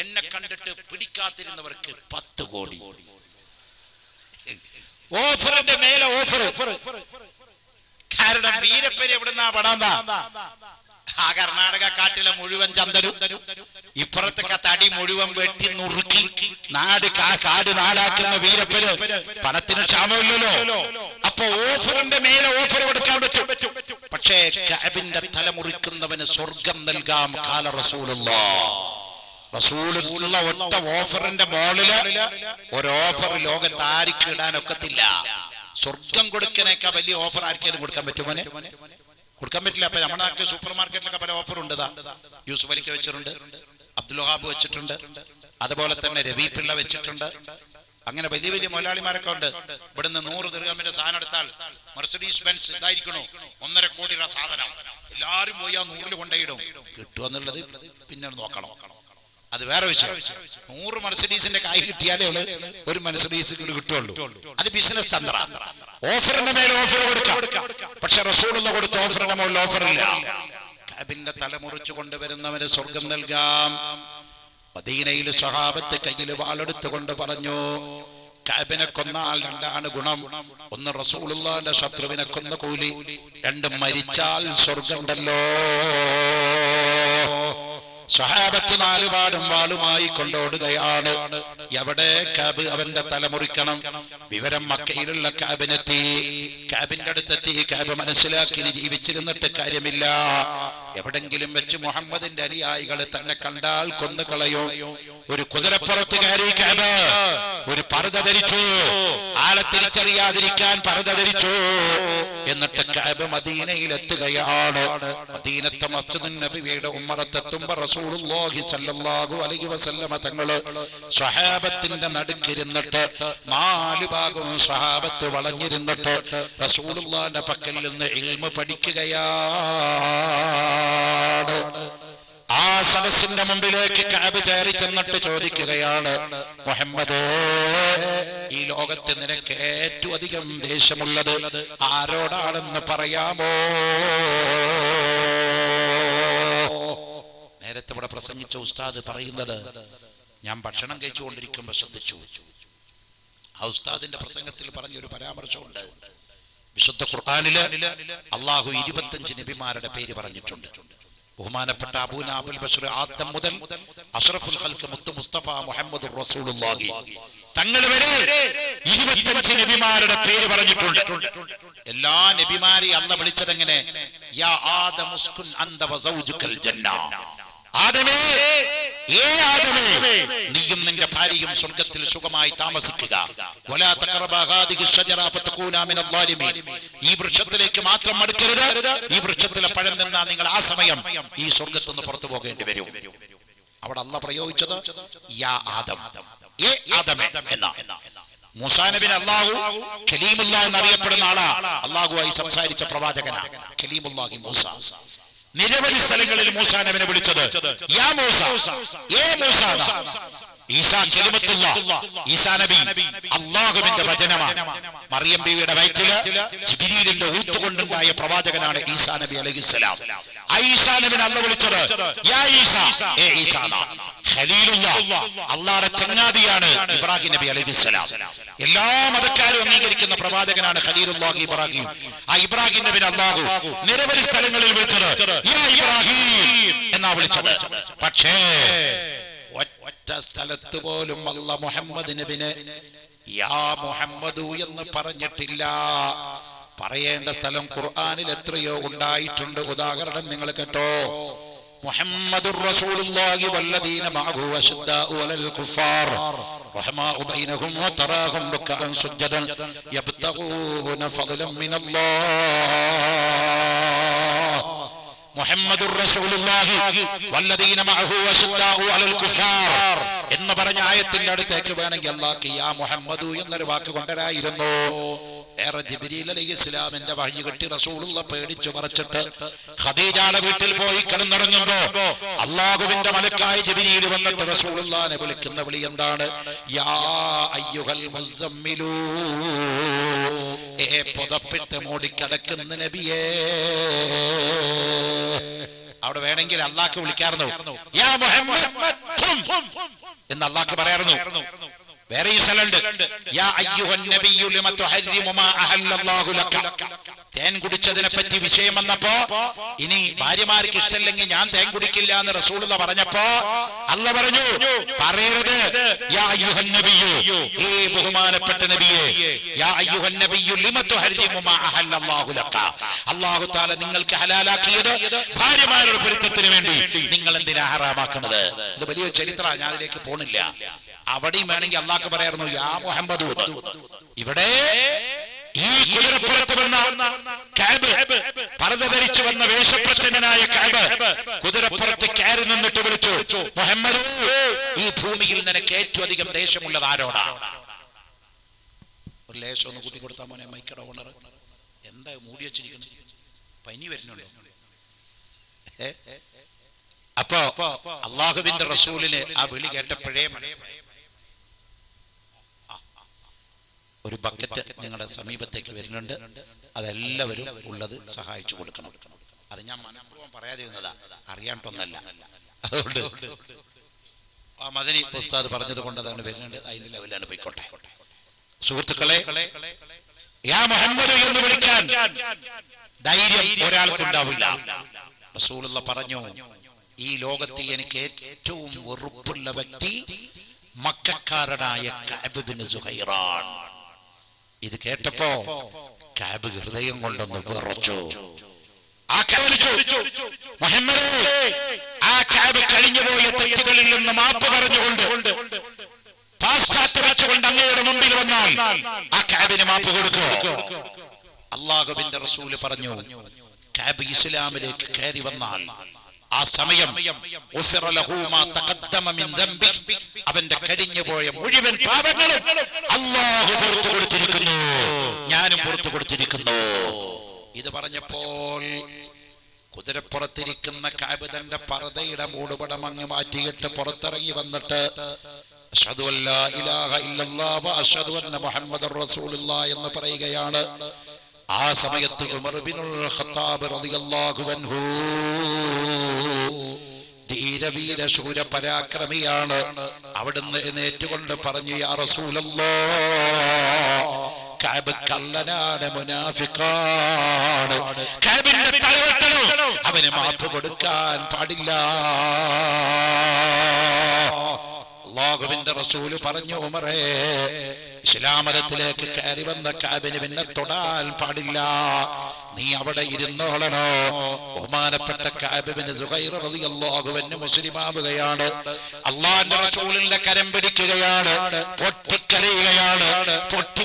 എന്നെ കണ്ടിട്ട് പിടിക്കാതിരുന്നവർക്ക് 10 കോടി. ഓഫറിന്റെ മേലെ ഓഫർ. ആരുടെ വീരപ്പേര് എവിടുന്നാ പടാന്താ? ആ കർണാടക കാട്ടിലെ മുഴുവൻ ചന്തരും ഇപ്പുറത്തൊക്കെ തടി മുഴുവൻ വെട്ടി നുറുക്കി കാട് നാടാക്കുന്ന വീരപ്പന് പണത്തിന് ക്ഷാമമില്ലല്ലോ. അപ്പൊ ഓഫറിന്റെ മേലെ ഓഫർ കൊടുക്കാൻ പറ്റും. പക്ഷേ കഅബിന്റെ തല മുറിക്കുന്നവന് സ്വർഗം നൽകാം. ഖാല റസൂലുള്ളാഹ്. റസൂലുള്ള ഒറ്റ ഓഫറിന്റെ മോളില് ഒരു ഓഫർ ലോകത്ത് ആർക്കും ഇടാനൊക്കത്തില്ല. സ്വർഗം കൊടുക്കാനേക്കാ വലിയ ഓഫർ ആർക്കെങ്കിലും കൊടുക്കാൻ പറ്റുമോനെ? കൊടുക്കാൻ പറ്റില്ല. അപ്പൊ നമ്മുടെ നാട്ടിൽ സൂപ്പർ മാർക്കറ്റിലൊക്കെ പല ഓഫർ ഉണ്ട്. യൂസുഫ് അലിക്ക് വെച്ചിട്ടുണ്ട്, അബ്ദുൽ വഹാബ് വെച്ചിട്ടുണ്ട്, അതുപോലെ തന്നെ രവി പിള്ള വെച്ചിട്ടുണ്ട്. അങ്ങനെ വലിയ വലിയ മുതലാളിമാരൊക്കെ ഉണ്ട്. ഇവിടുന്ന് 100 ദിർഹമിന്റെ സാധനം എടുത്താൽ മെർസിഡീസ് ബെൻസ് ഇതായിരിക്കണോ 1.5 കോടി രൂപ സാധനം. എല്ലാരും പോയി ആ 100 കൊണ്ടയിടും. കിട്ടുമെന്നുള്ളത് പിന്നെ നോക്കണം. അത് വേറെ വിഷയം. 100 മെർസിഡീസിന്റെ കായ് കിട്ടിയാലേ ഒരു മെർസിഡീസ് കിട്ടുള്ളൂ. അത് ബിസിനസ് തന്ത്ര. ഓഫറിന്റെ മേലെ ഓഫർ കൊടുക്കാം. പക്ഷെ റസൂലുള്ള കൊടുത്ത ഓഫറിന്റെ മേലെ ഓഫറില്ല. കഅബിന്റെ തല മുറിച്ചു കൊണ്ടുവരുന്നവന് സ്വർഗം നൽകാം. മദീനയിൽ സ്വഹാബത്ത് കയ്യിൽ വാളെടുത്തുകൊണ്ട് പറഞ്ഞു, കഅബിനെ കൊന്നാൽ 2 ഗുണം. 1 റസൂലുള്ളാഹിന്റെ ശത്രുവിനെ കൊന്ന കൂലി, 2 മരിച്ചാൽ സ്വർഗമുണ്ടല്ലോ. സ്വഹാബത്ത് 4 പാടും വാളുമായി കൊണ്ടോടുകയാണ്. എവിടെ? കഅബ്. അവന്റെ തല മുറിക്കണം. വിവരം മക്കയിലുള്ള കഅബിനെത്തി. കഅബിന്റെ അടുത്തെത്തി. കഅബ് മനസ്സിലാക്കി ജീവിച്ചിരുന്നിട്ട് കാര്യമില്ല. എവിടെങ്കിലും വെച്ച് മുഹമ്മദിന്റെ അനുയായികൾ തന്നെ കണ്ടാൽ കൊന്നുകളയോ. ഒരു കുതിരപ്പുറത്ത് കയറി കഅബ് ഒരു പർദ ധരിച്ചു. ആളെ തിരിച്ചറിയാതിരിക്കാൻ പർദ ധരിച്ചു. എന്നിട്ട് കഅബ് മദീനയിലെത്തുകയാണ്. മദീനത്തെ മസ്ജിദുൻ നബവിയുടെ ഉമ്മറത്തെത്തുമ്പോൾ റസൂലുള്ളാഹി സ്വല്ലല്ലാഹു അലൈഹി വസല്ലമ തങ്ങള് സ്വഹാബത്തിന്റെ നടുക്കിരുന്നിട്ട് 4 ഭാഗവും സ്വഹാബത്ത് വളഞ്ഞിരുന്നിട്ട് റസൂലുള്ളാഹിന്റെ പക്കൽ നിന്ന് ഇൽമു പഠിക്കുകയാണ്. ആ സദസ്സിന്റെ മുമ്പിലേക്ക് കഅബ് കയറി ചെന്നിട്ട് ചോദിക്കുകയാണ്, മുഹമ്മദേ, ഈ ലോകത്ത് നിനക്ക് ഏറ്റവും അധികം ദേഷ്യമുള്ളത് ആരോടാണെന്ന് പറയാമോ? നേരത്തെ ഇവിടെ പ്രസംഗിച്ച ഉസ്താദ് പറയുന്നത് ഞാൻ ഭക്ഷണം കഴിച്ചുകൊണ്ടിരിക്കുമ്പോൾ ശ്രദ്ധിച്ചു. ആ ഉസ്താദിന്റെ പ്രസംഗത്തിൽ പറഞ്ഞൊരു പരാമർശമുണ്ട്. വിശുദ്ധ ഖുർആനില് അള്ളാഹു 25 നബിമാരുടെ പേര് പറഞ്ഞിട്ടുണ്ട്. ബഹുമാനപ്പെട്ട അബൂന അബുൽ ബശർ ആദം മുതൽ അഷ്റഫുൽ ഖൽഖ് മുത്തു മുസ്തഫ മുഹമ്മദുർ റസൂലുള്ളാഹി തങ്ങൾ വരെ 25 നബിമാരുടെ പേര് പറഞ്ഞിട്ടുണ്ട്. എല്ലാ നബിമാരെയും അല്ലാഹ് വിളിച്ചത് എങ്ങനെ? യാ ആദം ഉസ്കുൻ അന്ത വസൗജുകൽ ജന്ന. ആദമേ, ആദമേ, നീയും നിന്റെ ഭാര്യയും സ്വർഗ്ഗത്തിൽ സുഖമായി താമസിക്കുക. വലാ തഖറബാ ഹാദിഹി ഷജറ ഫതകൂനാ മിനൽ ളാലിമീൻ. ഈ വൃക്ഷത്തിലേക്ക് മാത്രം അടുക്കരുത്. ഈ വൃക്ഷത്തിലെ പഴം തിന്നാ നിങ്ങൾ ആ സമയം ഈ സ്വർഗ്ഗത്തിൽ നിന്ന് പുറത്തു പോകേണ്ടി വരും. അവിടെ അല്ലാഹ് പ്രയോഗിച്ചത് യാ ആദം, ആദമേ എന്നാ. മൂസാ നബിനെ അല്ലാഹു കലീമുല്ലാഹ് എന്നറിയപ്പെടുന്ന ആളാ. അല്ലാഹുവായി സംസാരിച്ച പ്രവാചകനാ കലീമുല്ലാഹി മൂസ. നിരവധി സ്ഥലങ്ങളിൽ മൂസാ നബിനെ വിളിച്ചത് യാ മൂസ, മൂസ. ഈസാ കലിമത്തുല്ലാഹ്, ഈസാ നബി അല്ലാഹുവിന്റെ വചനമാണ്. മറിയം ബീവിയുടെ വയറ്റില് ജിബ്രീലിന്റെ ഊത്തുകൊണ്ടുണ്ടായ പ്രവാചകനാണ് ഈസാ നബി അലൈഹിസ്സലാം. ഈസാ നബിനെ അല്ലാഹു വിളിച്ചത് യാ ഈസാ, ഈസാ. ഖലീലുല്ലാഹ്, അല്ലാഹുവിന്റെ ചങ്ങാതിയാണ് ഇബ്രാഹിം നബി അലൈഹിസ്സലാം. എല്ലാ മതക്കാരും അംഗീകരിക്കുന്ന പ്രവാചകനാണ് ഖലീലുല്ലാഹി ഇബ്രാഹിം. ആ ഇബ്രാഹിം നബിനെ അല്ലാഹു നിരവധി സ്ഥലങ്ങളിൽ വിളിച്ചത് യാ ഇബ്രാഹിം എന്നാ വിളിച്ചത്. പക്ഷേ ഒറ്റ സ്ഥലത്ത് പോലും അല്ലാഹ് മുഹമ്മദ് നബിനെ യാ മുഹമ്മദു എന്ന് പറഞ്ഞിട്ടില്ല. പറയേണ്ട സ്ഥലം ഖുർആനിൽ എത്രയോ ഉണ്ടായിട്ടുണ്ട്. ഉദാഹരണം നിങ്ങൾ കേട്ടോ. മുഹമ്മദുർ റസൂലുള്ളാഹി വല്ലദീന മഅഹു അശദ്ദാഉ അലൽ കുഫാർ റഹ്മാഉ ബൈനഹും വതറാഹും റുക്അൻ സുജ്ജദൻ യബ്തഗൂന ഫളലൻ മിനല്ലാഹ്. മുഹമ്മദുർ റസൂലുള്ളാഹി വല്ലദീന മഅഹു അശദ്ദാഉ അലൽ കുഫാർ എന്ന് പറഞ്ഞ ആയത്തിന്റെ അടുത്തേക്ക് വേണമെങ്കിൽ അല്ലാഹ് യാ മുഹമ്മദു എന്നൊരു വാക്ക് കൊണ്ടുവരായിരുന്നു. ഏറെ ജിബ്രീൽ അലൈഹിസ്സലാമിന്റെ വഹി കിട്ടി റസൂലുള്ള പേടിച്ചു മറച്ചിട്ട് ഖദീജയുടെ വീട്ടിൽ പോയി കിടന്നുറങ്ങുമ്പോ അല്ലാഹുവിന്റെ മലക്കായ ജിബ്രീൽ വന്നിട്ട് റസൂലുള്ളാഹിനെ വിളിക്കുന്ന വിളി എന്താണ്? യാ അയ്യുഹൽ മുസമ്മിലൂ, പുതപ്പിട്ട് മൂടിക്കിടക്കുന്ന നബിയേ. അവിടെ വേണമെങ്കിൽ അല്ലാഹ്ക്ക് വിളിക്കാറുന്നു യാ മുഹമ്മദ് എന്ന് അല്ലാഹ്ക്ക് പറയാറുന്നു. വേറെ ഈ സ്ഥലമുണ്ട് യാ അയ്യുഹൻ നബിയ്യു ലിമ തുഹർരിമു മാ അഹല്ലല്ലാഹു ലക. തേൻ കുടിച്ചതിനെ പറ്റി വിഷയം വന്നപ്പോ ഇനി ഭാര്യമാർക്ക് ഇഷ്ടമില്ലെങ്കിൽ ഞാൻ തേൻ കുടിക്കില്ല എന്ന് റസൂലുള്ളാ പറഞ്ഞപ്പോ അല്ലാഹു പറഞ്ഞു പറയരുത് യാ അയ്യുഹൻ നബിയ്യു, ഏ ബഹുമാനപ്പെട്ട നബിയേ, യാ അയ്യുഹൻ നബിയ്യു ലിമ തുഹരിമു മാ അഹല്ലല്ലാഹു ലക, അല്ലാഹു തആല നിങ്ങൾക്ക് ഹലാലാക്കിയത് ഭാര്യമാരുടെ പൊരുത്തത്തിന് വേണ്ടി നിങ്ങൾ എന്തിനാ ഹറാമാക്കുന്നത്? ഇത് വലിയ ചരിത്രമാണ്, ഞാൻ അതിലേക്ക് പോണില്ല. അവിടെയും വേണമെങ്കിൽ അല്ലാഹു പറയായിരുന്നു യാ മുഹമ്മദ്. ഇവിടെ ഈ കുതിരപ്പുറത്ത് വന്ന കഅബ്, പർദ്ദ ധരിച്ചു വന്ന വേഷപ്രച്ഛന്നനായ കഅബ് കുതിരപ്പുറത്ത് കയറി നിന്നിട്ട് വിളിച്ചു, മുഹമ്മദ്, ഈ ഭൂമിയിൽ നിനക്ക് ഏറ്റവും അധികം ദേഷ്യമുള്ളത് ആരോടാ? ഒരു ലേശം ഒന്ന് കൂട്ടി കൊടുത്താൽ മോനെ മൈക്കട ഓണർ. എന്താ മൂടി വെച്ചിരിക്കുന്നത്? പനി വരുന്നുണ്ടോ? അപ്പോ അള്ളാഹുവിന്റെ റസൂലിന് ആ വിളി കേട്ടപ്പോഴേ ഒരു ബക്കറ്റ് നിങ്ങളുടെ സമീപത്തേക്ക് വരുന്നുണ്ട്, അതെല്ലാവരും ഉള്ളത് സഹായിച്ചു കൊടുക്കണം. അത് ഞാൻ മനഃപൂർവ്വം പറയാതിരുന്നതാ, അറിയാണ്ടൊന്നല്ല. അതുകൊണ്ട് ആ മദനി ഉസ്താദ് പറഞ്ഞത് കൊണ്ട് അതാണ് വരുന്നുണ്ട്, അതിന്റെ ലെവലാണ് പോയിക്കോട്ടെ. സുഹൃത്തുക്കളെ, യാ മുഹമ്മദ് എന്ന് വിളിക്കാൻ ധൈര്യം ഒരാൾക്കുണ്ടാവില്ല. റസൂലുള്ളാഹി പറഞ്ഞു, ഈ ലോകത്ത് എനിക്ക് ഏറ്റവും വെറുപ്പുള്ള വ്യക്തി മക്കക്കാരനായ കഅബ് ബിൻ സുഹൈറാൻ. ഇത് കേട്ടപ്പോ കഅബ് ഹൃദയം കൊണ്ടൊന്ന് വിറച്ചു. ആ മുഹമ്മദേ, ആ കഅബ് കഴിഞ്ഞുപോയ തെറ്റുകളിൽ നിന്ന് മാപ്പ് പറഞ്ഞുകൊണ്ട് പാശ്ചാത്യവെച്ചുകൊണ്ട് അങ്ങയുടെ മുമ്പിൽ വന്നാൽ ആ കഅബിന് മാപ്പ് കൊടുക്കൂ. അല്ലാഹുവിന്റെ റസൂല് പറഞ്ഞു, കഅബ് ഇസ്ലാമിലേക്ക് കയറി വന്നാൽ ആ സമയം അവന്റെ കഴിഞ്ഞുപോയ മുഴുവൻ പാപങ്ങളും അല്ലാഹു പുറത്തു കൊടുത്തിരിക്കുന്നു, ഞാനും പുറത്തു കൊടുത്തിരിക്കുന്നു. ഇത് പറഞ്ഞപ്പോൾ കുതിരപ്പുറത്തിരിക്കുന്ന കഅബ് തന്റെ പർദ്ദയുടെ മൂടുപടം അങ്ങ് മാറ്റിയിട്ട് പുറത്തിറങ്ങി വന്നിട്ട് അശ്ഹദു അല്ലാ ഇലാഹ ഇല്ലല്ലാഹ് വ അശ്ഹദു അന്ന മുഹമ്മദർ റസൂലുള്ളാഹ് എന്ന് പറയുകയാണ്. ആ സമയത്ത് ഉമർ ഇബ്നുൽ ഖത്താബ് റളിയല്ലാഹു അൻഹു ധീരവീര ശൂര പരാക്രമിയാണ്. അവിടുന്ന് എഴുന്നേറ്റുകൊണ്ട് പറഞ്ഞു, യാ റസൂലല്ലാഹ്, കഅബ് കള്ളനാണ്, മുനാഫിഖാണ്, കഅബിന്റെ തലവെട്ടണം, അവന് മാപ്പ് കൊടുക്കാൻ പാടില്ല. അല്ലാഹുവിന്റെ റസൂല് പറഞ്ഞു, ഉമറേ, ഇസ്ലാം മതത്തിലേക്ക് കയറി വന്ന കഅബിന് പിന്നെ തൊടാൻ പാടില്ല, നീ അവിടെ ഇരുന്നോളണോ. ബഹുമാനപ്പെട്ട കഅബ് ബിൻ സുഹൈർ റളിയല്ലാഹു അൻഹു മുസ്ലിമാവുകയാണ്. അല്ലാഹുവിന്റെ റസൂലിന്റെ കരം പിടിക്കുകയാണ്, പൊട്ടിക്കരയുകയാണ്,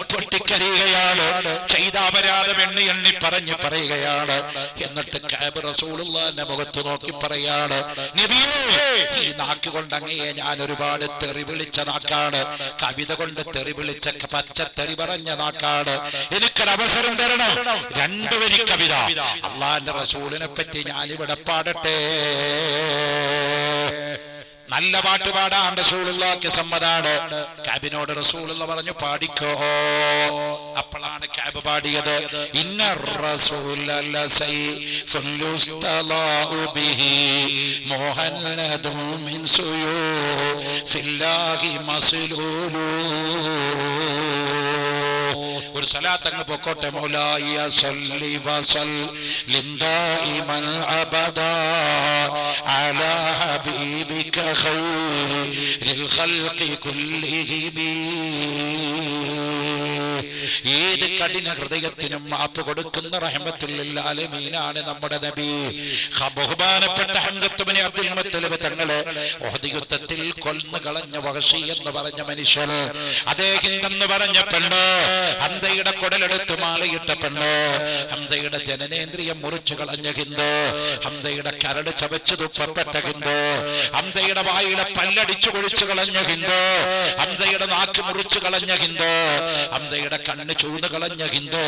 പൊട്ടിക്കരയുകയാണ്, ചെയ്ത അപരാധം എണ്ണി എണ്ണി പറയുകയാണ്. എന്നിട്ട് കഅബ് റസൂലുള്ളാഹിന്റെ മുഖത്ത് നോക്കി പറയാണ്, നബിയേ, ഈ നാക്ക് കൊണ്ട് അങ്ങയെ ഞാൻ ഒരുപാട് തെറി വിളിച്ച നാക്കാണ്, കവിത കൊണ്ട് തെറി വിളിച്ച പച്ചത്തെറി പറഞ്ഞ നാക്കാണ്, എനിക്കൊരു അവസരം തരണം, രണ്ടുപേരും കവിത അള്ളാന്റെ റസൂലിനെ പറ്റി ഞാനിവിടെ പാടട്ടെ. നല്ല പാട്ട് പാടാൻ റസൂലുള്ളാഹിക്ക് സമ്മതാണ്. കഅബിനോട് റസൂലുള്ളാഹി പറഞ്ഞു, പാടിക്കോ. അപ്പോഴാണ് കഅബ് പാടിയത്, ഇന്ന റസൂല ലസൈഫുൻ യുസ്തലാഉ ബിഹി മുഹന്നദുൻ മിൻ സുയൂഫില്ലാഹി മസ്ലൂലു. ഒരു സലാത്ത് അങ്ങ് പൊക്കോട്ടെ. മൗലായ സല്ലി വസല്ലിം ദായിമൻ അബദാ അലാ ഹബീബിക ഖൈറിൽ ഖൽഖി കുല്ലിഹിം. ഏത് കഠിന ഹൃദയത്തിനും മാപ്പ് കൊടുക്കുന്ന റഹ്മത്തുൽ ലിൽ ആലമീനാണ് നമ്മുടെ നബി. ബഹുമാനപ്പെട്ട ഹംസത്ത് ബിൻ അബ്ദുൽ മുത്തലിബ് തങ്ങളെ ഉഹദ് യുദ്ധത്തിൽ കൊന്നു കളഞ്ഞ വഹശി എന്ന് പറഞ്ഞ മനുഷ്യൻ, അതേ ഹിന്ദെന്ന് പറഞ്ഞ പെണ്ണ്, ഹംസയുടെ കുടലെടുത്ത് മാലയിട്ട പെണ്ണ്, ഹംസയുടെ ജനനേന്ദ്രിയം മുറിച്ചു കളഞ്ഞ ഹിന്ദു, ഹംസയുടെ കരട് ചവച്ചു തുപ്പപ്പെട്ട ഹിന്ദു, ഹംസയുടെ വായിലെ പല്ലടിച്ചു കൊഴിച്ചു കളഞ്ഞ ഹിന്ദു, ഹംസയുടെ നാക്ക് മുറിച്ചു കളഞ്ഞ ഹിന്ദു, ഹംസയുടെ കണ്ണ് ചൂട് കളഞ്ഞ ഹിന്ദു,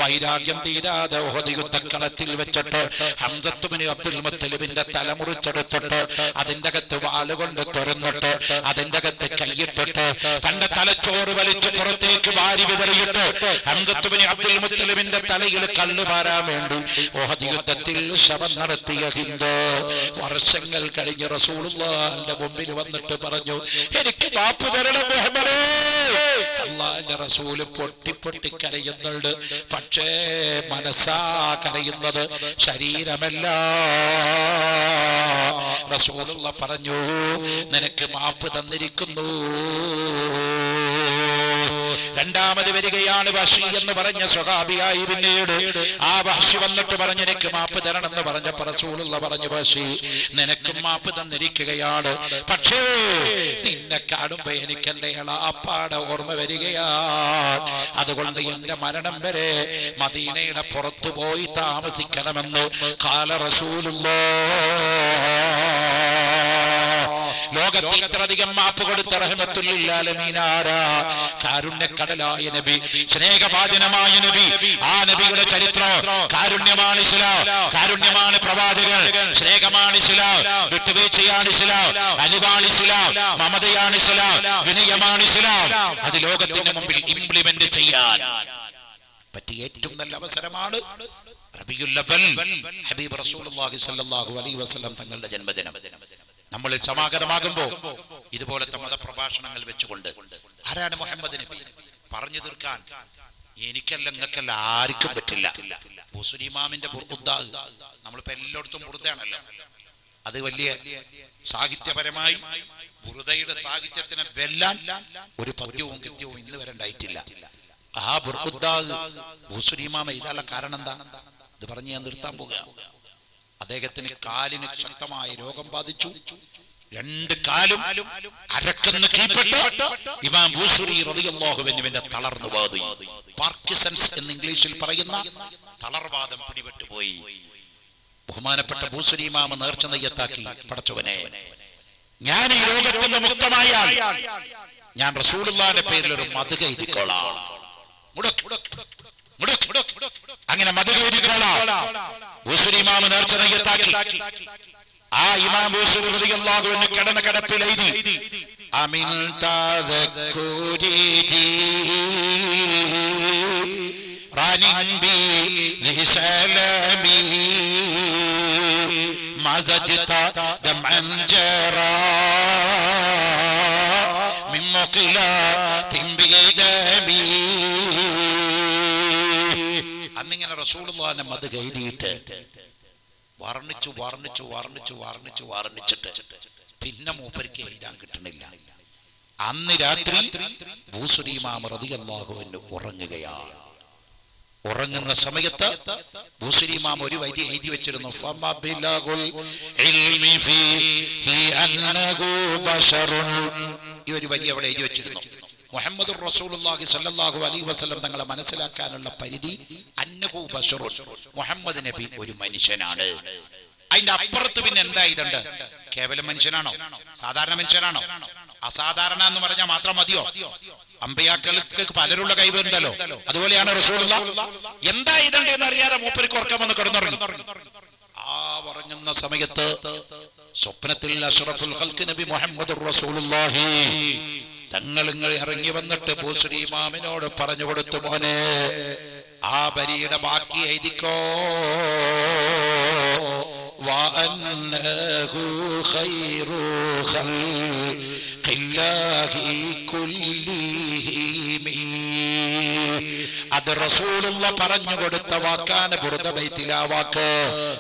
വൈരാഗ്യം തീരാതെ ഉഹദ് യുദ്ധക്കളത്തിൽ വെച്ചിട്ട് ഹംസത്ത് ബിൻ അബ്ദുൽ മുത്തലിബിന്റെ തല മുറിച്ചെടുത്തിട്ട് അതിന്റെ അകത്ത് വാളുകൊണ്ട് തുറന്നിട്ട് അതിന്റെ അകത്ത് കൈയിട്ടിട്ട് തന്റെ തലച്ചോറ് വലിച്ച് പുറത്തേക്ക് വാരി വിതറിയിട്ട് ഹംസത്ത് ബിൻ അബ്ദുൽ മുത്തലിബിന്റെ തലയിൽ കല്ല് പാരാൻ വേണ്ടി ഉഹദ് യുദ്ധത്തിൽ ശവം നടത്തിയ ഹിന്ദു വർഷങ്ങൾ കഴിഞ്ഞ് റസൂലുള്ളാഹിന്റെ മുമ്പിൽ വന്നിട്ട് പറഞ്ഞു, എനിക്ക് മാപ്പ് തരണം മുഹമ്മദേ. അല്ലാഹുവിന്റെ റസൂല് പൊട്ടി കരയുന്നുണ്ട്. പക്ഷേ മനസ്സാ കരയുന്നത്, ശരീരമല്ല. റസൂലുള്ള പറഞ്ഞു, നിനക്ക് മാപ്പ് തന്നിരിക്കുന്നു. രണ്ടാമത് വരികയാണ് വഹ്ശി എന്ന് പറഞ്ഞ സ്വഹാബിയായി. പിന്നീട് ആ വഹ്ശി വന്നിട്ട് പറഞ്ഞു, എനിക്ക് മാപ്പ് തരണം എന്ന് പറഞ്ഞപ്പോ റസൂലുള്ള പറഞ്ഞു, വഹ്ശി നിനക്കും മാപ്പ് തന്നിരിക്കുകയാണ്. പക്ഷേ നിന്നെ കാണുമ്പോ എനിക്ക് എന്റെ എളാപ്പാടെ ഓർമ്മ വരികയാണ്. അതുകൊണ്ട് എന്റെ മരണം വരെ മദീനയുടെ പുറത്തു പോയി താമസിക്കണമെന്ന് ഖാല റസൂലുള്ളാഹ്. ലോകത്തിൽ ഇത്രയധികം മാപ്പ് കൊടുത്ത റഹ്മത്തുൽ ലിൽ ആലമീനാര, കാരുണ്യക്കടലായ നബി, സ്നേഹഭാജനമായ നബി. ആ നബിയുടെ ചരിത്രം കാരുണ്യമാണ് ഇസ്ലാം, കാരുണ്യമാണ് പ്രവാചകൻ, സ്നേഹമാണ് ഇസ്ലാം, വിട്ടുവീഴ്ചയാണ് ഇസ്ലാം, അലിവാണ് ഇസ്ലാം, മമതയാണ് ഇസ്ലാം, വിനയമാണ് ഇസ്ലാം. അത് ലോകത്തിന് മുമ്പിൽ ഇംപ്ലിമെന്റ് ചെയ്യാൻ പറ്റിയ ഏറ്റവും നല്ല അവസരമാണ് റബീഉൽ അവ്വൽ, ഹബീബ് റസൂലുള്ളാഹി സ്വല്ലല്ലാഹു അലൈഹി വസല്ലം തങ്ങളുടെ ജന്മദിനം. നമ്മളിൽ സമാഗതമാകുമ്പോൾ ഇതുപോലത്തെ മതപ്രഭാഷണങ്ങൾ വെച്ചുകൊണ്ട് ആരാണ് മുഹമ്മദ് നബി പറഞ്ഞു തീർക്കാൻ എനിക്കല്ല നിങ്ങൾക്കല്ല ആർക്കും പറ്റില്ല. ബുസ്രിമാമിന്റെ ബുർദ, നമ്മളിപ്പോ എല്ലായിടത്തും ബുർദയാണല്ലോ. അത് വലിയ സാഹിത്യപരമായി ബുർദയുടെ സാഹിത്യത്തിനെ വെല്ലാൻ ഒരു പദ്യവും ഗദ്യവും ഇന്ന് വരെ ഉണ്ടായിട്ടില്ല. ആ ബുർദ ബുസ്രിമാമ ഇതാനുള്ള കാരണം എന്താ? ഇത് പറഞ്ഞ് ഞാൻ നിർത്താൻ പോകുക. അദ്ദേഹത്തിന് കാലിന് ശക്തമായ രോഗം ബാധിച്ചു. രണ്ട് കാലും അരക്കെന്ന് കീഴ്പ്പെട്ട് ഇമാം ബൂസുരി റളിയല്ലാഹു അൻഹുവിന്റെ തളർന്നു പോയി. പാർക്കിൻസൺസ് എന്ന് ഇംഗ്ലീഷിൽ പറയുന്ന തളർവാദം പിടിപെട്ടുപോയി. ബഹുമാനപ്പെട്ട ബൂസുരി ഇമാം നേർച്ച നെയ്യത്താക്കി, പടച്ചവനെ ഞാൻ ഈ രോഗത്തിൽ നിന്ന് മുക്തമായാൽ ഞാൻ റസൂലുള്ളാഹിന്റെ പേരിൽ ഒരു മദ്ഹ് എഴുതിക്കോളാം. അങ്ങനെ മദ്ഹ് എഴുതിക്കോളാം. ബൂസുരി ഇമാം നേർച്ച നെയ്യത്താക്കി. ആ ഇമാം ബൂസുരി റളിയല്ലാഹു അൻഹു കിടന്ന കിടപ്പിൽ എഴുതി, അമിൻ തദക്കുരിജി റാനിൻ ബി ലിസലമി മസജ്ത ദമൻ ജറാ മിൻ മുഖിലാതിൻ ബിദമി. അന്നിങ്ങനെ റസൂലുള്ളാഹിനെ മദ്ഹ് എഴുതിയിട്ട് വർണ്ണിച്ചിട്ട് പിന്നെ മൂപ്പർക്ക് എഴുതാൻ കിട്ടണില്ല. അന്ന് രാത്രി ബൂസുരി ഇമാം റളിയല്ലാഹു അൻഹു ഉറങ്ങുകയാണ്. ഉറങ്ങുന്ന സമയത്ത് ബൂസുരി ഇമാം ഒരു വരി എഴുതി വെച്ചിരുന്നു, ഈ ഒരു വരി അവിടെ എഴുതി വെച്ചിരുന്നു. മുഹമ്മദുർ റസൂലുള്ളാഹി സ്വല്ലല്ലാഹു അലൈഹി വസല്ലം തങ്ങളെ മനസ്സിലാക്കാനുള്ള പരിധി അന്നഹു ബശറുൻ, മുഹമ്മദ് നബി ഒരു മനുഷ്യനാണ്. അതിന്റെ അപ്പുറത്ത് പിന്നെ എന്താ ഇതുണ്ട്? കേവലം മനുഷ്യനാണോ? സാധാരണ മനുഷ്യനാണോ? അസാധാരണ എന്ന് പറഞ്ഞാൽ മാത്രം മതിയോ? അമ്പിയാക്കൾക്ക് പലരുള്ള കഴിവുണ്ടല്ലോ, അതുപോലെയാണ് റസൂലുള്ളാഹ്. എന്താ ഇതുണ്ട് എന്ന് അറിയാതെ മൂപ്പർക്ക് ഉറക്കം വന്ന് കിടന്നുറങ്ങി. ആ ഉറങ്ങുന്ന സമയത്ത് സ്വപ്നത്തിൽ അഷ്റഫുൽ ഖൽഖ് നബി മുഹമ്മദുർ റസൂലുള്ളാഹി തങ്ങൾ ഇറങ്ങി വന്നിട്ട് ബൂസുരി ഇമാമിനോട് പറഞ്ഞു കൊടുത്തു, മോനെ ആ ബരിയുടെ ബാക്കി എഴുതിക്കോ. വഅന്നഹു ഖൈറു ഖൽഖില്ലാഹി കുല്ലിഹിം. അത് റസൂലുള്ളാഹ് പറഞ്ഞു കൊടുത്ത വാക്കാണ്. ബുർദ ബൈത്തിൽ ആ വാക്ക്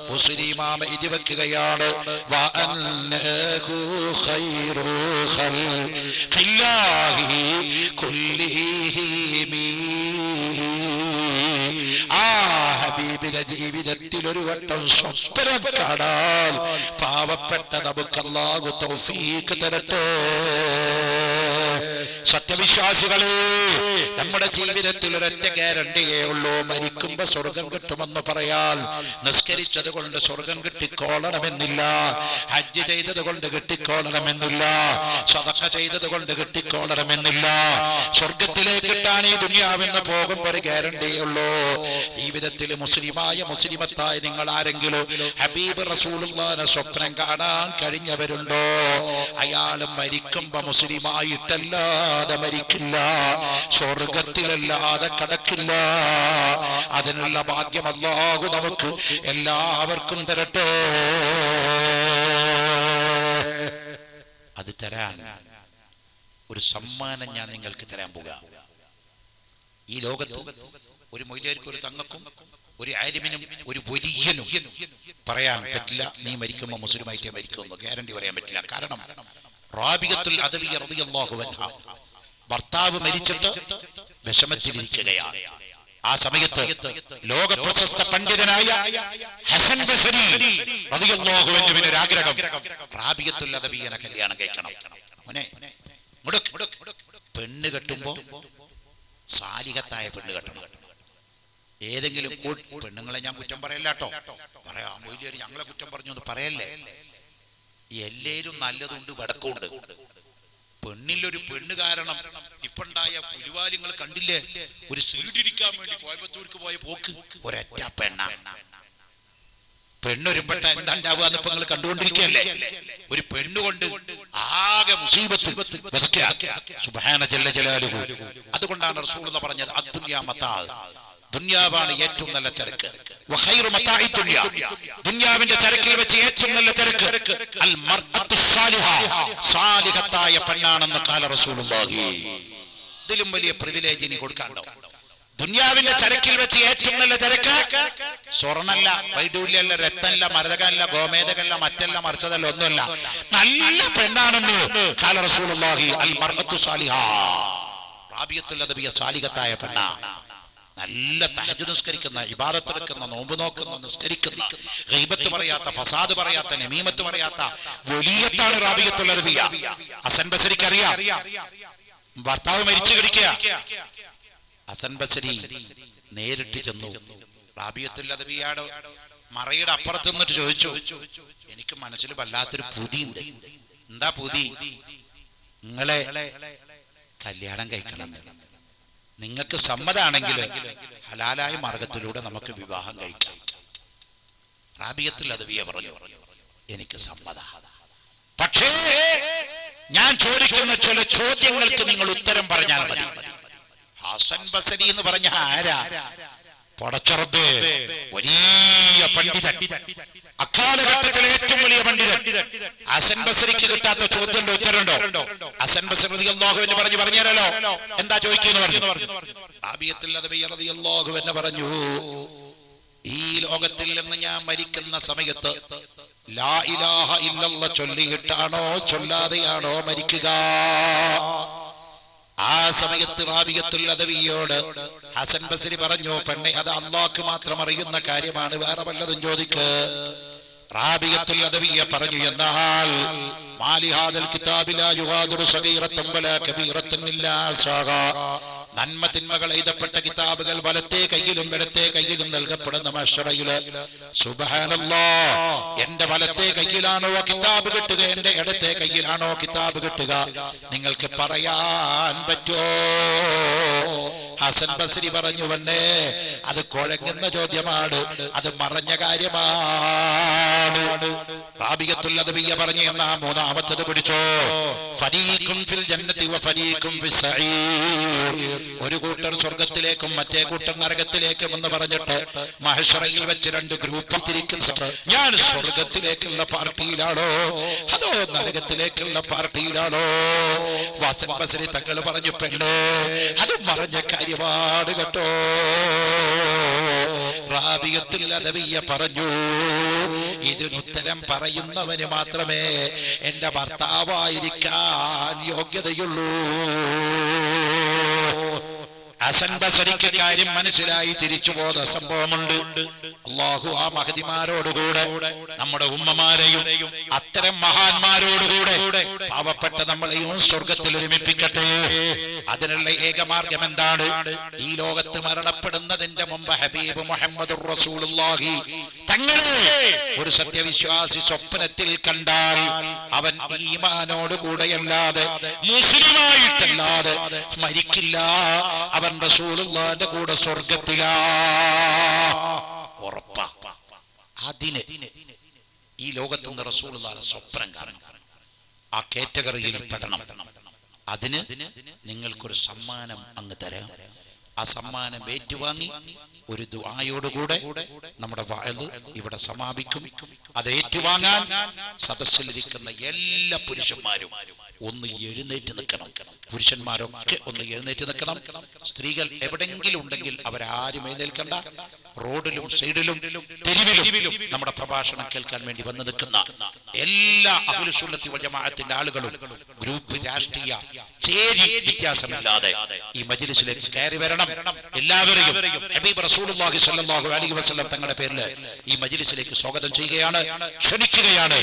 ബൂസുരി ഇമാം എഴുതി വെക്കുകയാണ്. വഅന്നഹു ഖൈറു ഖൽഖില്ലാഹി കുല്ലിഹിം. ആ ഹബീബിന്റെ ജീവിതത്തിൽ ഒരു വട്ടം സ്വപ്നം കാണാൻ പാവപ്പെട്ട നമുക്ക് അല്ലാഹു തൗഫീഖ് തരട്ടെ. സത്യവിശ്വാസികളെ, നമ്മുടെ ജീവിതത്തിൽ ഒരൊറ്റ ഗ്യാരണ്ടിയേ ഉള്ളൂ, മരിക്കുമ്പോ സ്വർഗം കിട്ടുമെന്ന് പറയാൻ. നിസ്കരിച്ചത് കൊണ്ട് സ്വർഗം കിട്ടിക്കോളണമെന്നില്ല, ഹജ്ജ് ചെയ്തത് കൊണ്ട് കിട്ടിക്കോളണമെന്നില്ല, സദഖ ചെയ്തത് കൊണ്ട് കിട്ടിക്കോളണമെന്നില്ല. സ്വർഗത്തിലേക്ക് കിട്ടാൻ ഈ ദുനിയാവെന്ന് പോകുമ്പോ ഒരു ഗ്യാരണ്ടിയേ ഉള്ളൂ. ജീവിതത്തിൽ മുസ്ലിമത്തായ നിങ്ങൾ ആരെങ്കിലും ഹബീബ് റസൂലുള്ളാഹിനെ സ്വപ്നം കാണാൻ കഴിഞ്ഞവരുണ്ടോ? അയാൾ മരിക്കുമ്പോ മുസ്ലിമായിട്ടല്ലാതെ മരിക്കില്ല, സ്വർഗത്തിലല്ലാതെ കടക്കില്ല. അതിനുള്ള ഭാഗ്യം അല്ലാഹു നമുക്ക് എല്ലാവർക്കും തരട്ടെ. അത് തരാൻ ഒരു സമ്മാനം ഞാൻ നിങ്ങൾക്ക് തരാൻ പോകാം. ഈ ലോകത്ത് ഒരു മൊയ്ലിയാർക്കും ഒരു തങ്ങൾക്കും ഒരു ആലിമിനും ഒരു വലിയനും പറയാൻ പറ്റില്ല നീ മരിക്കുമ്പോൾ മുസ്ലിമായിട്ടേ മരിക്കുമെന്ന് ഗ്യാരണ്ടി പറയാൻ പറ്റില്ല. കാരണം റാബിയത്തുൽ അദവിയ്യ റളിയല്ലാഹു അൻഹ ഭർത്താവ് മരിച്ചിട്ട് വിഷമത്തിലിരിക്കുകയാണ്. ആ സമയത്ത് ലോക പ്രശസ്ത പണ്ഡിതനായ ഹസൻ ബസരി റളിയല്ലാഹു അൻഹുവിന്റെ ഒരു ആഗ്രഹം, റാബിയത്തുൽ അദവിയ്യനെ കല്യാണം കഴിക്കണം. മോനെ പെണ്ണ് കെട്ടുമ്പോ സാലിഹത്തായ പെണ്ണ് കെട്ടണം. ഏതെങ്കിലും പെണ്ണുങ്ങളെ ഞാൻ കുറ്റം പറയല്ല കേട്ടോ, പറയാ മൊയ്ലിയാർ ഞങ്ങളെ കുറ്റം പറഞ്ഞു എന്ന് പറയല്ലേ. എല്ലാവരും നല്ലതുണ്ട് വടക്കുണ്ട്. പെണ്ണിലൊരു പെണ്ണ് കാരണം ഇപ്പണ്ടായ പുലിവാലിങ്ങൾ കണ്ടില്ലേ? ഒരു സീഡിരിക്കാൻ വേണ്ടി കോയമ്പത്തൂർക്ക് പോയ പോക്ക് ഒരൊറ്റ പെണ്ണാണ്. പെണ്ണൊരുമ്പെട്ട എന്താണ്ടാവുക ഇപ്പൊ നിങ്ങൾ കണ്ടുകൊണ്ടിരിക്കുകയല്ലേ? ഒരു പെണ്ണുകൊണ്ട് ആകെ മുസീബത്ത് സുബ്ഹാന ജല്ല ജലാലുഹു. അതുകൊണ്ടാണ് റസൂലുള്ളാഹി പറഞ്ഞത് അദ്ദുനിയാ മതാ, ദുനിയാവാണ് ഏറ്റവും നല്ല ചരക്ക്. വഖൈറു മതാഇ ദുനിയ, ദുനിയാവിന്റെ ചരക്കിൽ വെച്ച് ഏറ്റവും നല്ല ചരക്ക് അൽ മർഅത്തു സാലിഹ, സാലിഹത്തായ പെണ്ണാണെന്ന് ഖാല റസൂലുള്ളാഹി. ഇതിലും വലിയ പ്രിവിലേജ് ഇനി കൊടുക്കാണ്ടോ? ദുനിയാവിന്റെ ചരക്കിൽ വെച്ച് ഏറ്റവും നല്ല ചരക്ക് സ്വർണ്ണല്ല, വൈഡൂര്യല്ല, രക്തമല്ല, മരതകല്ല, ഗോമേതകല്ല, മറ്റല്ല, മറിച്ചതല്ല, ഒന്നുമല്ല, നല്ല പെണ്ണാണെന്ന് ഖാല റസൂലുള്ളാഹി. അൽ മർഅത്തു സാലിഹ, റാബിയത്തുൽ അദവിയ്യ സാലിഹത്തായ പെണ്ണ, നല്ല തഹജ്ജുദ് നിസ്കരിക്കുന്ന, ഇബാദത്ത് എടുക്കുന്ന, നോമ്പ് നോക്കുന്ന, നിസ്കരിക്കുന്ന, ഗീബത്ത് പറയാത്ത, ഫസാദ് പറയാത്ത, നമീമത്ത് പറയാത്ത വലിയത്താണ് റാബിയത്തുൽ അദവിയ്യ. ഹസൻ ബസരിക്ക് അറിയാം, ഭർത്താവ് മരിച്ചു കിടക്കുക. ഹസൻ ബസരി നേരിട്ട് ചെന്നു റാബിയത്തുൽ അദവിയ്യയുടെ മറയുടെ അപ്പുറത്ത് നിന്നിട്ട് ചോദിച്ചു, എനിക്ക് മനസ്സിൽ വല്ലാത്തൊരു പൂതിയുണ്ട്. എന്താ പൂതി? നിങ്ങളെ കല്യാണം കഴിക്കണം. നിങ്ങൾക്ക് സമ്മതാണെങ്കിൽ ഹലാലായ മാർഗത്തിലൂടെ നമുക്ക് വിവാഹം കഴിക്കാം. റാബിയത്തുൽ അദവിയ്യ പറഞ്ഞു, എനിക്ക് സമ്മത, പക്ഷേ ഞാൻ ചോദിക്കുന്ന ചില ചോദ്യങ്ങൾക്ക് നിങ്ങൾ ഉത്തരം പറഞ്ഞാൽ മതി. ഹസൻ ബസരി എന്ന് പറഞ്ഞ ആരാ? പടച്ചറബ്, വലിയ പണ്ഡിതൻ, അക്കാലഘട്ടത്തിലെ ഏറ്റവും വലിയ പണ്ഡിതൻ. ഹസൻ ബസരിക്ക് കിട്ടാത്ത ചോദ്യമുണ്ടോ, ഉത്തരമുണ്ടോ? ഹസൻ ബസരി റളിയല്ലാഹു അൻഹു പറഞ്ഞുതരാലോ. എന്താ ചോദിക്കുന്നു പറഞ്ഞു. റാബിയത്തുൽ അദവിയ്യ റളിയല്ലാഹു അൻഹു പറഞ്ഞു, ഈ ലോകത്തിൽ നിന്ന് ഞാൻ മരിക്കുന്ന സമയത്ത് ലാ ഇലാഹ ഇല്ലല്ലാഹ് ചൊല്ലിയിട്ടാണോ ചൊല്ലാതെയാണോ മരിക്കുക? ആ സമയത്ത് റാബിയത്തുൽ അദവിയ്യയോട് ഹസൻ ബസരി പറഞ്ഞു, പെണ്ണെ, അത് അല്ലാഹുക്ക് മാത്രം അറിയുന്ന കാര്യമാണ്, വേറെ വല്ലതും ചോദിക്ക്. റാബിയത്തുൽ അദവിയ്യ പറഞ്ഞു, എന്നാൽ മാലി ഹാദൽ കിതാബി ലാ യുഗാദിറു സഗീറത്തൻ വലാ കബീറത്തൻ ഇല്ലാ അഹ്സാഹാ. നന്മ തിന്മകൾ എഴുതപ്പെട്ട കിതാബുകൾ വലത്തെ കയ്യിലും ഇടത്തെ കയ്യിലും നൽകപ്പെടുന്ന മഹ്ശറയില് സുബ്ഹാനല്ലാഹ്, എന്റെ വലത്തെ കയ്യിലാണോ കിതാബ് കിട്ടുക, എന്റെ ഇടത്തെ കയ്യിലാണോ കിതാബ് കിട്ടുക, നിങ്ങൾക്ക് പറയാൻ പറ്റുമോ? ഹസൻ ബസരി പറഞ്ഞു, വന്നേ, അത് കുഴങ്ങുന്ന ചോദ്യമാണ്, അത് മറഞ്ഞ കാര്യമാണ്. റാബിയത്തുൽ അദവിയ്യ പറഞ്ഞു, എന്നാ മൂന്നാമത്തത് പിടിച്ചോ. ഫരീഖുൻ ഫിൽ ജന്നതി വ ഫരീഖുൻ ഫിസ് സഈർ, ഒരു കൂട്ടർ സ്വർഗത്തിലേക്കും മറ്റേ കൂട്ടർ നരകത്തിലേക്കും എന്ന് പറഞ്ഞിട്ട് മഹ്ശറയിൽ വെച്ച് രണ്ട് ഗ്രൂപ്പിൽ തിരിക്കുന്ന, ഞാൻ സ്വർഗത്തിലേക്കുള്ള പാർട്ടിയിലാണോ അതോ നരകത്തിലേക്കുള്ള പാർട്ടിയിലാണോ? ഹസൻ ബസരി തങ്ങൾ പറഞ്ഞു, പെണ്ണ്, അത് മറഞ്ഞ കാര്യമാണ് കേട്ടോ. റാബിയത്തുൽ അദവിയ്യ പറഞ്ഞു, ഇതിനുത്തരം പറയുന്നവന് മാത്രമേ എന്റെ ഭർത്താവായിരിക്കാൻ യോഗ്യതയുള്ളൂ. ഹസൻ ബസരിക്ക് കാര്യം മനസ്സിലായി തിരിച്ചു പോന്ന സംഭവമുണ്ട്. അല്ലാഹു ആ മഹദിമാരോടുകൂടെ നമ്മുടെ ഉമ്മമാരെയും അത്തരം മഹാന്മാരോടുകൂടെ പാവപ്പെട്ട നമ്മളെയും സ്വർഗത്തിൽ ഒരുമിപ്പിക്കട്ടെ. അതിനുള്ള ഏകമാർഗം എന്താണ്? ഈ ലോകത്ത് മരണപ്പെടുന്നതിന്റെ മുമ്പ് ഹബീബ് മുഹമ്മദുർ റസൂലുള്ളാഹി തങ്ങളെ ഒരു സത്യവിശ്വാസി സ്വപ്നത്തിൽ കണ്ടാൽ അവൻ ഈമാനോടുകൂടെയല്ലാതെ മുസ്ലിമായിട്ടല്ലാതെ മരിക്കില്ല. അവൻ റസൂലുള്ളാഹിന്റെ കൂടെ സ്വർഗത്തിലാ, ഉറപ്പാ. അതിന് ഈ ലോകത്തുനിന്ന് റസൂലുള്ളാഹിന്റെ സ്വപ്നം കാണണം, ആ കാറ്റഗറിയിൽ പെടണം. അതിന് നിങ്ങൾക്കൊരു സമ്മാനം അങ്ങ് തരാം. ആ സമ്മാനം ഏറ്റുവാങ്ങി ഒരു ദുആയോടുകൂടെ നമ്മുടെ വഅദ് ഇവിടെ സമാപിക്കും. അത് ഏറ്റുവാങ്ങാൻ സദസ്സിലിരിക്കുന്ന എല്ലാ പുരുഷന്മാരും ഒന്ന് എഴുന്നേറ്റ് നിൽക്കണം. പുരുഷന്മാരൊക്കെ ഒന്ന് എഴുന്നേറ്റ് നിൽക്കണം. സ്ത്രീകൾ എവിടെങ്കിലും ഉണ്ടെങ്കിൽ അവരാരും എഴുന്നേൽക്കണ്ട. റോഡിലും സൈഡിലും തെരുവിലും നമ്മുടെ പ്രഭാഷണം കേൾക്കാൻ വേണ്ടി വന്നു നിൽക്കുന്ന എല്ലാ അഹ്ലുസ് സുന്നത്തി വൽ ജമാഅത്തിന്റെ ആളുകളും ഗ്രൂപ്പ് രാഷ്ട്രീയ ചേരി വ്യത്യാസമില്ലാതെ ഈ മജ്ലിസിലേക്ക് കയറി വരണം. എല്ലാവരെയും ഹബീബ് റസൂലുള്ളാഹി സ്വല്ലല്ലാഹു അലൈഹി വസല്ലം തങ്ങളുടെ പേരിൽ ഈ മജ്ലിസിലേക്ക് സ്വാഗതം ചെയ്യുകയാണ്, ക്ഷണിക്കുകയാണ്,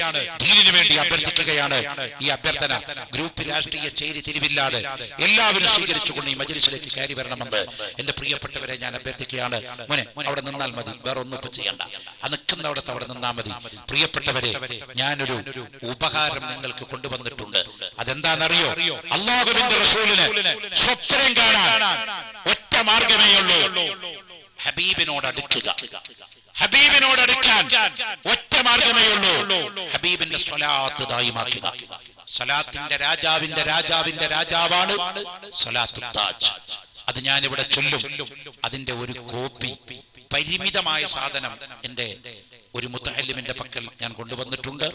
ദീനിനു വേണ്ടി അഭ്യർത്ഥിക്കുകയാണ്. ഈ അഭ്യർത്ഥന ഗ്രൂപ്പ് രാഷ്ട്രീയ ചേരി തിരിവില്ലാതെ എല്ലാവരും സ്വീകരിച്ചുകൊണ്ട് ഈ മജ്ലിസിലേക്ക് കയറി വരണമെന്ന് എന്റെ പ്രിയപ്പെട്ടവരെ ഞാൻ അഭ്യർത്ഥിക്കുകയാണ്. മോനെ അവിടെ നിന്നാൽ മതി, വേറെ ഒന്നും ഇപ്പൊ ചെയ്യണ്ട. ആ നിൽക്കുന്നവിടത്ത് അവിടെ നിന്നാൽ മതി. പ്രിയപ്പെട്ടവരെ, ഞാനൊരു ഉപകാരം നിങ്ങൾക്ക് കൊണ്ടുവന്നിട്ടുണ്ട്. അതെന്താണെന്നറിയോ? അല്ലാഹുവിന്റെ റസൂലിന് സ്വപ്നം കാണാൻ ഒറ്റ മാർഗമേ ഉള്ളൂ. ഹബീബിനോട് അടുക്കുക. ഹബീബിനോട് അടുക്കാൻ ഒറ്റ മാർഗമേ ഉള്ളൂ. ഹബീബിന്റെ സ്വലാത്ത് ദായിമാക്കുക. സ്വലാത്തിന്റെ രാജാവിന്റെ രാജാവാണ് സ്വലാത്തുൽ താജ്. അത് ഞാനിവിടെ ചൊല്ലും. അതിന്റെ ഒരു കോപ്പി, പരിമിതമായ സാധനം എന്റെ ഒരു മുത്തഅല്ലിമിന്റെ പക്കൽ ഞാൻ കൊണ്ടുവന്നിട്ടുണ്ട്.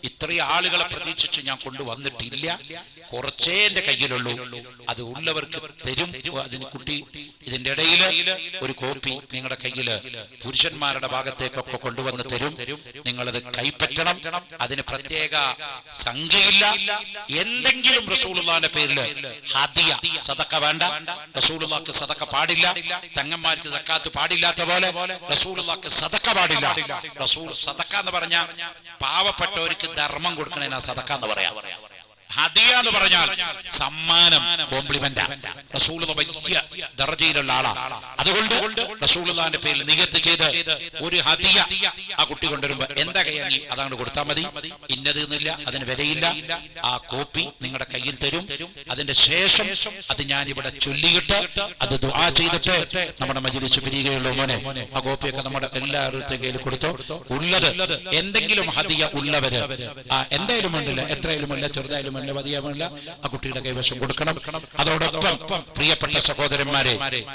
ഇത്രയും ആളുകളെ പ്രതീക്ഷിച്ച് ഞാൻ കൊണ്ടുവന്നിട്ടില്ല. കുറച്ചേ എന്റെ കയ്യിലുള്ളൂ. അത് ഉള്ളവർക്ക് തരും. അതിന് കുട്ടി ഇതിന്റെ ഇടയിൽ ഒരു കോപ്പി നിങ്ങളുടെ കയ്യില് പുരുഷന്മാരുടെ ഭാഗത്തേക്കൊക്കെ കൊണ്ടുവന്ന് തരും. നിങ്ങളത് കൈപ്പറ്റണം. അതിന് പ്രത്യേക സംഖ്യയില്ല. എന്തെങ്കിലും റസൂലുള്ളാഹിന്റെ പേരില് ഹദിയ, സദഖ വേണ്ട. റസൂലുള്ളാഹിക്ക് സദഖ പാടില്ല. തങ്ങന്മാർക്ക് സക്കാത്ത് പാടില്ലാത്ത പോലെ റസൂലുള്ളാഹിക്ക് സദഖ പാടില്ല. റസൂൽ സദഖ എന്ന് പറഞ്ഞ പാവപ്പെട്ടവർക്ക് ധർമ്മം കൊടുക്കണേനാ സദഖ എന്ന് പറയാം. ഹദിയ എന്ന് പറഞ്ഞാൽ സമ്മാനം, കോംപ്ലിമെന്റ്. റസൂലുള്ളാഹി വലിയ ദർജയിലുള്ള ആളാ. അതുകൊണ്ട് റസൂലുള്ളാഹിന്റെ പേരിൽ നിയത്ത് ചെയ്ത് ഒരു ഹദിയ ആ കുട്ടി കൊണ്ടുവരുമ്പോ എന്താ കയ്യാങ്ങി അതങ്ങോട്ട് കൊടുത്താൽ മതി. ഇന്നത് എന്നില്ല, അതിന് വിലയില്ല. ആ കോപ്പി നിങ്ങളുടെ കയ്യിൽ തരും. അതിന്റെ ശേഷം അത് ഞാൻ ഇവിടെ ചൊല്ലിയിട്ട് അത് ദുആ ചെയ്തിട്ട് നമ്മുടെ മജ്ലിസ് പിരിയുകയുള്ളൂ. മോനെ, ആ കോപ്പിയൊക്കെ നമ്മുടെ എല്ലാവരുടെ കയ്യിൽ കൊടുത്തോ. ഉള്ളത് എന്തെങ്കിലും ഹദിയ ഉള്ളവര് എന്തായാലും ഉണ്ടല്ല, എത്രയായാലും അല്ല, ചെറുതായാലും മതിയാവില്ല, ആ കുട്ടിയുടെ കൈവശം കൊടുക്കണം. അതോടൊപ്പം പ്രിയപ്പെട്ട സഹോദരന്മാരെ,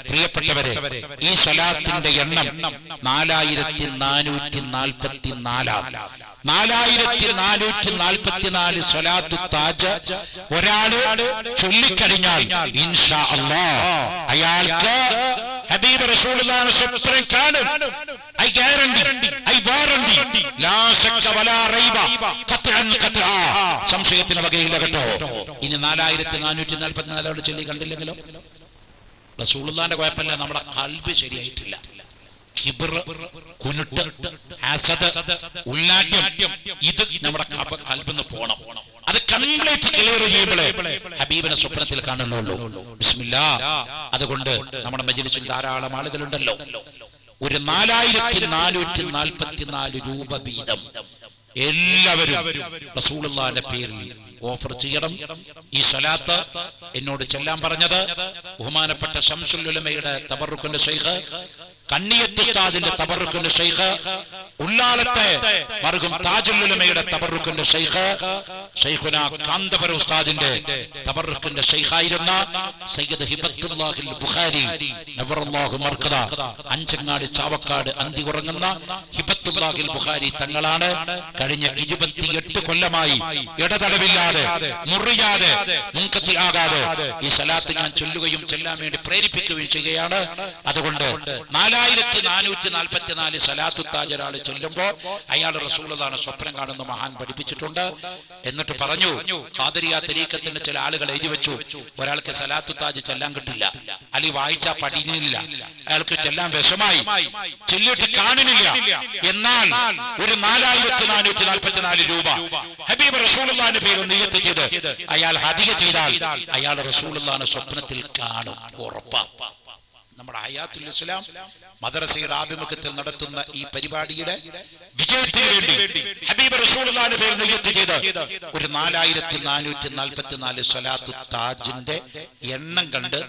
പ്രിയപ്പെട്ടവരെ, ഈ സ്വലാത്തിന്റെ എണ്ണം 4444. 4444 സ്വലാത്തു താജ് ഒരാള് ചൊല്ലിക്കഴിഞ്ഞാൽ ഇൻഷാ അല്ലാഹ് അയാൾക്ക് ഹബീബ് റസൂലുള്ളാഹിനെ സ്വപ്നം കാണും. ഐ ഗ്യാരണ്ടി, ഐ വാറണ്ടി, ലാ ശക്ക വലാ റൈബ, ഖത്അൻ ഖത്ആ. സംശയത്തിന് വകയില്ല കേട്ടോ. ഇനി 4444 ചൊല്ലി കണ്ടില്ലെങ്കിലോ? റസൂലുള്ളാഹിന്റെ കുഴപ്പമില്ല, നമ്മുടെ ഖൽബ് ശരിയായിട്ടില്ല. കിബ്ർ, കുനുട്ട്, ഹസദ്, ഉള്ളാഢ്യം, ഇത് നമ്മുടെ ഖൽബിന്ന് പോണം. അത് കംപ്ലീറ്റ് ക്ലിയർ ചെയ്യുമ്പോഴേ ഹബീബിനെ സ്വപ്നത്തിൽ കാണുന്നുള്ളൂ. ബിസ്മില്ലാഹ്. അതുകൊണ്ട് നമ്മുടെ മജ്ലിസിൽ ധാരാളം ആളുകളുണ്ടല്ലോ. ഒരു 4444 രൂപ വീതം എല്ലാവരും റസൂലുള്ളാഹിന്റെ പേരിൽ ഓഫർ ചെയ്യണം. ഈ സ്വലാത്ത് എന്നോട് ചെല്ലാൻ പറഞ്ഞത് ബഹുമാനപ്പെട്ട ശംസുൽ ഉലമയുടെ തബറുക്കിന്റെ ശൈഖ്, കണ്ണിയത്ത് ഉസ്താദിന്റെ തബറുക്കിന്റെ ശൈഖ്, ഉള്ളാളത്തെ മർഹൂം താജുൽ ഉലമയുടെ തബറുക്കിന്റെ ശൈഖ്, ശൈഖുനാ കാന്തപുരം ഉസ്താദിന്റെ തബറുക്കിന്റെ ശൈഖായിരുന്ന സയ്യിദ് ഹിബത്തുല്ലാഹിൽ ബുഖാരി നവറല്ലാഹു മർഖദ, അഞ്ചങ്ങാടി ചാവക്കാട് അന്തി ഉറങ്ങുന്ന ഹിബത്തുല്ലാഹിൽ ബുഖാരി തങ്ങളാണ്. കഴിഞ്ഞ 28 കൊല്ലമായി ഇടതടവില്ലാതെ, മുറിയാതെ, മുൻകത്തി ആകാതെ ഈ സലാത്ത് ഞാൻ ചൊല്ലുകയും ചെല്ലാൻ വേണ്ടി പ്രേരിപ്പിക്കുകയും ചെയ്യുകയാണ്. അതുകൊണ്ട് 4444 സലാത്തു താജ് ഒരാൾ ചൊല്ലുമ്പോ അയാൾ റസൂലുള്ളാഹിനെ സ്വപ്നം കാണുന്ന മഹാൻ പഠിപ്പിച്ചിട്ടുണ്ട്. എന്നിട്ട് പറഞ്ഞു, ഖാദിരിയ തരീഖത്തിന് ചില ആളുകൾ എഴുതി വെച്ചു, ഒരാൾക്ക് സലാത്തു താജ് ചെല്ലാൻ കിട്ടില്ല, അല്ലെങ്കിൽ വായിച്ചാ പഠിക്കുന്നില്ല, അയാൾക്ക് ചെല്ലാൻ വിഷമായി, ചെല്ലിട്ട് കാണുന്നില്ല. എന്നാൽ ഒരു 4444 രൂപ ഹബീബ് റസൂലുള്ളാഹിന്റെ പേരിൽ നിയത്ത് ചെയ്ത് അയാൾ ഹദിയ ചെയ്താൽ അയാൾ റസൂലുള്ളാഹിനെ സ്വപ്നത്തിൽ കാണും, ഉറപ്പാ. നമ്മുടെ ഹയാത്തുൽ ഇസ്ലാം മദ്രസയുടെ ആഭിമുഖ്യത്തിൽ നടത്തുന്ന ഈ പരിപാടിയുടെ വിജയത്തിന് വേണ്ടി ഹബീബ് റസൂലുള്ളാഹിന്റെ പേരിൽ നിയത്ത് ചെയ്ത് ഒരു 4444 സ്വലാത്തു താജിന്റെ എണ്ണം കണ്ട്